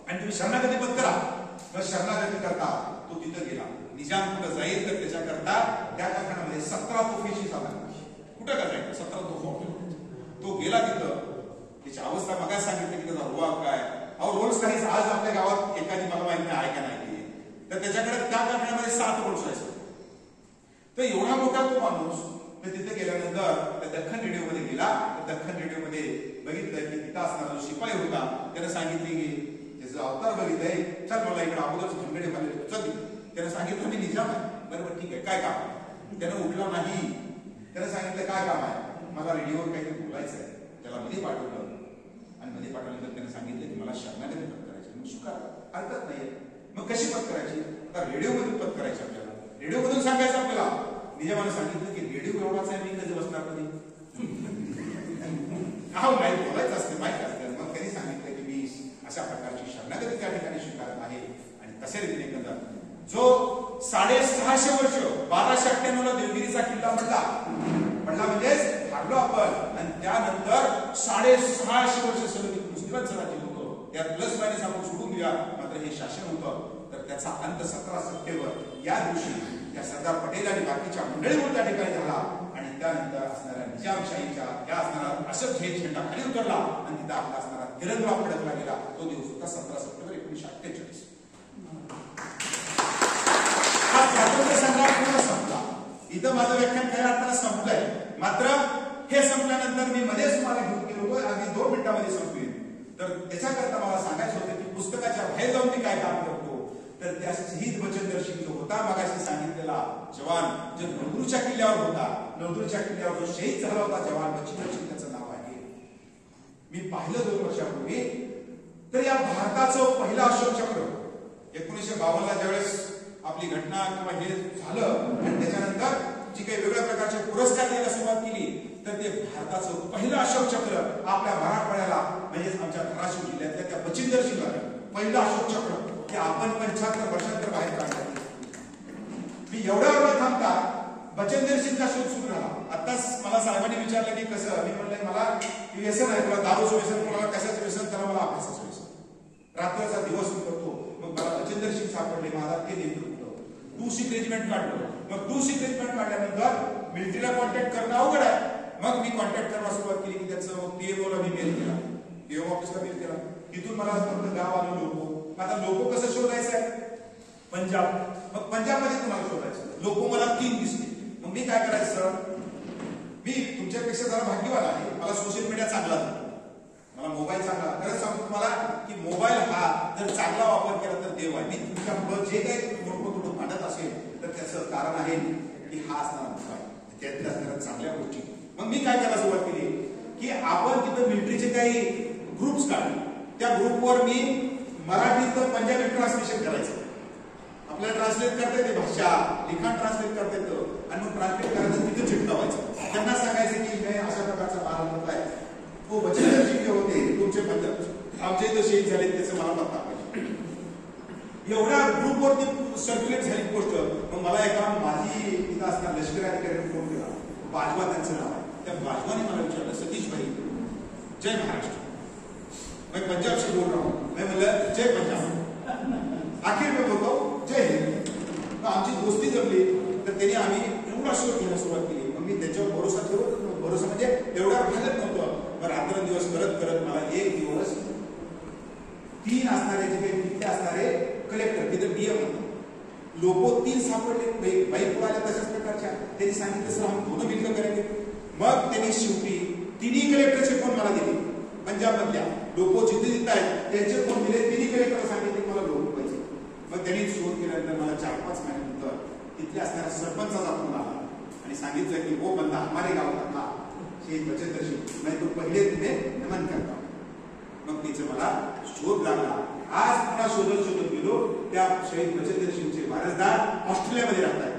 आणि तुम्ही शरणागती पत्करा. मग शरणागती करता तो तिथं गेला. निजाम कुठं जाईल तर त्याच्याकरता त्या कारखान्यामध्ये 17 तोफेची झाला. कुठं का जाईल? 17 तोफा. तो गेला तिथं. त्याची अवस्था मग सांगितलं की त्याचा रुवा काय, अहो रोल्स काहीच आज आपल्या गावात एखादी मला माहिती नाही आहे का नाही, तर त्याच्याकडे त्या कारखान्यामध्ये 7 रोल्स आहे. तर एवढा मोठा तो माणूस तिथे गेल्यानंतर त्या दख्खन रेडिओमध्ये गेला. त्या दख्खन रेडिओमध्ये बघितलं की तिथं असणारा जो शिपाई होता त्याने सांगितले की त्याचं अवतार बघितलंय, चल मला इकडे अगोदरच झंगडे घालले चल. त्याने सांगितलं मी निजाम आहे. बरोबर ठीक आहे, काय काम? त्यानं उठला नाही. त्याने सांगितलं काय काम आहे? मला रेडिओवर काहीतरी बोलायचं आहे. त्याला मध्ये पाठवलं आणि मध्ये पाठवल्यानंतर त्याने सांगितलं की मला शरणागती पत्करायची. मग स्वीकार हरकत नाहीये. मग कशी पत्करायची? तर रेडिओमधून पत्करायची आपल्याला. रेडिओमधून सांगायचं आपल्याला. निजामाने सांगितलं की रेडिओ एवढाच आहे, मी कधी बसणार कधी नाही बोलायचं असते माहिती असते. मग त्यांनी सांगितलं की मी अशा प्रकारची शरणागती त्या ठिकाणी स्वीकारत आहे. आणि तशा रीतीने जो 650 वर्ष 1298 ला देवगिरी देवीचा किल्ला पडला म्हणजेच हारलो आपण. आणि त्यानंतर 650 वर्ष सलग मुस्लिमांचं राज्य होतं. त्यात प्लस मायनस आपण सोडून दिला, मात्र हे शासन होतं. तर त्याचा अंत 17 सप्टेंबर या दिवशी त्या सरदार पटेल आणि बाकीच्या मंडळीमुळे त्या ठिकाणी झाला. आणि त्यानंतर असणाऱ्या निजामशाहीच्या त्या असणारा अशोक झेंडा खाली उतरला आणि तिथं आपला असणारा तिरंगा फडकला गेला. तो दिवस होता 17 सप्टेंबर 1948. हा स्वातंत्र्य संग्राम पूर्ण संपला. इथं माझं व्याख्यान खऱ्या अर्थानं संपलंय. मात्र हे संपल्यानंतर मी मध्येच तुम्हाला घेऊन गेलो होतो, अगदी 2 मिनिटांमध्ये संपली. तर त्याच्याकरता मला सांगायचं होतं की पुस्तकाच्या बाहेर जाऊन मी काय काम करतो. तर त्या शहीद बचतदर्शी जो होता मगाशी सांगितलेला जवान, जो नवदूरच्या किल्ल्यावर होता, नवदूरच्या किल्ल्यावर जो शहीद झाला होता जवान बचतदर्शी, त्याचं नाव आहे. मी पाहिलं 2 वर्षापूर्वी. तर या भारताचं पहिलं अशोक चक्र 1952 ज्यावेळेस आपली घटना किंवा हे झालं आणि त्याच्यानंतर जी काही वेगळ्या प्रकारचे पुरस्कार द्यायला सुरुवात केली, तर ते भारताचं पहिलं अशोक चक्र आपल्या मराठवाड्याला म्हणजेच आमच्या धाराशिव जिल्ह्यातल्या त्या बचतदर्शीला पहिलं अशोक चक्र ते आपण 75 वर्षांतर बाहेर काढलं. मी एवढ्यावर न थांबता बचतदर्शींचा शोध सुरू झाला. आताच मला साहेबांनी विचारलं की कसं. मी म्हणलं मला व्यसन आहे, तुला दारूचं व्यसन, कोणाला कशाचं व्यसन, त्याला मला अभ्यासाचं व्यसन. रात्रीचा दिवस करतो. मग मला बचतदर्शी सापडले, माझा ते नेतृत्व 2 शिक रेजिमेंट काढलं. मग 2 शिक रेजिमेंट काढल्यानंतर मिलिटरीला कॉन्टॅक्ट करणं अवघड आहे. मग मी कॉन्टॅक्ट करायला सुरुवात केली की त्याचं पीएमओला मी मेल केला, पीएम ऑफिसला मेल केला. तिथून मला फक्त गाव आलं लोको. आता लोको कसं शोधायचं आहे? पंजाब. मग पंजाबमध्ये तुम्हाला शोधायचं. लोको मला 3 दिसले. मग मी काय करायचं, मी तुमच्यापेक्षा जरा भाग्यवान आहे, मला सोशल मीडिया चांगला झाला, मला मोबाईल चांगला. खरंच सांगतो तुम्हाला की मोबाईल हा जर चांगला वापर केला तर देव आहे. मी तुमच्या पुढं जे काही मोठं थोडं मांडत असेल तर त्याचं कारण आहे की हा असणारा मोबाईल, त्यातल्या असणाऱ्या चांगल्या गोष्टी. मग मी काय करायला सुरुवात केली की आपण तिथं मिलिटरीचे काही ग्रुप्स काढले. त्या ग्रुपवर मी मराठीत पंजाबी ट्रान्सलेशन करायचं. आपल्याला ट्रान्सलेट करता येते भाषा, लिखाण ट्रान्सलेट करता येतं. आणि मग ट्रान्सलेट करायचं तिथं चिटकावायचं. त्यांना सांगायचं की हे अशा प्रकारचा माल होत आहे. तो बचतदर्शी जे होते तुमचे पंजाब आमच्या इथं शहीद झाले त्याचं मला पत्ता पाहिजे. एवढ्या ग्रुपवरती सर्क्युलेट झाली गोष्ट. मग मला एका माझी इथं असणारा लष्करी अधिकाऱ्याने फोन केला. बाजवा त्यांचं नाव आहे. त्या बाजवाने मला विचारलं, सतीश भाई जय महाराष्ट्र, मैं पंजाब से बोल रहा हूँ. मैं बोला जय पंजाब. आखिर में बोलतो जय हिंद. आमची दोस्ती जमली. तर त्यांनी आम्ही एवढा शोध घ्यायला सुरुवात केली. मग मी त्याच्यावर भरोसा ठेवत, भरोसा म्हणजे एवढ्या घालत नव्हतं. मग रात्रंदिवस करत करत मला एक दिवस 3 असणारे जे काही तिथे असणारे कलेक्टर, तिथे डीएम होते, लोक 3 सापडले. बाईक पुढे तशाच प्रकारच्या. त्यांनी सांगितलं सर हम दोन मित्र करेंगे. मग त्यांनी शेवटी 3 कलेक्टरचे फोन मला दिले. पंजाब मधल्या लोक जिथे जिथे आहेत त्यांचे फोन दिले. 3 कलेक्टर सांगितले मला लोक पाहिजे. मग त्यांनी शोध केल्यानंतर मला 4-5 महिन्यानंतर तिथले असणाऱ्या सरपंचाचा फोन आला आणि सांगितलं की वो बंदा हमारे गाव का था, शहीद बचतदर्शी, मैं तो पहिले तुम्हें नमन करता. मग तिचं मला शोध लागला. आज पुन्हा शोधत गेलो. त्या शहीद बचतदर्शींचे वारसदार ऑस्ट्रेलियामध्ये राहतात,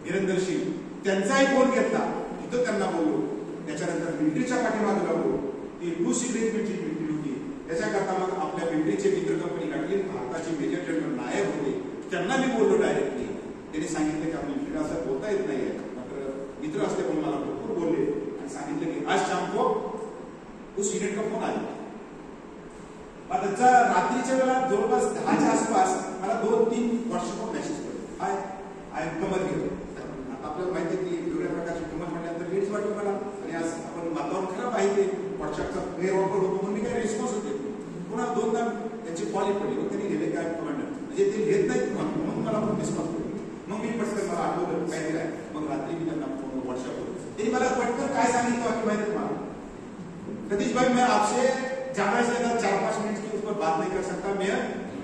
वीरेंद्र सिंग. त्यांचाही फोन घेतला. तिथं त्यांना बोललो. त्याच्यानंतर मिलिटरीच्या पाठीमागे लागलो. ती 2 शिक रेजिमेंटची मिलिटरी होती. त्याच्याकरता मग आपल्या मिलिटरीचे मित्र कंपनी काढली. भारताचे मेजर जनरल नायक होते. त्यांना मी बोललो डायरेक्टली. त्यांनी सांगितलं की आपल्या मिलिटरीला असं बोलता येत नाहीये. मात्र मित्र असते पण मला भरपूर बोलले आणि सांगितलं की आज शाम को उस युनिट का फोन आला. त्याचा रात्रीच्या वेळेला जवळपास 10च्या आसपास मला 2-3 व्हॉट्सअपवर मेसेज पडले. आय कमत घेतो. आता आपल्याला माहिती आहे की वेगळ्या प्रकारची किंमत म्हटल्यानंतर हेच वाटलं मला. आणि आज आपण वातावरण खराब आहे ते व्हॉट्सअपचा गैरवापर होतो म्हणून मी काही रिस्पॉन्स होते. पुन्हा 2दा त्यांची कॉल पडली. मग त्यांनी लिहिले काय कमांडर म्हणजे ते घेत नाहीत म्हणून मला पण रिस्पॉन्स पडली. मग मी पटकन मला आठवलं काय दिलाय. मग रात्री मी त्यांना फोन व्हॉट्सअपवर त्यांनी मला पटकन काय सांगितलं की माहिती तुम्हाला, सतीश भाई मैं आपसे ज्यादा से ज्यादा 4-5 मिनट के ऊपर बात नहीं कर सकता. मैं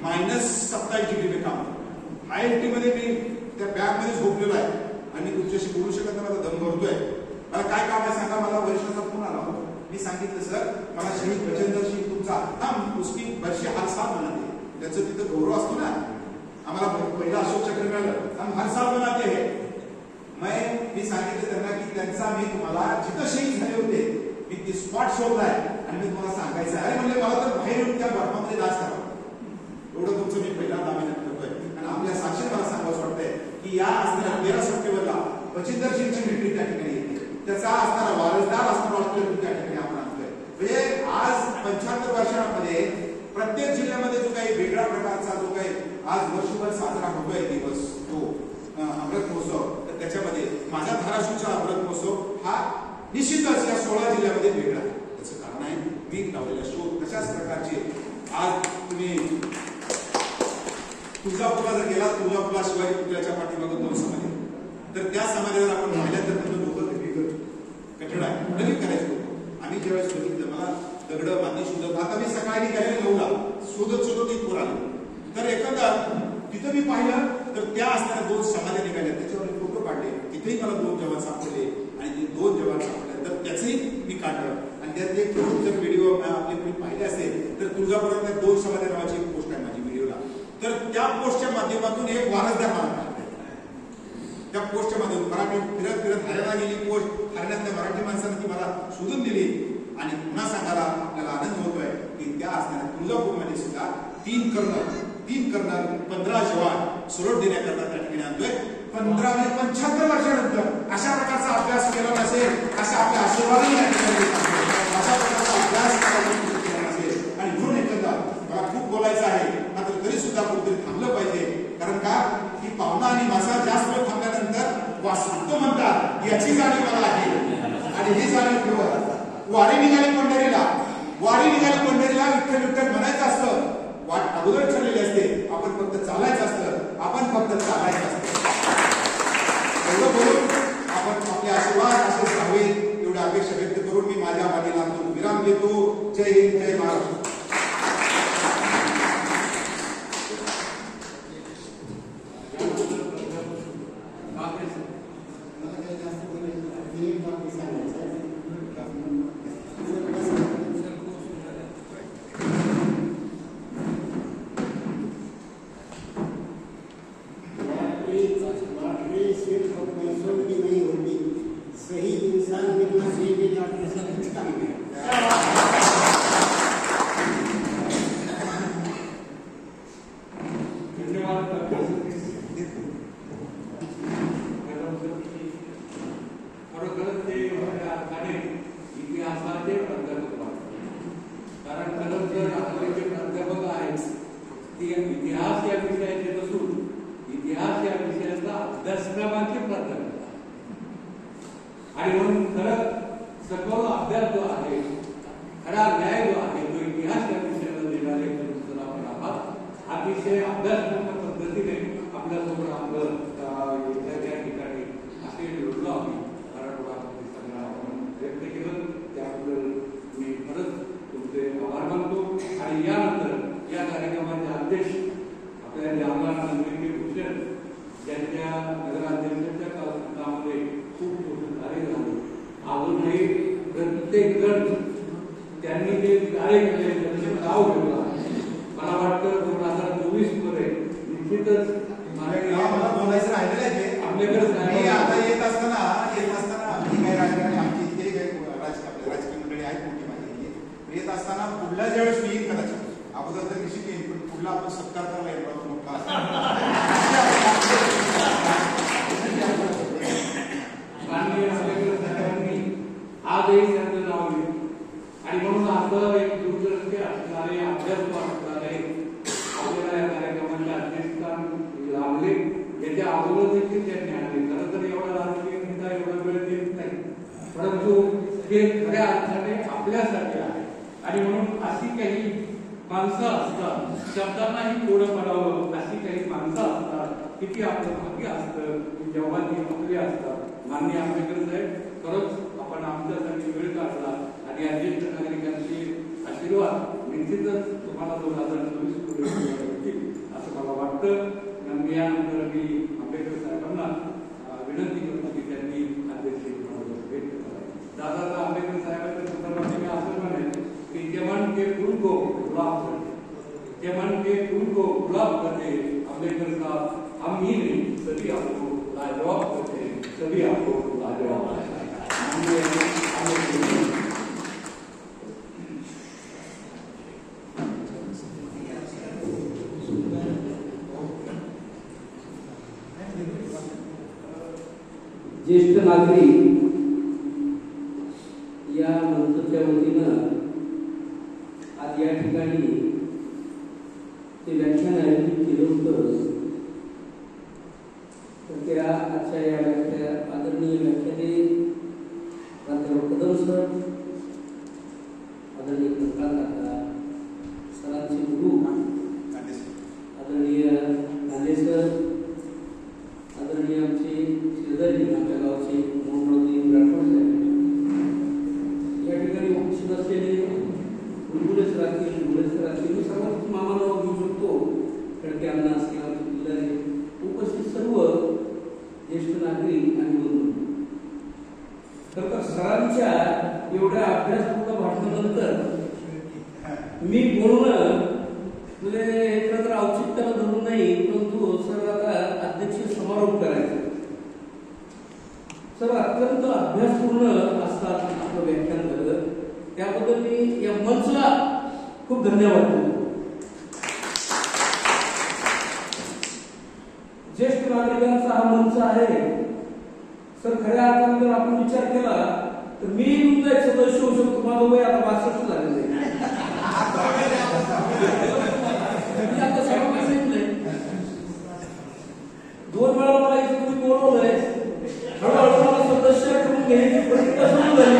-27 डिग्री में काम करतो. IIT मध्ये मी त्या बॅग मध्ये झोपलेलो आहे आणि मी तुमच्याशी बोलू शकत नाही. माझा दम भरतोय. मला काय काम आहे सांगा. मला वरिष्ठाचा फोन आला. मी सांगितलं सर मला शहीद बचतदर्शी तुमचा हम उसकी वर्षी हर साल मनाते. त्याचं तिथं गौरव असतो ना. आम्हाला पहिला अशोक चक्र मिळालं. हम हर साल मनाते हैं. मी सांगितलं त्यांना की त्यांचा मी तुम्हाला जिथं शहीद झाले होते मी ते स्पॉट शोधलाय आणि मी तुम्हाला सांगायचं आहे. म्हणजे मला तर बाहेर येऊन त्या बर्फामध्ये डास करावा एवढं तुमचं मी पहिल्यांदा आम्ही करतोय. आणि आपल्या साक्षी मला सांगावंच वाटतंय की या असणाऱ्या 13 सप्टेंबरला बचिंदरजींची मेट्रिक त्या ठिकाणी येते, त्याचा असणारा वारसदार असणारा ऑस्ट्रेलिया त्या ठिकाणी आपण आणतोय. म्हणजे आज 75 वर्षांमध्ये प्रत्येक जिल्ह्यामध्ये जो काही वेगळा प्रकारचा जो काही आज वर्षभर साजरा होतोय दिवस तो अमृत महोत्सव, तर त्याच्यामध्ये माझा धाराशिवचा अमृत महोत्सव हा निश्चितच या 16 जिल्ह्यामध्ये वेगळा आहे. त्याचं कारण आहे मी लावलेला शोध. तशाच प्रकारचे आज तुम्ही तुळजापूरला जर गेला, तुळजापूरला शिवाजी पुतळ्याच्या पाठीमागे 2 समाधी, तर त्या समाधीवर आपण पाहिल्या तर लोक कठीण आहे नवीन करायचं होतं. आम्ही ज्यावेळेस बघितलं, मला दगड माती शोधत, आता मी सकाळी गेलेले 9ला शोधत एक पूर आले, तर एकंदर तिथं मी पाहिलं तर त्या असणाऱ्या 2 समाध्या निघाल्या, त्याच्यावर फोटो काढले. तिथेही मला 2 जवान सापडले आणि ते 2 जवान सापडले तर त्याचंही मी काढलं. आणि त्यात एक जर व्हिडिओ आपले तुम्ही पाहिले असेल तर तुळजापुरातल्या 2 समाध्या नावाची एक पोस्ट आहे माझी व्हिडिओला, तर त्या पोस्टच्या माध्यमातून एक वारसदार मला त्या पोस्टच्या माध्यमातून मराठी फिरत हरियाणा गेली पोस्ट, हरियाणातल्या मराठी माणसांनी ती मला शोधून दिली. आणि पुन्हा सांगायला आपल्याला आनंद होतोय की त्या असणाऱ्या तुळजापूरमध्ये सुद्धा 3 कर्नल 15 जवान सरोड देण्याकरता त्या ठिकाणी आणतोय. 75 वर्षानंतर अशा प्रकारचा अभ्यास केला नसेल, अशा आपल्या आशीर्वादाने अशा प्रकारचा अभ्यास केला नसेल. आणि म्हणून एकंदर मला खूप बोलायचं आहे, मात्र तरी सुद्धा कुठेतरी थांबलं पाहिजे. कारण का की पाहुणा आणि मासा जास्त वेळ थांबल्यानंतर वाचतो म्हणतात याची जाणीव मला आहे. आणि ही जाणीव ठेवत वारी निघाली पंढरीला विठ्ठल विठ्ठल म्हणायचं असतं, वाट अगोदर ठरलेली असते, आपण फक्त चालायचं असतं. एवढं बोलून आपण आपले आशीर्वाद असेच राहावे एवढी अपेक्षा व्यक्त करून मी माझ्या वाणीला विराम देतो. जय हिंद, जय महाराष्ट्र. आणि म्हणून खरं सखोल अभ्यास जो आहे, खरा न्याय जो आहे, तो इतिहास या विषयाला देणारे आपण आहात. अतिशय अभ्यासपूर्ण पद्धतीने आपल्यासमोर आपलं त्या ठिकाणी असे जोडलो आम्ही मराठवाड्यामध्ये सगळं आपण व्यक्त केलं. त्याबद्दल मी खरंच तुमचे आभार मानतो. आणि यानंतर या कार्यक्रमाचे अध्यक्ष आपल्या जामदार भूषण ज्यांच्या नगराध्यक्षांच्या काळामध्ये खूप मोठं कार्य झालं. अजूनही प्रत्येक जण त्यांनी जे कार्य केले त्यांचे नाव ठेवलं. मला वाटतं 2024 मध्ये निश्चितच मला बोलायचं राहिलेलं आहे. आपल्याकडे आता येत असताना मी काही राजकारणी आमची इथे राजकीय मंडळी आहेत मोठी माझी, येत असताना पुढल्या ज्यावेळेस मी येईल कदाचित अगोदर तर निश्चित येईल, पण पुढला आपण सत्कार करायला येतो मोठा आजही त्यांचं नाव घेईल. आणि म्हणून असं एक दूरदर्शी असणारे अभ्यासू असणारे आपल्याला या कार्यक्रमाचे अध्यक्षस्थान लाभले. याच्या अगोदर देखील त्यांनी आणले. खरं तर एवढा राजकीय नेता एवढा वेळ देत नाही, परंतु हे खऱ्या अर्थाने आपल्यासाठी आहे. आणि म्हणून अशी काही माणसं असतात, शब्दांनाही थोडं पडावं अशी काही माणसं असतात, किती आपलं भाग्य असतं जेव्हा ती आपली असतात. माननीय आंबेडकर साहेब, खरंच आपण आमच्यासाठी वेळ काढला आणि या ज्येष्ठ नागरिकांचे आशीर्वाद निश्चितच तुम्हाला 2024 पुढे होतील असं मला वाटतं. मी यानंतर मी आंबेडकर साहेबांना विनंती करतो की त्यांनी अध्यक्ष भेट करावी. दादा आंबेडकर साहेबांच्या संदर्भात मी असं म्हणेन की जे मन के फूल को गुलाब करते, जे मन के फूल को गुलाब करते आंबेडकर साहब, हम ही नहीं सभी आपको लाजवाब करते हैं, सभी आपको लाजवाब करते हैं. नागरिक या मंचच्या वतीनं आज या ठिकाणी ते व्याख्यान आयोजित केलं होतं. तर त्या आजच्या या आदरणीय व्याख्याने प्राध्यापक कदम सर, आदरणीय कंकाळ काका, सरांचे गुरु आदरणीय गांधे सर, आदरणीय आमचे शेजारी आमच्या गावचे मोहनरावजी राठोड साहेब, या ठिकाणी उपस्थित असलेले बुलबुले सर असतील, बुलबुले सर असतील, मी सर्वांच मामाला घेऊ शकतो, खडके अण्णा असतील, आमचे जिल्हारे, उपस्थित सर्व ज्येष्ठ नागरिक आणि बंधू. तर सरांच्या एवढ्या अभ्यासपूर्ण भाषणानंतर मी बोलणं म्हणजे खरं तर औचित्याला धरून नाही, परंतु सर आता अध्यक्ष समारोप करायचा. सर अत्यंत अभ्यासपूर्ण असतात आपलं व्याख्यान झालं, त्याबद्दल मी या मंचला खूप धन्यवाद देतो. ज्येष्ठ नागरिकांचा हा मंच आहे. सर खऱ्या अर्थाने जर आपण विचार केला तर मी तुमचा एक सदस्य होऊ शकतो. माझं वय आता 62 झालेलं आहे. आता सर्वांना सांगितलंय, 2 वेळा मला इथे तुम्ही बोलवलंय, हळूहळू मला सदस्य करून घ्यायची प्रक्रिया सुरू झाली.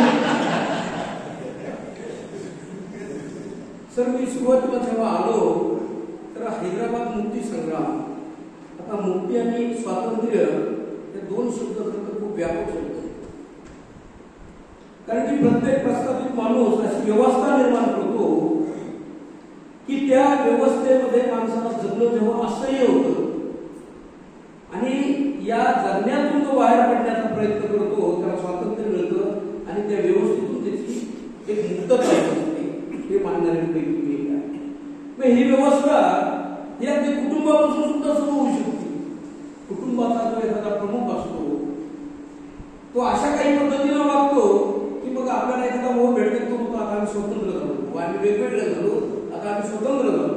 सर मी सुरुवातीला जेव्हा आलो तर हैदराबाद मुक्ती संग्राम, आता मुक्ती आणि स्वातंत्र्य हे 2 शब्द खरं तर खूप व्यापक शब्द आहेत. कारण की प्रत्येक प्रस्थापित माणूस अशी व्यवस्था निर्माण करतो की त्या व्यवस्थेमध्ये माणसाला जगणं जेव्हा असह्य होतं आणि या जगण्यातून तो बाहेर पडण्याचा प्रयत्न करतो, त्याला स्वातंत्र्य मिळतं आणि त्या व्यवस्थेतून त्याची एक मुक्तता असते. हे मानणाऱ्यांपैकी मी एक आहे. मग ही व्यवस्था ही अगदी कुटुंबापासून सुद्धा सुरू होऊ शकते. कुटुंबाचा जो एखादा प्रमुख असतो तो अशा काही पद्धतीने वागतो की मग आपल्याला एखादा मोह भेटत तो आता आम्ही स्वतंत्र झालो, आम्ही वेगवेगळे झालो, आता आम्ही स्वतंत्र झालो.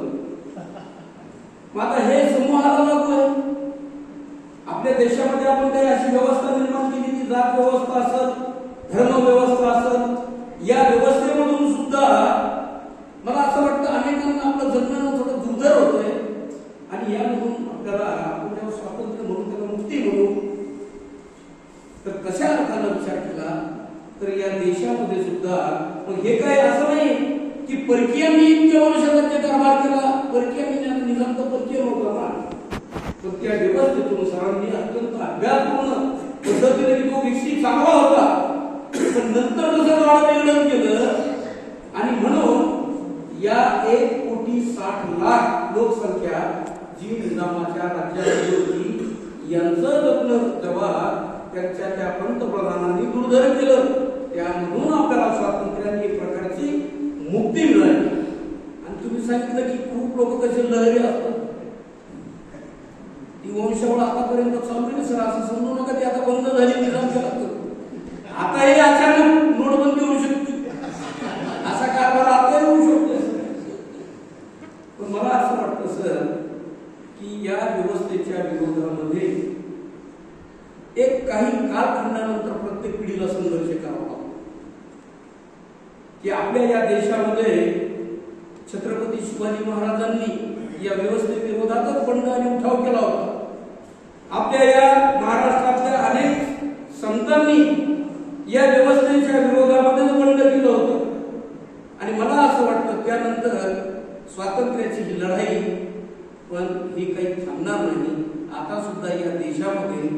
मग आता हे समूहाला लागू आहे. आपल्या देशामध्ये आपण काही अशी व्यवस्था निर्माण केली की जात व्यवस्था असत, धर्म व्यवस्था असत, या व्यवस्थेमधून सुद्धा मला असं वाटतं अनेकांना आपलं जगणं थोडं दुर्धर होतंय आणि यामधून आपल्याला आपण जेव्हा स्वातंत्र्य म्हणून त्याला मुक्ती म्हणू तर कशा अर्थानं विचार केला तर या देशामध्ये सुद्धा मग हे काय असं नाही की परकीयांनी इतक्या वर्षांचा कारभार केला, परकीयांनी निजाम तर परकीय नव्हता ना, पण त्या व्यवस्थेतून सरांनी अत्यंत अभ्यासपूर्ण पद्धतीने तो व्यक्ती चांगला होता, पण नंतर कसं वाढ केलं आणि म्हणून या 1,60,00,000 लोकसंख्या जी निजामाच्या राज्यात होती यांचं जगणं जेव्हा त्यांच्या त्या पंतप्रधानांनी दुर्धर केलं, त्यामधून आपल्याला स्वातंत्र्याने एक प्रकारची मुक्ती मिळाली. आणि तुम्ही सांगितलं की खूप लोक कसे लहरी असतात, ती वंशावळ आतापर्यंत चालू आहे सर, असं समजू नका ती आता बंद झाली निजाम केला तर आता हे अचानक नोटबंदी होऊ शकते, असा कारभार आता होऊ शकतो. पण मला असं वाटतं सर की या व्यवस्थेच्या विरोधामध्ये एक काही कालखंडानंतर प्रत्येक पिढीला संघर्ष करावा लागतो की आपल्या या देशामध्ये छत्रपती शिवाजी महाराजांनी या व्यवस्थेविरोधातच बंड आणि उठाव केला होता. आपल्या या महाराष्ट्रातल्या अनेक संतांनी या व्यवस्थेच्या विरोधामध्ये बंड केलं होतं आणि मला असं वाटतं त्यानंतर स्वातंत्र्याची ही लढाई पण ही काही थांबणार नाही. आता सुद्धा या देशामध्ये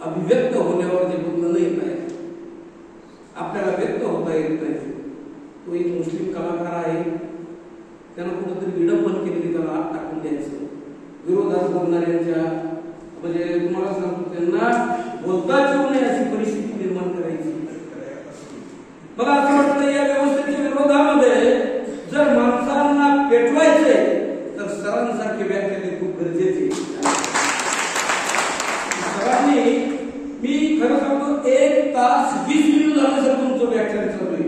अभिव्यक्त होण्यावर जे बंधन येत आहे, आपल्याला व्यक्त होता येत नाही. तो एक मुस्लिम कलाकार आहे, त्यानं कुठंतरी विडंबन केलेली त्याला आत टाकून द्यायचं, विरोधात बोलणाऱ्यांच्या म्हणजे तुम्हाला सांगतो त्यांना बोलता येऊ नये अशी परिस्थिती निर्माण करायची. मला असं वाटतं या व्यवस्थेच्या विरोधामध्ये जर माणसांना पेटवायचे तर सरांसारखे व्याख्याने खूप गरजेचे. सरांनी मी खरं सांगतो 1 तास 20 मिनिट झालं सर तुमचं व्याख्यान चालू आहे,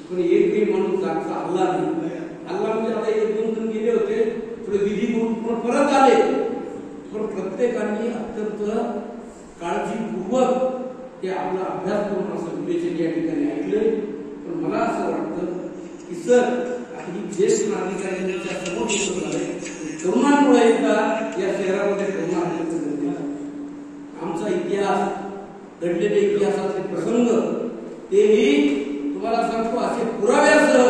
पण एकही माणूस जागचा हल्ला नाही. हल्ला म्हणजे आता 1-2 जण गेले होते, थोडे विधी करून परत आले, पण प्रत्येकाने अत्यंत काळजीपूर्वक ते आपला अभ्यास करून असं विवेचन या ठिकाणी ऐकलंय. पण मला असं वाटतं की सर ही ज्येष्ठ नागरिकांच्या समोर दिसत झाले तरुणांमुळे एकदा या शहरामध्ये तरुण आमचा इतिहास घडलेले इतिहासाचे प्रसंग तेही तुम्हाला सांगतो असे पुराव्यासह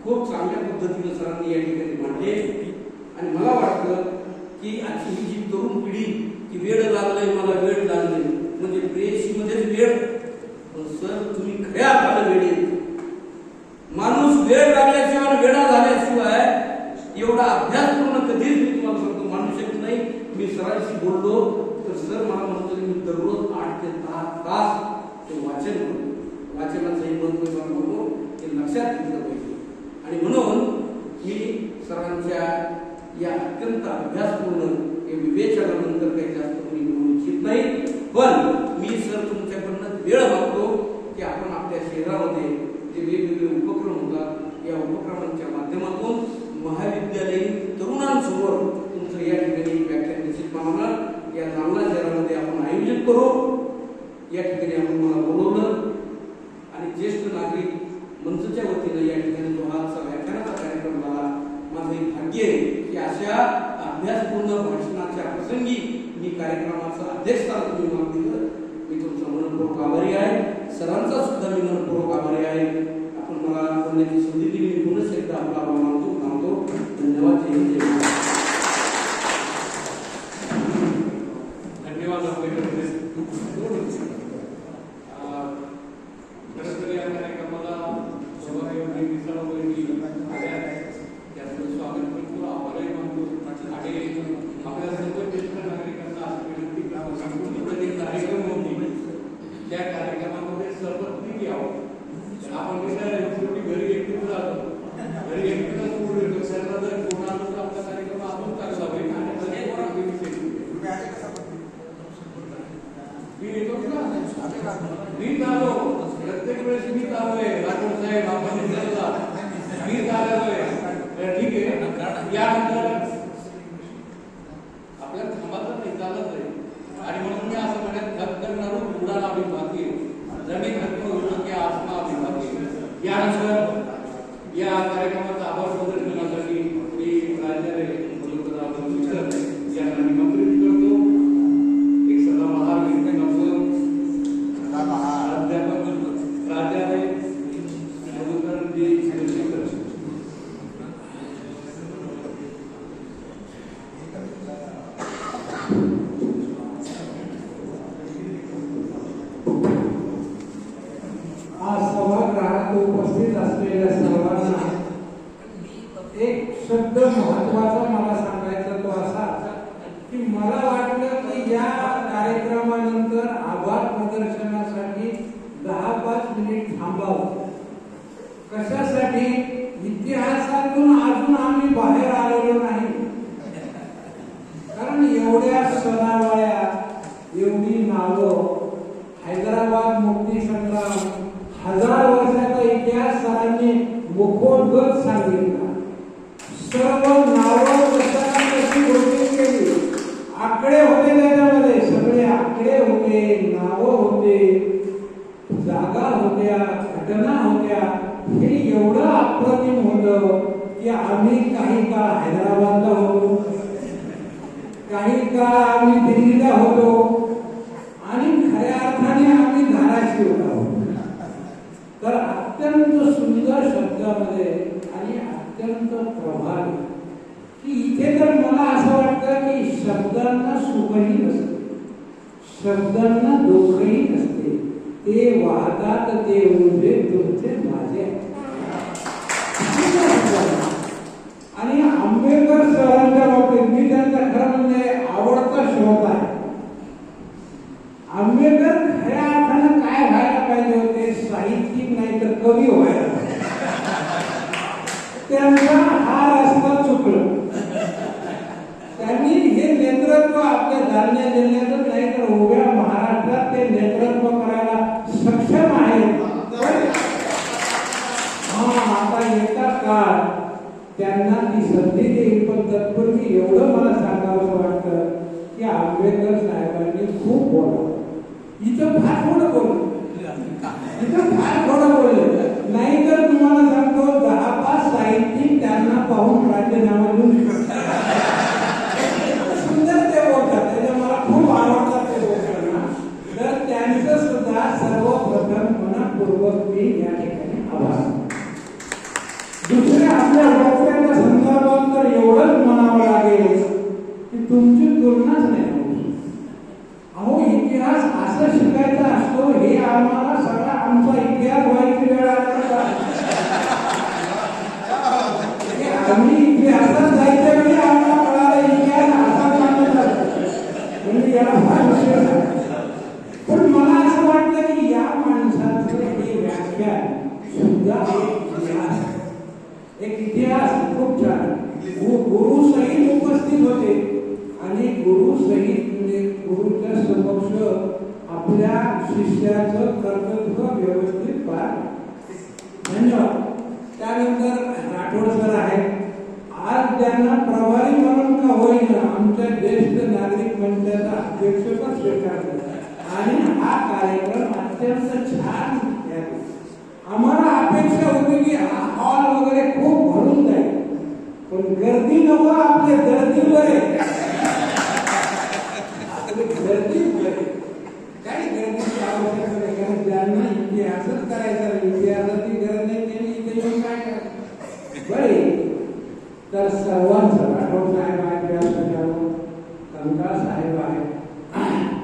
खूप चांगल्या पद्धतीने सरांनी या ठिकाणी मांडले. आणि मला वाटतं की आजची ही जी तरुण पिढी की वेळ लागलंय मला वेळ लागले म्हणजे प्रेयसीमध्येच वेळ. पण सर तुम्ही खऱ्या अर्थाने वेळ येत माणूस वेळ लागल्याशिवाय वेळा झाल्याशिवाय एवढा अभ्यास पूर्ण कधीच मी तुम्हाला सांगतो मानू शकत नाही. मी सरांशी बोललो तर सर मला म्हणतो मी दररोज 8 ते 10 तास ते वाचन करतो. वाचनाचंही महत्व सांगतो ते लक्षात घेतलं पाहिजे. आणि म्हणून मी सरांच्या या अत्यंत अभ्यासपूर्ण विवेचनानंतर काही जास्त कोणी बोलू इच्छित नाही. पण मी सर तुमच्याकडनं वेळ मागतो की आपण आपल्या शहरामध्ये जे वेगवेगळे उपक्रम होतात या उपक्रमांच्या माध्यमातून महाविद्यालयीन तरुणांसमोर तुमचं या ठिकाणी व्याख्यान निश्चितपणानं या जालना शहरामध्ये आपण आयोजित करू. या ठिकाणी आपण मला बोलवलं आणि ज्येष्ठ नागरिक मंचच्या वतीनं या ठिकाणी जो आजचा व्याख्यानाचा कार्यक्रम झाला माझं भाग्य आहे की अशा अभ्यासपूर्ण भाषणाच्या प्रसंगी मी कार्यक्रमाचं अध्यक्षस्थान तुम्ही मला दिलं. मी तुमचा मनपूर्वक आभारी आहे. सरांचा सुद्धा मी मनपूर्वक आभारी आहे. आपण मला बोलण्याची संधी दिली मी पुन्हा एकदा आपला आभार मानतो. धन्यवाद. जय हिंद. धन्यवाद. खरं तर या कार्यक्रमाला सभागृहाने विसरला त्याचं स्वागत करतो आभारही मानतो. आणि आपल्या सर्व ज्येष्ठ नागरिकांना विनंती कार्यक्रम होती त्या कार्यक्रमामध्ये सर्वत्रिक यावं. आपण शेवटी घरी एकटीच राहतो घरी एकटीचा सोडून येतो. त्यांना जर कोण आलो तर आपला कार्यक्रम आपण चांगला होईल. मी येतो ना मी चालू प्रत्येक वेळेस मी चालू आहे. राठोड साहेब आपण मी चाललोय ठीक आहे. यानंतर आपल्याला थांबायचं नाही चालत आहे. आणि म्हणून मी असं म्हणत धप करणार उडाला अभिभाती जमीन धर्म होतो की आसमा अभिभाती. यानंतर या कार्यक्रमाचा आभार प्रदर्शनासाठी मी प्राचार्य यांना निमंत्रित करतो. एक सदाबहार व्यक्ती प्राध्यापक प्राचार्य मधुकरजी शिरशीकर. आज सभागृहात उपस्थित असलेल्या सर्वांना एक शब्द महत्वाचा मला सांगायचा तो असा की मला वाटलं की या कार्यक्रमानंतर आभार प्रदर्शनासाठी 10-5 मिनिट थांबावं. कशासाठी? इतिहासातून अजून आम्ही बाहेर आलेलो नाही. कारण एवढ्या सणावाळ्या एवढी नावं हैदराबाद मुक्ती संग्राम 1000 वर्षाचा इतिहास सरांनी मुखोद्गत सांगितला. सर्व नावं कशी घोषित केली. आकडे होते त्याच्यामध्ये सगळे आकडे होते नावं होते जागा होत्या घटना होत्या. हे एवढं अप्रतिम होतं की आम्ही काही काळ हैदराबादला होतो काही काळ आम्ही दिल्लीला होतो आणि खऱ्या अर्थाने आम्ही धाराशिवला होतो. तर अत्यंत सुंदर शब्दामध्ये आणि अत्यंत प्रभावी की इथे तर मला असं वाटतं की शब्दांना सुखही नसते शब्दांना दुःखही नसते. ते वाहतात ते उभे तुमचे माझे. आणि आंबेडकर सरांच्या बाबतीत मी त्यांचा खरं म्हणजे आवडता श्रोता आहे. आंबेडकर खऱ्या अर्थानं काय व्हायला पाहिजे होते साहित्यिक नाही तर कवी व्हायला. त्यांचा हा रस्ता चुकला. त्यांनी हे नेतृत्व आपल्या जालना जिल्ह्यातच नाही तर उभ्या महाराष्ट्रात ते नेतृत्व करायला सक्षम आहेत. आता येता काळ त्यांना ती संधी देईल. पण तत्पूर्वी एवढं मला सांगावं वाटतं की आंबेडकर साहेबांनी खूप बोलावं. इथं फार थोडं बोललं, इथं फार थोडं बोललं. नाही तर तुम्हाला सांगतो 10-5 साहित्यिक त्यांना पाहून राजीनामा देऊन सुंदर ते बोलतात, त्याच्या मला खूप आवडतात ते बोलताना. तर त्यांचं सुद्धा सर्वप्रथम मनपूर्वक मी या ठिकाणी आभार. दुसऱ्या आपल्या वक्त्याच्या संदर्भात तर एवढंच म्हणावं लागेल की तुमची तुलनाच नाही. अहो इतिहास असं शिकायचा असतो, हे आम्हाला सगळा आमचा इतिहास व्हायची वेळ आली. आम्ही इतिहासात जायच्या वेळी आम्हाला कळालं इतिहास असा मानला म्हणजे याला फार विषय नाही. पण मला असं वाटतं की या माणसाचं हे व्याख्यान सुद्धा एक इतिहास खूप छान. गुरु सहित उपस्थित होते आणि गुरु सहित म्हणजे गुरुच्या समक्ष आपल्या शिष्याचं कर्तव्य व्यवस्थित पार. धन्यवाद. त्यानंतर राठोड सर आहेत. आज त्यांना प्रभारी म्हणून का होईना आमच्या ज्येष्ठ नागरिक मंडळाचा अध्यक्षपद स्वीकारलं आणि हा कार्यक्रम अत्यंत छान. आम्हाला अपेक्षा होती की हा हॉल वगैरे खूप भरून जाईल, पण गर्दी नको, आपल्या गर्दीवर आहे. गर्दी काही गर्दीची आवश्यकता नाही, कारण ज्यांना इतिहासच करायचा इतिहासाची गरज नाही त्यांनी इथे येऊन काय करायचं. बरे तर सर्वांचं राठोड साहेब आहेत, व्यासपीठावर कंकाळ साहेब आहेत,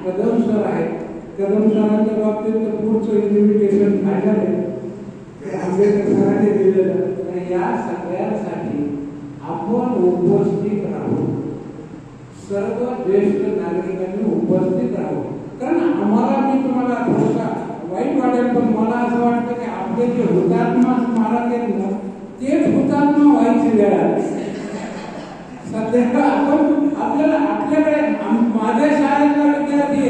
कदम सर आहेत. कदम सरांच्या बाबतीत तर पुढचं इन्व्हिटेशन फायनल आहे, आंबेडकर सरांनी दिलेलं. या सगळ्यांसाठी आपण उपस्थित राहू, सर्व ज्येष्ठ नागरिकांनी उपस्थित राहू. कारण आम्हाला, मी तुम्हाला थोडासा वाईट वाटेल पण मला असं वाटतं की आपले जे हुतात्मा स्मारक आहेत ना तेच हुतात्मा व्हायची वेळ आहे. सध्या आपण आपल्याकडे माझ्या शाळेतला विद्यार्थी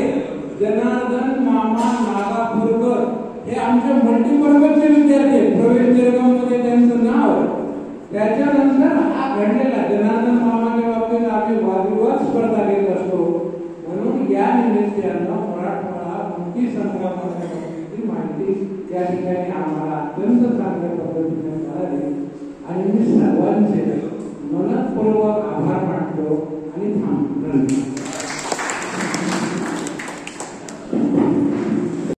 जनार्दन मामा नागापूरकर हे आमचे मल्टीपर्पजचे विद्यार्थी आहेत. प्रवेश जळगावमध्ये त्यांचं नाव आहे. त्याच्यानंतर हा घडलेला जनार्दन मामाच्या बाबतीत आम्ही वादविवाद स्पर्धा घेत असतो. म्हणून या निमित्तानं मराठवाडा मुक्ती संग्रामाच्या बाबतीची माहिती या ठिकाणी आम्हाला अत्यंत चांगल्या पद्धतीने मिळाली आणि मी